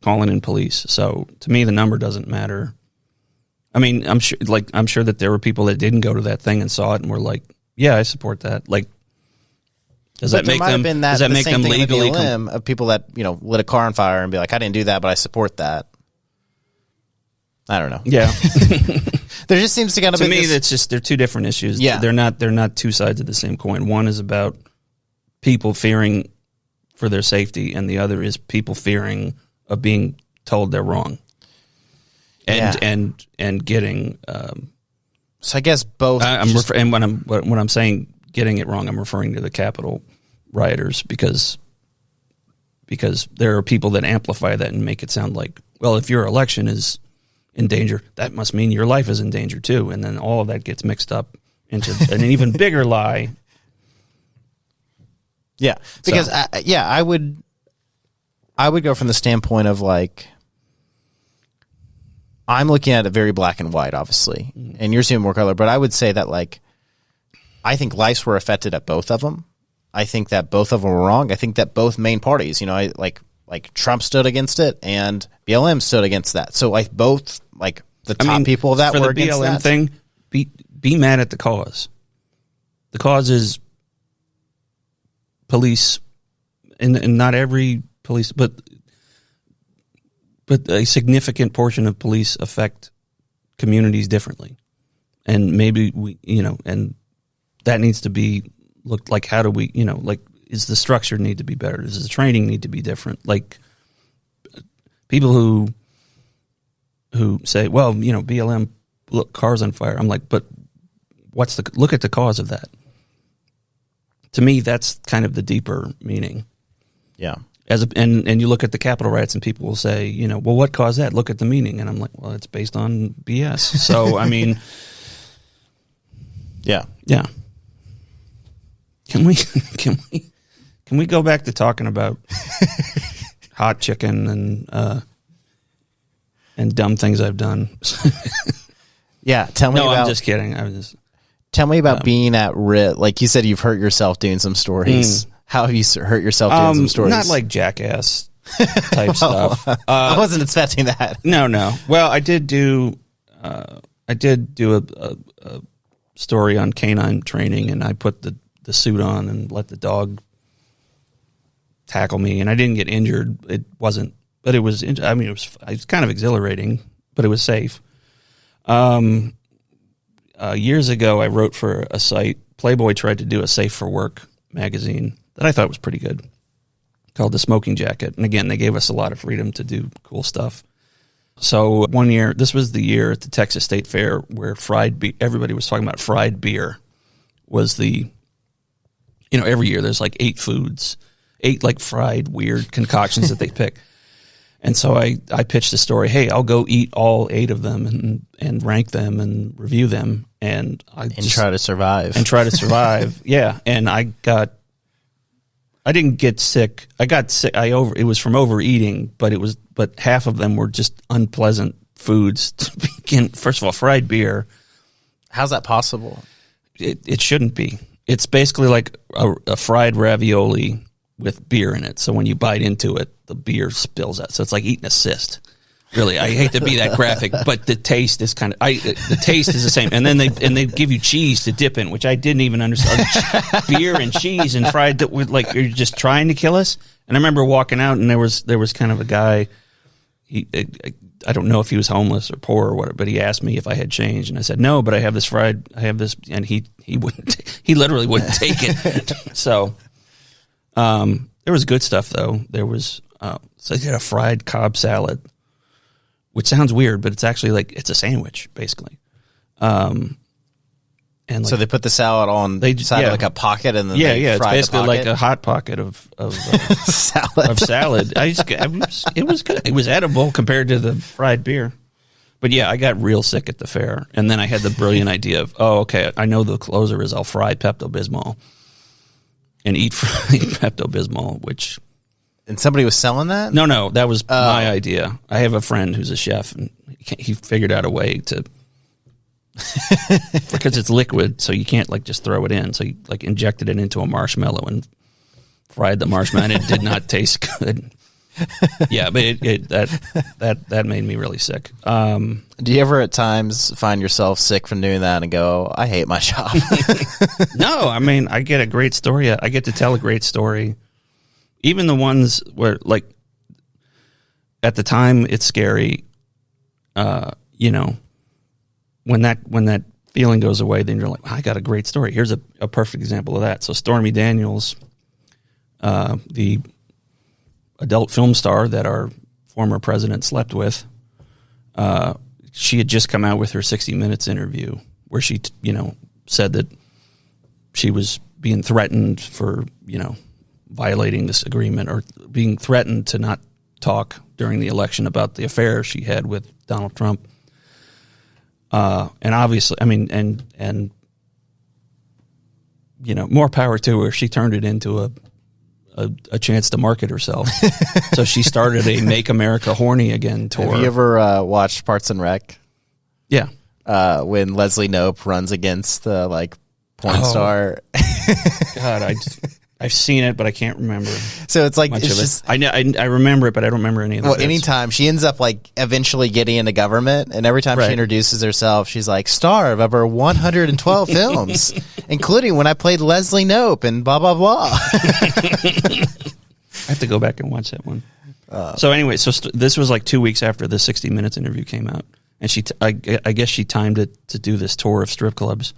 calling in police. So to me, the number doesn't matter. I mean, I'm sure that there were people that didn't go to that thing and saw it and were like, "Yeah, I support that." Like. Does that make them legally of people that lit a car on fire and be like, I didn't do that, but I support that? I don't know. Yeah, there just seems to kind of to me that's just they're two different issues. Yeah, they're not two sides of the same coin. One is about people fearing for their safety, and the other is people fearing of being told they're wrong, and getting. So I guess both. And when I'm saying getting it wrong, I'm referring to the Capitol rioters because there are people that amplify that and make it sound like, well, if your election is in danger, that must mean your life is in danger too. And then all of that gets mixed up into an even bigger lie. Yeah. Because I would go from the standpoint of like, I'm looking at it very black and white, obviously, and you're seeing more color, but I would say that like, I think lives were affected at both of them. I think that both of them were wrong. I think that both main parties, like Trump stood against it and BLM stood against that. So both the top people of that were against that. For the BLM thing, be mad at the cause. The cause is police, and not every police, but a significant portion of police affect communities differently. And maybe and that needs to be looked like, how do we, is the structure need to be better? Does the training need to be different? Like, people who say, well, BLM, look, cars on fire. I'm like, but look at the cause of that. To me, that's kind of the deeper meaning. Yeah. And you look at the Capitol riots and people will say, well, what caused that? Look at the meaning. And I'm like, well, it's based on BS. So, I mean, yeah. Can we go back to talking about hot chicken and dumb things I've done? Yeah. Tell me. No, about, I'm just kidding. Tell me about being at risk. Like you said, you've hurt yourself doing some stories. How have you hurt yourself doing some stories? Not like jackass type stuff. I wasn't expecting that. No. Well, I did do a story on canine training, and I put the suit on and let the dog tackle me, and I didn't get injured. It wasn't, but it was. I mean, it was kind of exhilarating, but it was safe. Years ago, I wrote for a site. Playboy tried to do a Safe for Work magazine that I thought was pretty good, called The Smoking Jacket. And again, they gave us a lot of freedom to do cool stuff. So one year, this was the year at the Texas State Fair where everybody was talking about fried beer was the, every year there's like 8 like fried weird concoctions that they pick. And so I pitched the story, hey, I'll go eat all 8 of them and rank them and review them. And try to survive. Yeah. And I didn't get sick. I got sick. It was from overeating, but half of them were just unpleasant foods to begin. First of all, fried beer. How's that possible? It shouldn't be. It's basically like a fried ravioli with beer in it. So when you bite into it, the beer spills out. So it's like eating a cyst. Really, I hate to be that graphic, but the taste is the taste is the same. And then they give you cheese to dip in, which I didn't even understand. Beer and cheese and fried, like, you're just trying to kill us. And I remember walking out, and there was kind of a guy. I don't know if he was homeless or poor or whatever, but he asked me if I had change, and I said no, but I have this, and he wouldn't. He literally wouldn't take it. So, there was good stuff though. There was so they had a fried Cobb salad, which sounds weird, but it's actually it's a sandwich basically. And so they put the salad on the side of like a pocket, and then they fry it's basically like a hot pocket of salad. Of salad. It was good. It was edible compared to the fried beer. But yeah, I got real sick at the fair, and then I had the brilliant idea of, okay, I know the closer is I'll fry Pepto-Bismol and eat Pepto-Bismol, which. And somebody was selling that? No, that was my idea. I have a friend who's a chef, and he figured out a way to. Because it's liquid, so you can't just throw it in. So you injected it into a marshmallow and fried the marshmallow, and it did not taste good. Yeah, but that made me really sick. Do you ever at times find yourself sick from doing that and go, I hate my job? No, I mean, I get a great story. I get to tell a great story. Even the ones where, at the time, it's scary. When that feeling goes away, then you're like, I got a great story. Here's a perfect example of that. So Stormy Daniels, the adult film star that our former president slept with, she had just come out with her 60 Minutes interview where she, said that she was being threatened for, violating this agreement, or being threatened to not talk during the election about the affair she had with Donald Trump. And obviously, I mean, and more power to her. She turned it into a chance to market herself. So she started a Make America Horny Again tour. Have you ever watched Parks and Rec? Yeah. When Leslie Knope runs against the porn star. God, I've seen it, but I can't remember. So it's like much it's of just. it. I remember it, but I don't remember any of it. Well, anytime she ends up like eventually getting into government, and every time she introduces herself, she's like star of over 112 films, including when I played Leslie Knope and blah blah blah. I have to go back and watch that one. So anyway, this was like 2 weeks after the 60 Minutes interview came out, and I guess she timed it to do this tour of strip clubs.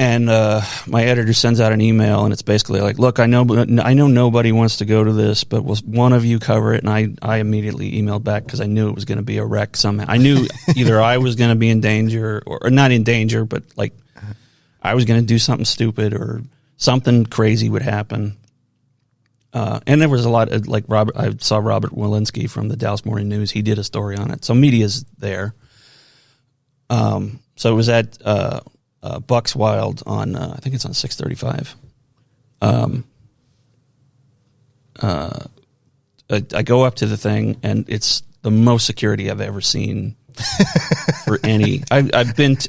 And my editor sends out an email, and it's basically like, look, I know nobody wants to go to this, but will one of you cover it? And I immediately emailed back because I knew it was going to be a wreck somehow. I knew either I was going to be in danger or not in danger, but like I was going to do something stupid or something crazy would happen. And there was a lot of like I saw Robert Walensky from the Dallas Morning News. He did a story on it. So media's there. So it was at Bucks Wild on I think it's on 635. I go up to the thing, and it's the most security I've ever seen for any. I went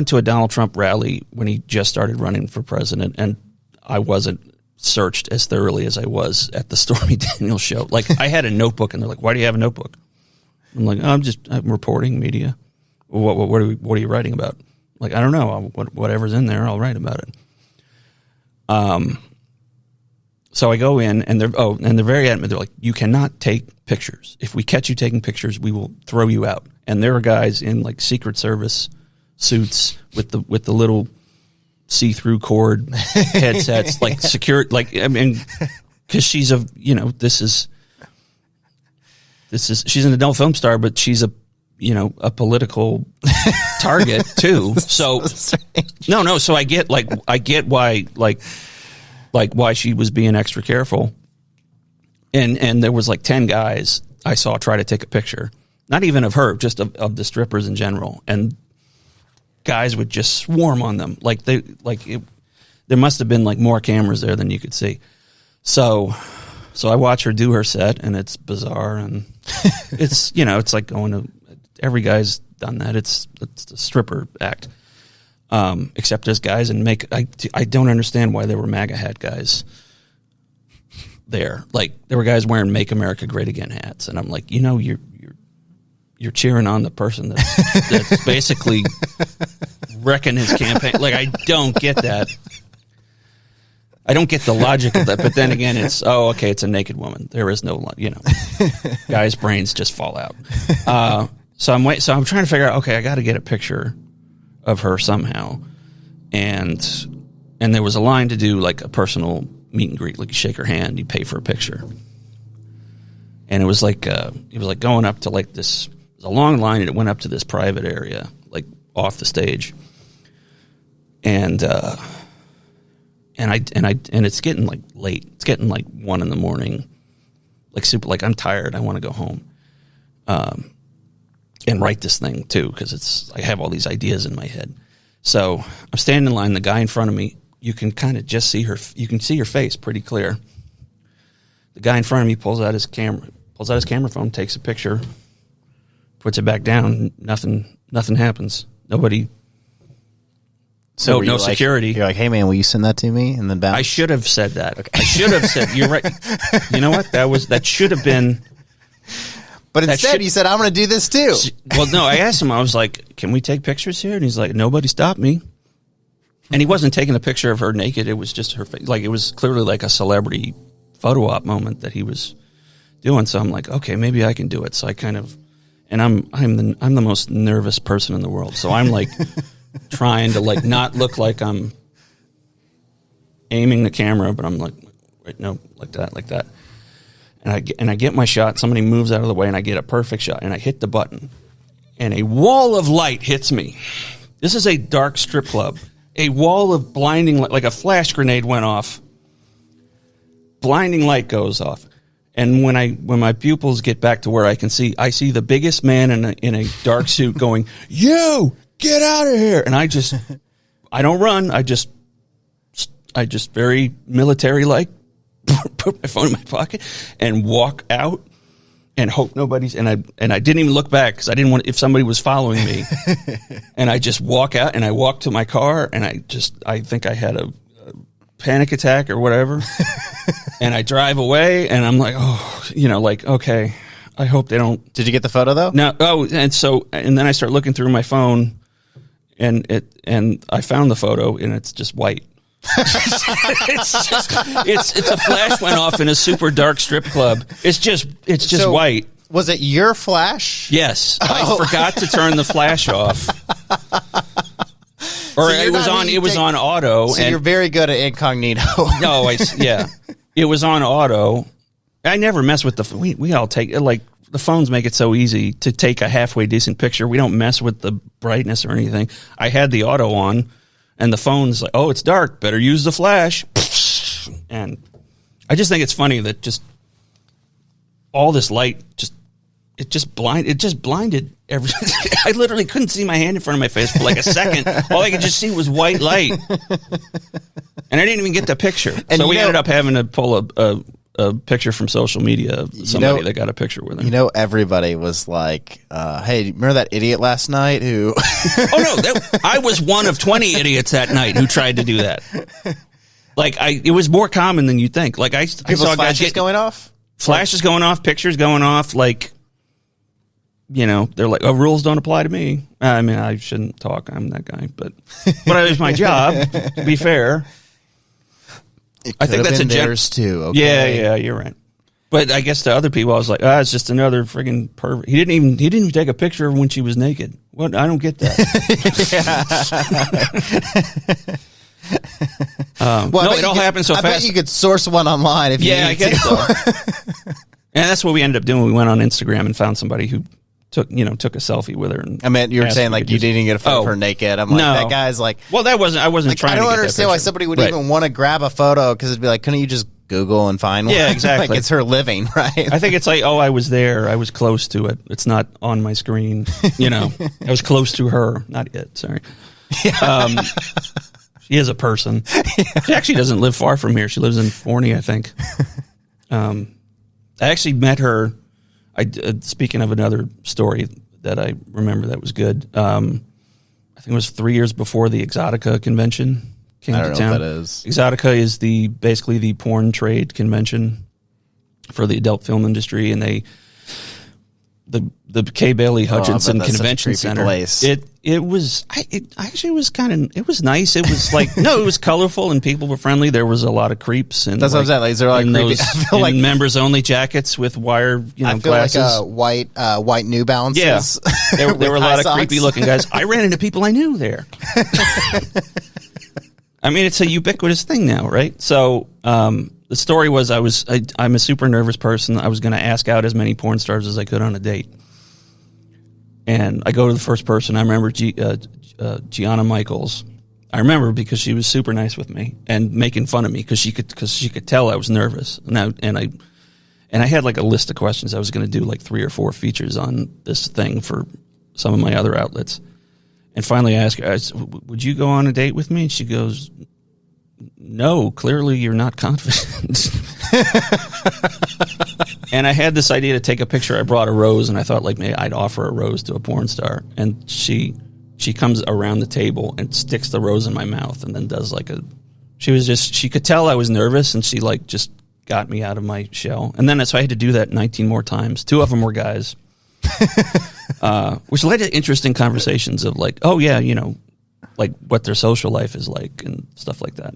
to a Donald Trump rally when he just started running for president, and I wasn't searched as thoroughly as I was at the Stormy Daniels show. Like I had a notebook, and they're like, "Why do you have a notebook?" I'm like, "I'm reporting media." What are you writing about? Like, I don't know. Whatever's in there, I'll write about it. So I go in, and they're very adamant. They're like, you cannot take pictures. If we catch you taking pictures, we will throw you out. And there are guys in like Secret Service suits with the little see-through cord headsets, like secure, like, I mean, because she's she's an adult film star, but she's a political target too. So no. So I get why why she was being extra careful. And there was like 10 guys I saw try to take a picture, not even of her, just of the strippers in general. And guys would just swarm on them. There must have been like more cameras there than you could see. So I watch her do her set, and it's bizarre, and it's it's like going to. Every guy's done that. It's a stripper act, except there's guys and I don't understand why there were MAGA hat guys there. Like there were guys wearing "Make America Great Again" hats, and I'm like, you're cheering on the person that's basically wrecking his campaign. Like I don't get that. I don't get the logic of that. But then again, it's it's a naked woman. There is no guys' brains just fall out. So I'm trying to figure out, okay, I got to get a picture of her somehow. And there was a line to do like a personal meet and greet, like you shake her hand, you pay for a picture. And it was like going up to like this, it was a long line, and it went up to this private area, like off the stage. And it's getting like late. It's getting like 1 a.m. Like super, like I'm tired. I want to go home. And write this thing too, because I have all these ideas in my head. So I'm standing in line. The guy in front of me, you can kind of just see her. You can see her face pretty clear. The guy in front of me pulls out his camera phone, takes a picture, puts it back down. Nothing happens. Nobody. So no security. You're like, hey man, will you send that to me? And then bounce. I should have said that. Okay. I should have said. You're right. You know what? That should have been. But instead, you said, I'm going to do this too. Well, no, I asked him, I was like, can we take pictures here? And he's like, nobody stopped me. And he wasn't taking a picture of her naked. It was just her face. Like, it was clearly like a celebrity photo op moment that he was doing. So I'm like, okay, maybe I can do it. So I kind of, and I'm the most nervous person in the world. So I'm like trying to like not look like I'm aiming the camera, but I'm like, wait, no, like that. And I get my shot. Somebody moves out of the way, and I get a perfect shot. And I hit the button, and a wall of light hits me. This is a dark strip club. A wall of blinding light, like a flash grenade went off. Blinding light goes off, and when my pupils get back to where I can see, I see the biggest man in a dark suit going, "You get out of here!" And I don't run. I just very military like. Put my phone in my pocket and walk out, and hope nobody's, and I didn't even look back because I didn't want, if somebody was following me, and I just walk out, and I walk to my car, and I think I had a panic attack or whatever, and I drive away, and I'm like, oh, like, okay, I hope they don't. Did you get the photo though? No. Oh, and then I start looking through my phone, and I found the photo, and it's just white. it's a flash went off in a super dark strip club. It's just white. Was it your flash? Yes. I forgot to turn the flash off. Or it was on auto. So you're very good at incognito. No, it was on auto. I never mess with we all take it, like, the phones make it so easy to take a halfway decent picture. We don't mess with the brightness or anything. I had the auto on, and the phone's like, oh, it's dark, better use the flash. And I just think it's funny that just all this light it just blinded everything. I literally couldn't see my hand in front of my face for like a second. All I could just see was white light. And I didn't even get the picture. And so we ended up having to pull a picture from social media of somebody that got a picture with him. Everybody was like, hey, remember that idiot last night who... Oh, no, I was one of 20 idiots that night who tried to do that. Like, it was more common than you think. Like, I saw guys going off? Flashes going off, pictures going off, like... they're like, oh, rules don't apply to me. I mean, I shouldn't talk. I'm that guy. But it was my job, to be fair. I think that's theirs too. Okay. Yeah, you're right. But I guess to other people, I was like, it's just another friggin' pervert. He didn't even take a picture of when she was naked. What? I don't get that. It all happened so fast. I bet you could source one online if you needed I guess so. And that's what we ended up doing. We went on Instagram and found somebody who took a selfie with her. And I mean, you were saying like you didn't get a photo of her naked. I'm like, no. That guy's like, well, I wasn't trying. I don't understand why somebody would even want to grab a photo, because it'd be like, couldn't you just Google and find one? Yeah, exactly. Like, it's her living, right? I think it's like, I was there, I was close to it. It's not on my screen. I was close to her, not it. Sorry. Yeah. She is a person. Yeah. She actually doesn't live far from here. She lives in Forney, I think. I actually met her. Speaking of another story that I remember that was good, I think it was 3 years before the Exotica convention came to town. I don't know what that is. Exotica is basically the porn trade convention for the adult film industry, and the Kay Bailey Hutchinson Convention Center. Place. It was nice. It was like, no, it was colorful and people were friendly. There was a lot of creeps, and that's what I'm saying. Like, is there like creepy? I feel like members only jackets with wire, glasses. Like white New Balances. Yeah, there were a lot of creepy looking guys. I ran into people I knew there. I mean, it's a ubiquitous thing now, right? So the story was, I'm a super nervous person. I was going to ask out as many porn stars as I could on a date. And I go to the first person. I remember Gianna Michaels. I remember because she was super nice with me and making fun of me because she could tell I was nervous. And I had like a list of questions. I was going to do like 3 or 4 features on this thing for some of my other outlets. And finally I asked her, would you go on a date with me? And she goes, no, clearly you're not confident. And I had this idea to take a picture. I brought a rose, and I thought like maybe I'd offer a rose to a porn star. And she comes around the table and sticks the rose in my mouth, and then does like she could tell I was nervous, and she like just got me out of my shell. And then so I had to do that 19 more times. 2 of them were guys, which led to interesting conversations of like, oh yeah, like what their social life is like and stuff like that.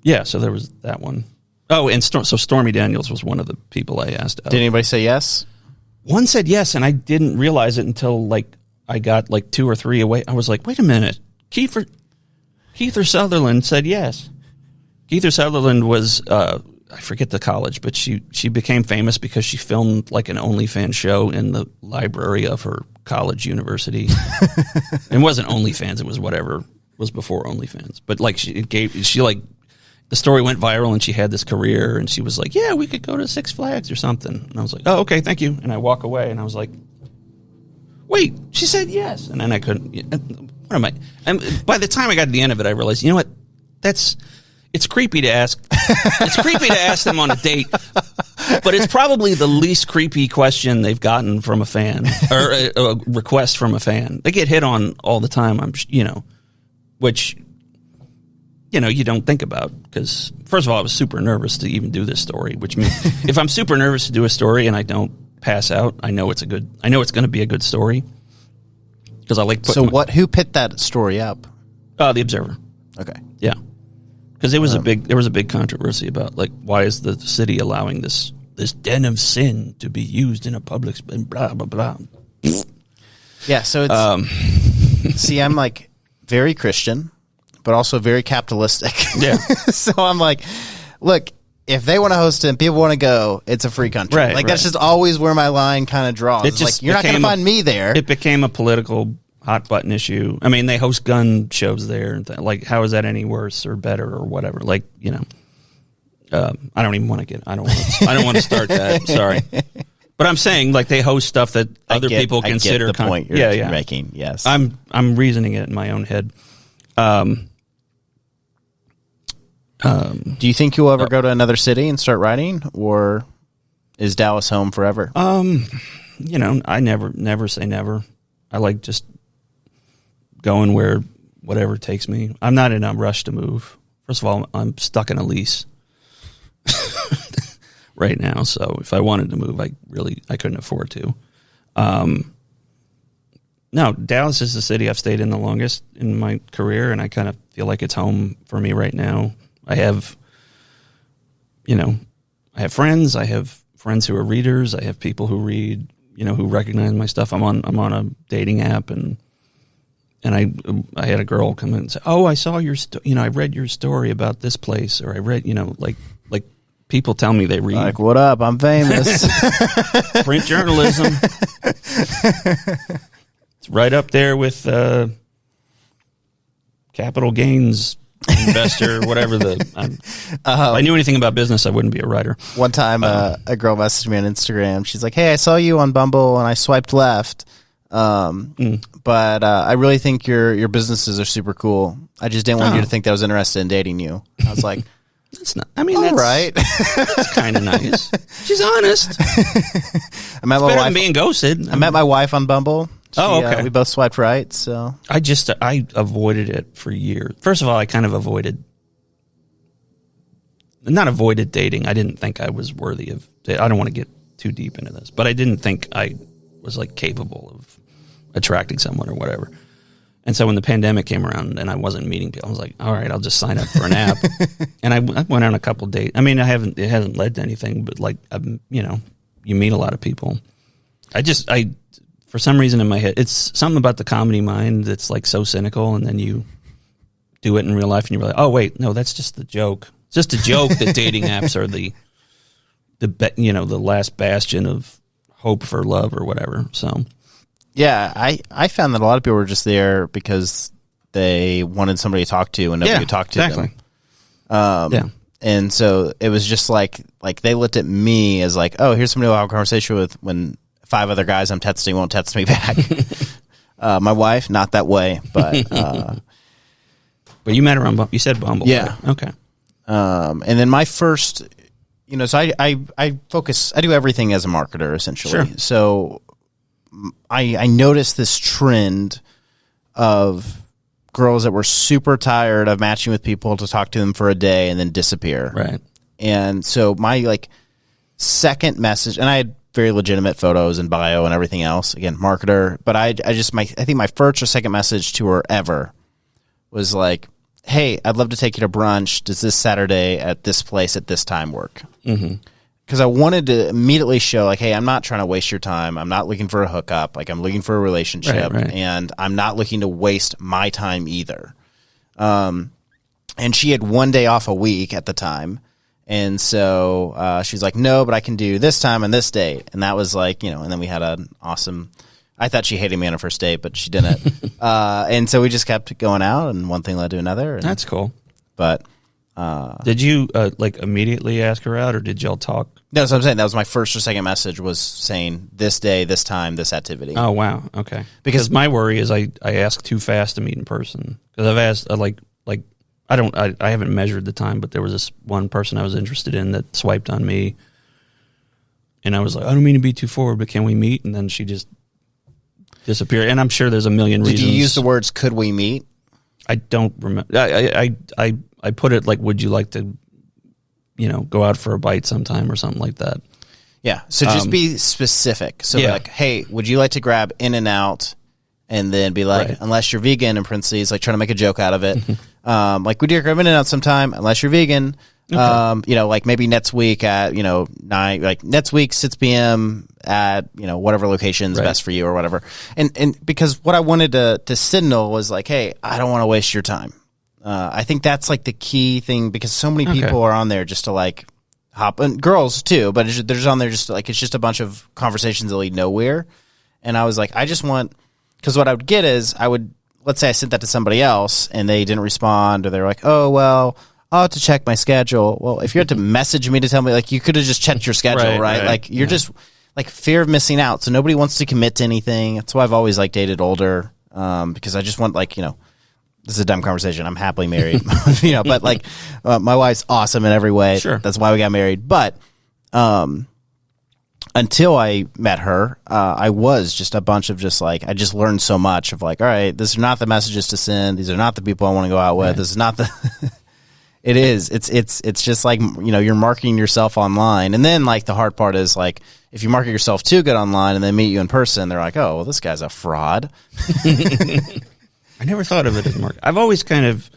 Yeah, so there was that one. Oh, and so Stormy Daniels was one of the people I asked out. Did anybody say yes? One said yes, and I didn't realize it until like I got like 2 or 3 away. I was like, wait a minute. Kiefer Sutherland said yes. Kiefer Sutherland was, I forget the college, but she became famous because she filmed like an OnlyFans show in the library of her college university. It wasn't OnlyFans, it was whatever was before OnlyFans. But like the story went viral, and she had this career, and she was like, yeah, we could go to Six Flags or something. And I was like, oh, okay, thank you. And I walk away, and I was like, wait, she said yes. And then I couldn't, what am I? And by the time I got to the end of it, I realized, you know what? It's it's creepy to ask. It's creepy to ask them on a date, but it's probably the least creepy question they've gotten from a fan or a request from a fan. They get hit on all the time. Which you don't think about because first of all, I was super nervous to even do this story. Which means if I'm super nervous to do a story and I don't pass out, I know it's going to be a good story because I like. Who picked that story up? The Observer. Okay. Yeah. Because there was a big controversy about like why is the city allowing this den of sin to be used in a public and blah blah blah. Yeah, so it's see, I'm like very Christian, but also very capitalistic. Yeah. So I'm like, look, if they want to host it and people want to go, it's a free country. Right, that's just always where my line kind of draws. It's like you're not going to find me there. It became a political hot button issue. I mean, they host gun shows there, and like, how is that any worse or better or whatever? Like, I don't even want to get. I don't want to start that. Sorry, but I'm saying like they host stuff that other people consider. I get the point you're making. Yes, I'm reasoning it in my own head. Do you think you'll ever go to another city and start writing, or is Dallas home forever? I never say never. I like just going where whatever takes me. I'm not in a rush to move. First of all, I'm stuck in a lease right now. So if I wanted to move, I couldn't afford to. No, Dallas is the city I've stayed in the longest in my career, and I kind of feel like it's home for me right now. I have friends. I have friends who are readers. I have people who read, who recognize my stuff. I'm on a dating app, and I had a girl come in and say, "Oh, I saw your I read your story about this place," or I read, like people tell me they read. Like, what up? I'm famous. Print journalism. It's right up there with capital gains investor, whatever if I knew anything about business, I wouldn't be a writer. One time, a girl messaged me on Instagram. She's like, "Hey, I saw you on Bumble and I swiped left. But I really think your businesses are super cool. I just didn't want you to think that I was interested in dating you." I was like, "That's not. I mean, all right. That's kind of nice. She's honest. I met my better wife than being ghosted. I met my wife on Bumble. Okay. We both swiped right. So I avoided it for years. First of all, I kind of not avoided dating. I didn't think I was worthy of. I don't want to get too deep into this, but I didn't think I was like capable of attracting someone or whatever. And so when the pandemic came around and I wasn't meeting people, I was like, all right, I'll just sign up for an app. And I went on a couple dates. I mean, it hasn't led to anything, but like, you meet a lot of people. For some reason in my head, it's something about the comedy mind that's like so cynical, and then you do it in real life and you're like, oh wait, no, that's just the joke. It's just a joke that dating apps are the last bastion of hope for love or whatever. So yeah, I found that a lot of people were just there because they wanted somebody to talk to and nobody could talk to them. And so it was just like they looked at me as like, oh, here's somebody I'll have a conversation with when 5 other guys I'm texting won't text me back. My wife, not that way, but but you met her on Bumble. You said Bumble. Yeah. Right? Okay. And then my first, so I focus, I do everything as a marketer essentially. Sure. So I noticed this trend of girls that were super tired of matching with people to talk to them for a day and then disappear. Right. And so my second message, and I had very legitimate photos and bio and everything else. Again, marketer. But I think my first or second message to her ever was like, "Hey, I'd love to take you to brunch. Does this Saturday at this place at this time work?" Mm-hmm. Because I wanted to immediately show, like, hey, I'm not trying to waste your time. I'm not looking for a hookup. Like, I'm looking for a relationship, right. And I'm not looking to waste my time either. And she had 1 day off a week at the time. And so she's like, no, but I can do this time and this date. And that was like, and then we had an awesome, I thought she hated me on a first date, but she didn't. And so we just kept going out, and one thing led to another. And, that's cool. But did you immediately ask her out, or did y'all talk? No, that's what I'm saying. That was my first or second message, was saying this day, this time, this activity. Oh, wow. Okay. Because my worry is I ask too fast to meet in person. Because I've asked, I haven't measured the time, but there was this one person I was interested in that swiped on me, and I was like, I don't mean to be too forward, but can we meet? And then she just disappeared. And I'm sure there's a million reasons. Did you use the words "could we meet"? I don't remember. I put it like, would you like to, go out for a bite sometime or something like that. Yeah. So just be specific. So like, hey, would you like to grab In-N-Out? And then be like, unless you're vegan, in parentheses, like trying to make a joke out of it. Like, would you grab In-N-Out sometime? Unless you're vegan. Okay. Like maybe next week at, 6 p.m. at, whatever location's best for you or whatever. And because what I wanted to signal was like, hey, I don't want to waste your time. I think that's like the key thing, because so many people are on there just to like hop, and girls too, but they're just on there just like, it's just a bunch of conversations that lead nowhere. And I was like, I just want, because what I would get is let's say I sent that to somebody else and they didn't respond, or they're like, oh, well, I'll have to check my schedule. Well, if you had to message me to tell me, like, you could have just checked your schedule, right? Like, you're just like fear of missing out. So nobody wants to commit to anything. That's why I've always like dated older, because I just want like, this is a dumb conversation. I'm happily married, but like my wife's awesome in every way. Sure. That's why we got married. But until I met her, I was just a bunch of just like, I just learned so much of like, all right, these are not the messages to send. These are not the people I want to go out with. Right. This is not the, it is, it's just like, you're marketing yourself online. And then like the hard part is like, if you market yourself too good online and they meet you in person, they're like, oh, well, this guy's a fraud. I never thought of it as marketing. I've always kind of,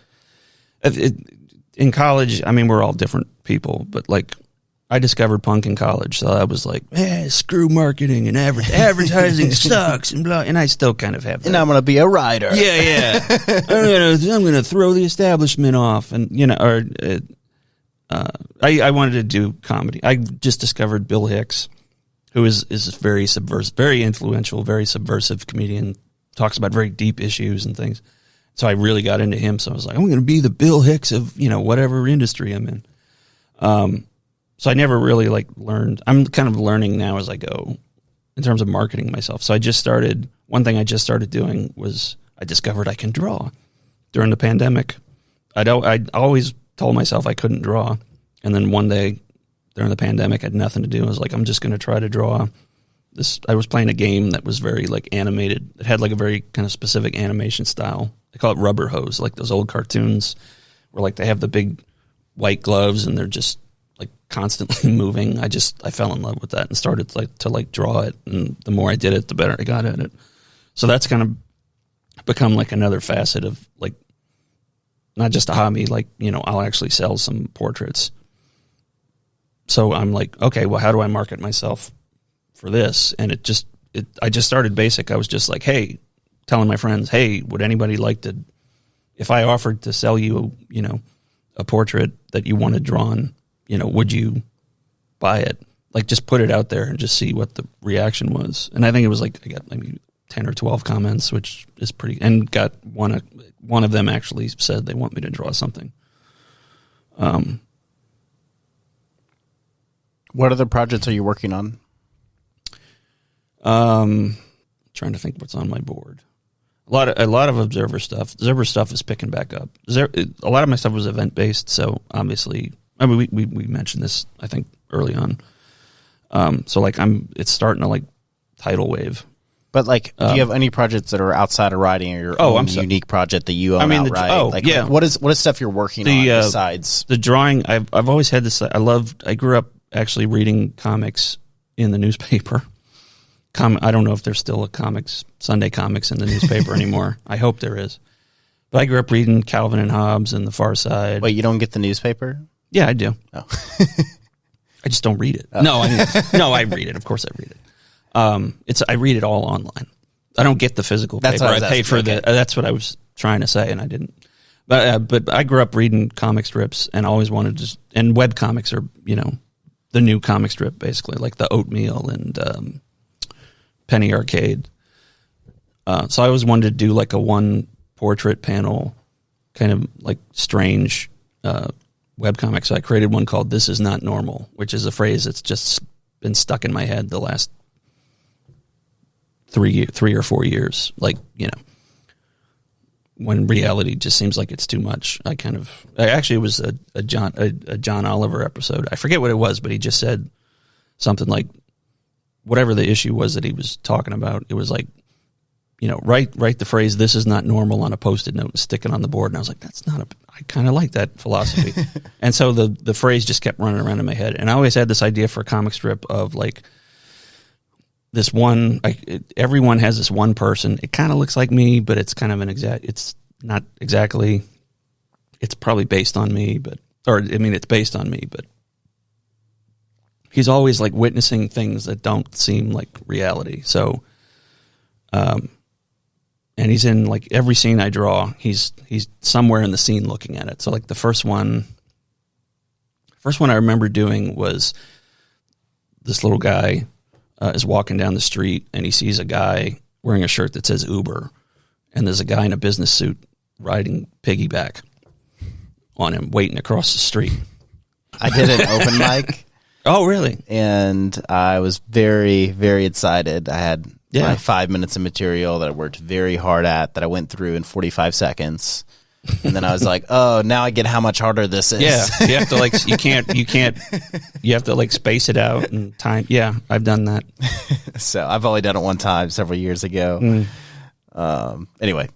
in college, I mean, we're all different people, but like, I discovered punk in college, so I was like, screw marketing and advertising sucks and blah. And I still kind of have that. And I'm going to be a writer. Yeah. I'm going to throw the establishment off. And, I wanted to do comedy. I just discovered Bill Hicks, who is very subversive, very influential, very subversive comedian, talks about very deep issues and things. So I really got into him. So I was like, I'm going to be the Bill Hicks of, whatever industry I'm in. So I never really like learned. I'm kind of learning now as I go in terms of marketing myself. So one thing I just started doing was I discovered I can draw during the pandemic. I always told myself I couldn't draw. And then one day during the pandemic, I had nothing to do. I was like, I'm just going to try to draw this. I was playing a game that was very like animated. It had like a very kind of specific animation style. They call it rubber hose, like those old cartoons where like they have the big white gloves and they're just like constantly moving. I fell in love with that and started to draw it. And the more I did it, the better I got at it. So that's kind of become like another facet of like, not just a hobby, like, I'll actually sell some portraits. So I'm like, okay, well, how do I market myself for this? And I just started basic. I was just like, hey, telling my friends, hey, would anybody like to, if I offered to sell you, a portrait that you wanted drawn, would you buy it? Like, just put it out there and just see what the reaction was. And I think it was like, I got maybe 10 or 12 comments, which is pretty, and got one of them actually said they want me to draw something. What other projects are you working on? Trying to think what's on my board. A lot of Observer stuff. Observer stuff is picking back up. A lot of my stuff was event based, so obviously, I mean, we mentioned this, I think, early on. So like it's starting to like tidal wave. But like, do you have any projects that are outside of writing, or your own unique project that you own outright? Yeah. What is stuff you're working on besides the drawing? I've always had this. I grew up actually reading comics in the newspaper. I don't know if there's still Sunday comics in the newspaper anymore. I hope there is. But I grew up reading Calvin and Hobbes and The Far Side. Wait, you don't get the newspaper? Yeah, I do. Oh. I just don't read it. Oh. No, I read it. Of course I read it. I read it all online. I don't get the physical paper. I pay for that's what I was trying to say, and I didn't. But I grew up reading comic strips and always wanted to, and web comics are, the new comic strip, basically, like the Oatmeal and Penny Arcade. So I always wanted to do like a one portrait panel, kind of like strange webcomic. So I created one called This Is Not Normal, which is a phrase that's just been stuck in my head the last 3 or 4 years. Like, when reality just seems like it's too much. Actually, it was a John Oliver episode. I forget what it was, but he just said something like, whatever the issue was that he was talking about, it was like, write the phrase, "This is not normal," on a Post-it note and stick it on the board. And I was like, I kind of like that philosophy. And so the phrase just kept running around in my head. And I always had this idea for a comic strip of like this one, everyone has this one person. It kind of looks like me, but it's kind of it's not exactly, it's probably based on me, it's based on me, but he's always like witnessing things that don't seem like reality. So, and he's in like every scene I draw, he's somewhere in the scene looking at it. So like the first one I remember doing was this little guy is walking down the street and he sees a guy wearing a shirt that says Uber, and there's a guy in a business suit riding piggyback on him, waiting across the street. I did an open mic. Oh, really? And I was very, very excited. I had my 5 minutes of material that I worked very hard at, that I went through in 45 seconds. And then I was like, oh, now I get how much harder this is. Yeah, you have to like, you have to like space it out and time. Yeah, I've done that. So I've only done it one time several years ago. Anyway.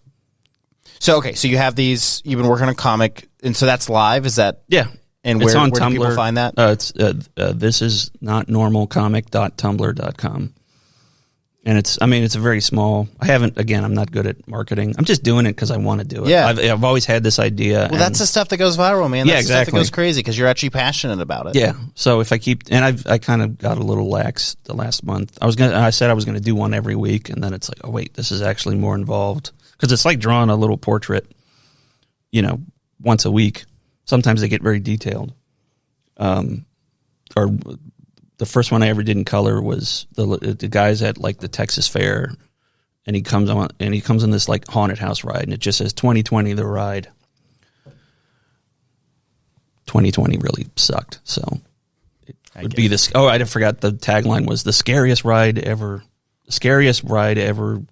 So, okay, so you have these, you've been working on a comic, and so that's live, is that? Yeah. And where do people find that? It's this is not normalcomic.tumblr.com. And it's a very small, I'm not good at marketing. I'm just doing it because I want to do it. Yeah. I've always had this idea. Well, that's the stuff that goes viral, man. That's exactly. The stuff that goes crazy because you're actually passionate about it. Yeah. So if I keep, and I kind of got a little lax the last month. I said I was going to do one every week, and then it's like, oh wait, this is actually more involved. Because it's like drawing a little portrait, once a week. Sometimes they get very detailed. Or the first one I ever did in color was the guys at like the Texas Fair, and he comes on this like haunted house ride, and it just says 2020 the ride. 2020 really sucked, so it would be this. Oh, I forgot the tagline was the scariest ride ever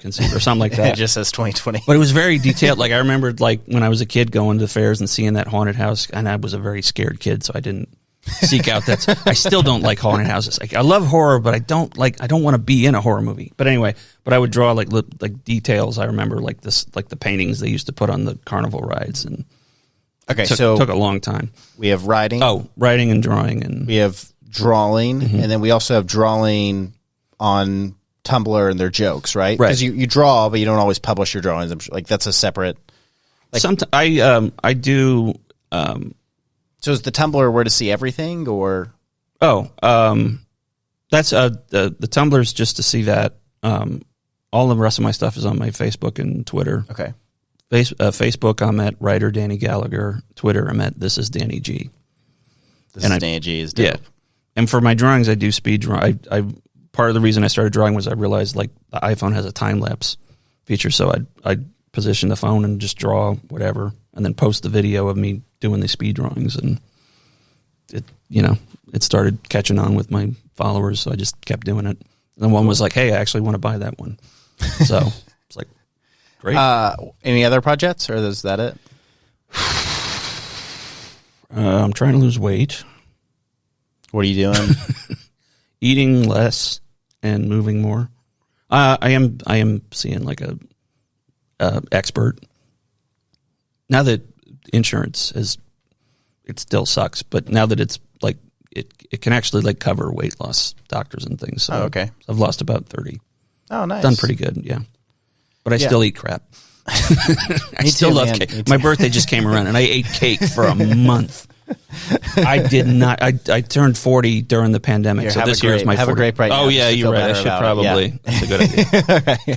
conceived, or something like that. It just says 2020. But it was very detailed. Like I remembered like when I was a kid going to fairs and seeing that haunted house, and I was a very scared kid, so I didn't seek out that. I still don't like haunted houses. Like I love horror, but I don't want to be in a horror movie. But anyway, I would draw like details. I remember like the paintings they used to put on the carnival rides, and took a long time. We have writing. Oh, writing and drawing, and we have drawing, and then we also have drawing on Tumblr and their jokes, right? Because you draw, but you don't always publish your drawings. I'm sure, like that's a separate. Like, sometimes I do. So is the Tumblr where to see everything, or? Oh, that's the Tumblr's just to see that. All the rest of my stuff is on my Facebook and Twitter. Okay. Facebook, I'm at writer Danny Gallagher. Twitter, I'm at This Is Danny G. Danny G is dope. Yeah. And for my drawings, I do speed draw. Part of the reason I started drawing was I realized like the iPhone has a time lapse feature, so I'd position the phone and just draw whatever, and then post the video of me doing the speed drawings, and it started catching on with my followers, so I just kept doing it. And one was like, "Hey, I actually want to buy that one," so it's like, great. Any other projects, or is that it? I'm trying to lose weight. What are you doing? Eating less and moving more. I am seeing like a expert now that insurance it still sucks, but now that it's like it can actually like cover weight loss doctors and things. So okay. I've lost about 30. Oh, nice. Done pretty good, yeah. But I still eat crap. I still love cake. My birthday just came around and I ate cake for a month. I did not. I turned 40 during the pandemic, Here, so this year is my 40th. Have a grape right now. Oh, yeah, you're right. I should probably. Yeah. That's a good idea.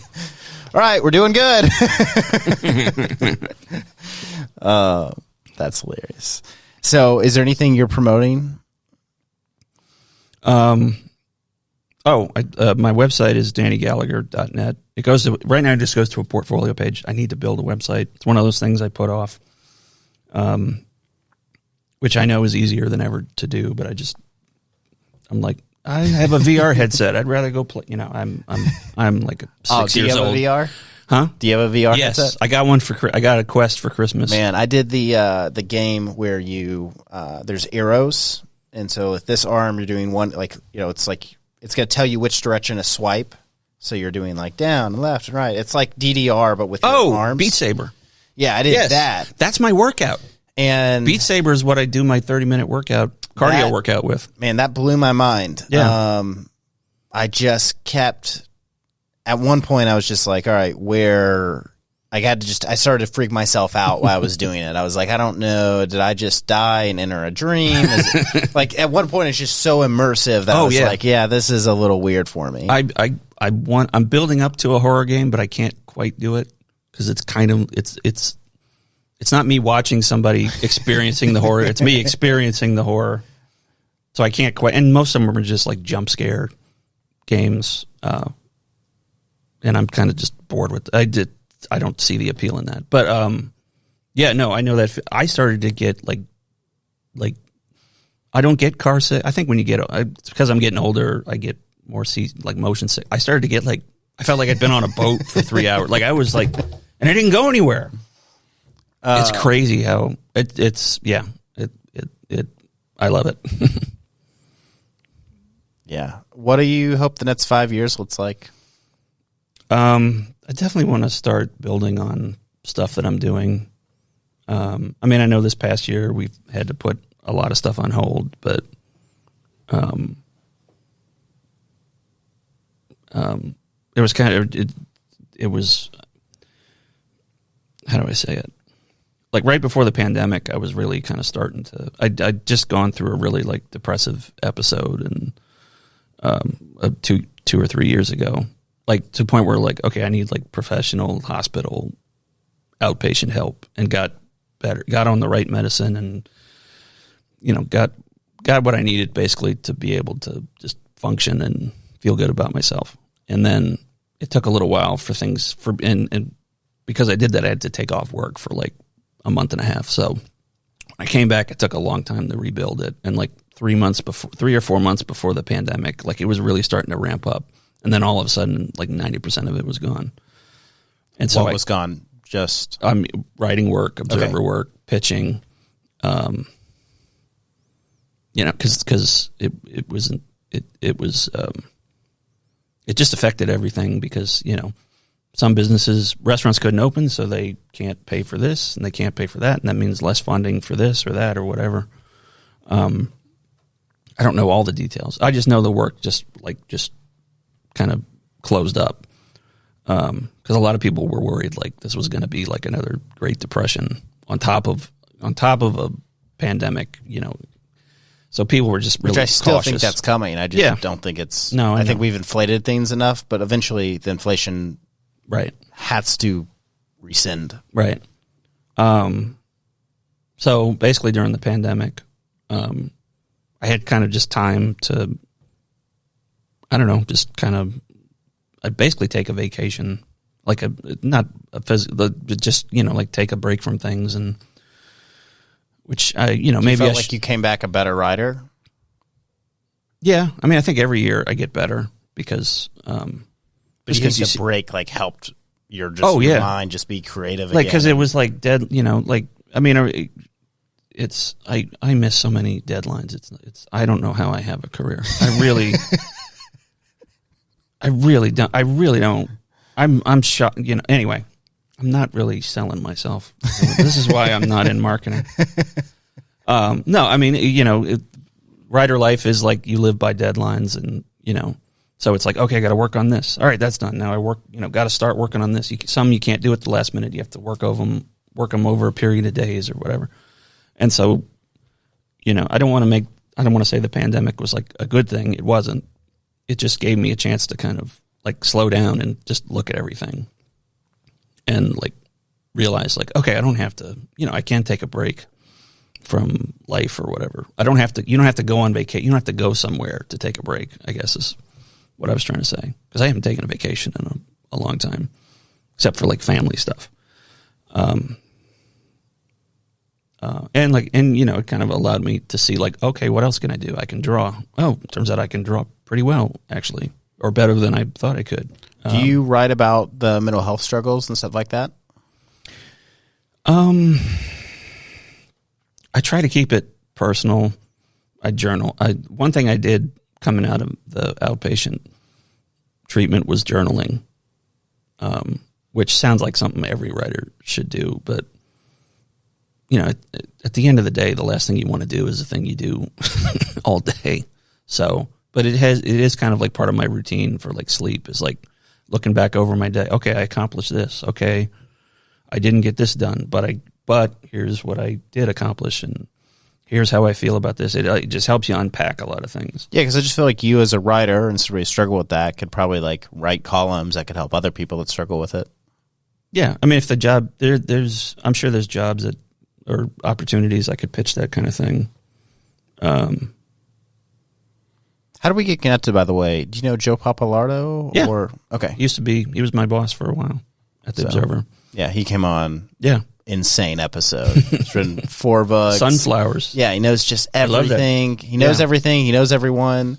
All right, we're doing good. That's hilarious. So, is there anything you're promoting? My website is dannygallagher.net. It goes to, right now it just goes to a portfolio page. I need to build a website. It's one of those things I put off. Which I know is easier than ever to do, but I'm like, I have a VR headset. I'd rather go play. I'm like 6 years old. Do you have a VR? Huh? Do you have a VR yes, headset? I got one I got a Quest for Christmas. Man, I did the game where you there's arrows, and so with this arm you're doing one, like, you know, it's like it's going to tell you which direction to swipe. So you're doing like down and left and right. It's like DDR but with your arms. Beat Saber. Yeah, I did that. That's my workout. And Beat Saber is what I do my 30-minute cardio workout with. Man, that blew my mind. Yeah. I just kept, at one point I was just like, all right, I started to freak myself out while I was doing it. I was like, I don't know, did I just die and enter a dream? Like at one point it's just so immersive that I was like, yeah, this is a little weird for me. I'm building up to a horror game, but I can't quite do it because it's kind of, it's not me watching somebody experiencing the horror. It's me experiencing the horror. So I can't quite, and most of them are just like jump scare games. And I'm kind of just bored with it. I don't see the appeal in that. But yeah, no, I know that I started to get like I don't get car sick. I think when you get, it's because I'm getting older, I get more motion sick. I started to get I felt like I'd been on a boat for 3 hours. Like I was like, and I didn't go anywhere. It's crazy how I love it. Yeah. What do you hope the next 5 years looks like? I definitely want to start building on stuff that I'm doing. I mean, I know this past year we've had to put a lot of stuff on hold, but it was kind of it was, how do I say it? Like right before the pandemic, I was really kind of starting to. I'd just gone through a really depressive episode, and 2 or 3 years ago. Like to the point where okay, I need professional hospital outpatient help, and got better, got on the right medicine, and got what I needed basically to be able to just function and feel good about myself. And then it took a little while for things and because I did that, I had to take off work for a month and a half. So when I came back, it took a long time to rebuild it, and 3 or 4 months before the pandemic, it was really starting to ramp up. And then all of a sudden, 90% of it was gone. And so what was gone? Just writing work, observer work, pitching. Because it just affected everything because some businesses, restaurants couldn't open, so they can't pay for this and they can't pay for that, and that means less funding for this or that or whatever. I don't know all the details. I just know the work just kind of closed up because a lot of people were worried this was going to be another Great Depression on top of a pandemic, So people were just really Which I still cautious. think that's coming. I just don't think it's. No, I think we've inflated things enough, but eventually the inflation has to rescind. Right. So basically during the pandemic, I had kind of just time to, I don't know, just kind of, I'd basically take a vacation, not a physical, just, take a break from things, and which maybe you felt you came back a better writer. Yeah. I mean, I think every year I get better because, but you think the break helped your mind just be creative again? Because it was dead, I mean, it's, I miss so many deadlines. It's, I don't know how I have a career. I really don't. I'm shocked, anyway, I'm not really selling myself. This is why I'm not in marketing. No, I mean, writer life is you live by deadlines, and, so it's okay, I got to work on this. All right, that's done. Now I work, got to start working on this. Some you can't do at the last minute. You have to work them over a period of days or whatever. And so, I don't want to say the pandemic was a good thing. It wasn't. It just gave me a chance to kind of slow down and just look at everything and realize okay, I don't have to, I can take a break from life or whatever. You don't have to go on vacation. You don't have to go somewhere to take a break, I guess is what I was trying to say. Because I haven't taken a vacation in a long time, except for family stuff. And it kind of allowed me to see okay, what else can I do? I can draw. Oh, turns out I can draw pretty well, actually. or better than I thought I could. Do you write about the mental health struggles and stuff like that? I try to keep it personal. I journal. One thing I did coming out of the outpatient treatment was journaling, which sounds like something every writer should do. But, you know, at the end of the day, the last thing you want to do is the thing you do all day. So, but it is kind of like part of my routine for like sleep is like looking back over my day. Okay, I accomplished this. Okay, I didn't get this done, but here's what I did accomplish, and here's how I feel about this. It just helps you unpack a lot of things. Yeah, because I just feel like you as a writer and somebody who struggle with that could probably like write columns that could help other people that struggle with it. Yeah, I mean, if the job I'm sure there's jobs that or opportunities I could pitch that kind of thing. How do we get connected, by the way? Do you know Joe Papalardo? Yeah. Okay. He was my boss for a while at the Observer. Yeah, he came on. Yeah. Insane episode. He's written 4 books. Sunflowers. Yeah, he knows just everything. He knows everything. He knows everyone.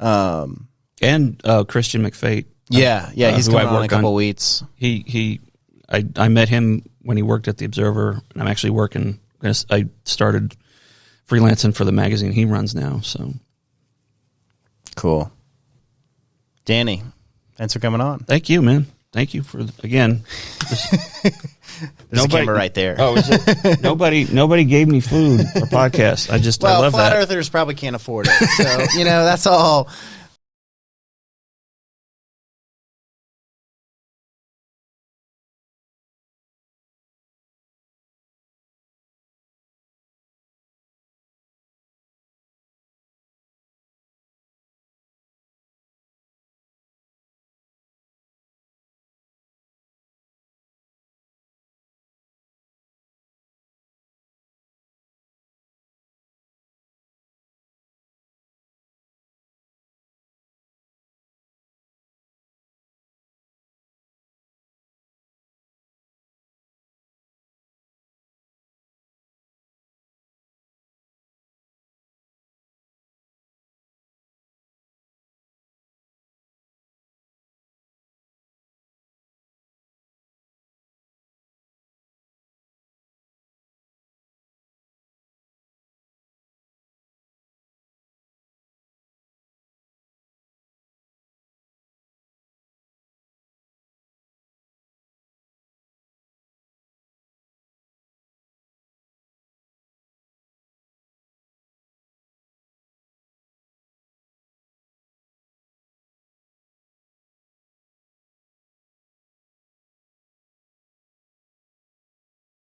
And Christian McFate. He's coming on in a couple weeks. I met him when he worked at the Observer, and I'm actually working. I started freelancing for the magazine he runs now. So cool. Danny, thanks for coming on. Thank you, man. Thank you for again. There's a camera right there. Oh, is it? Nobody gave me food or podcast. I love flat that. earthers probably can't afford it. So, that's all.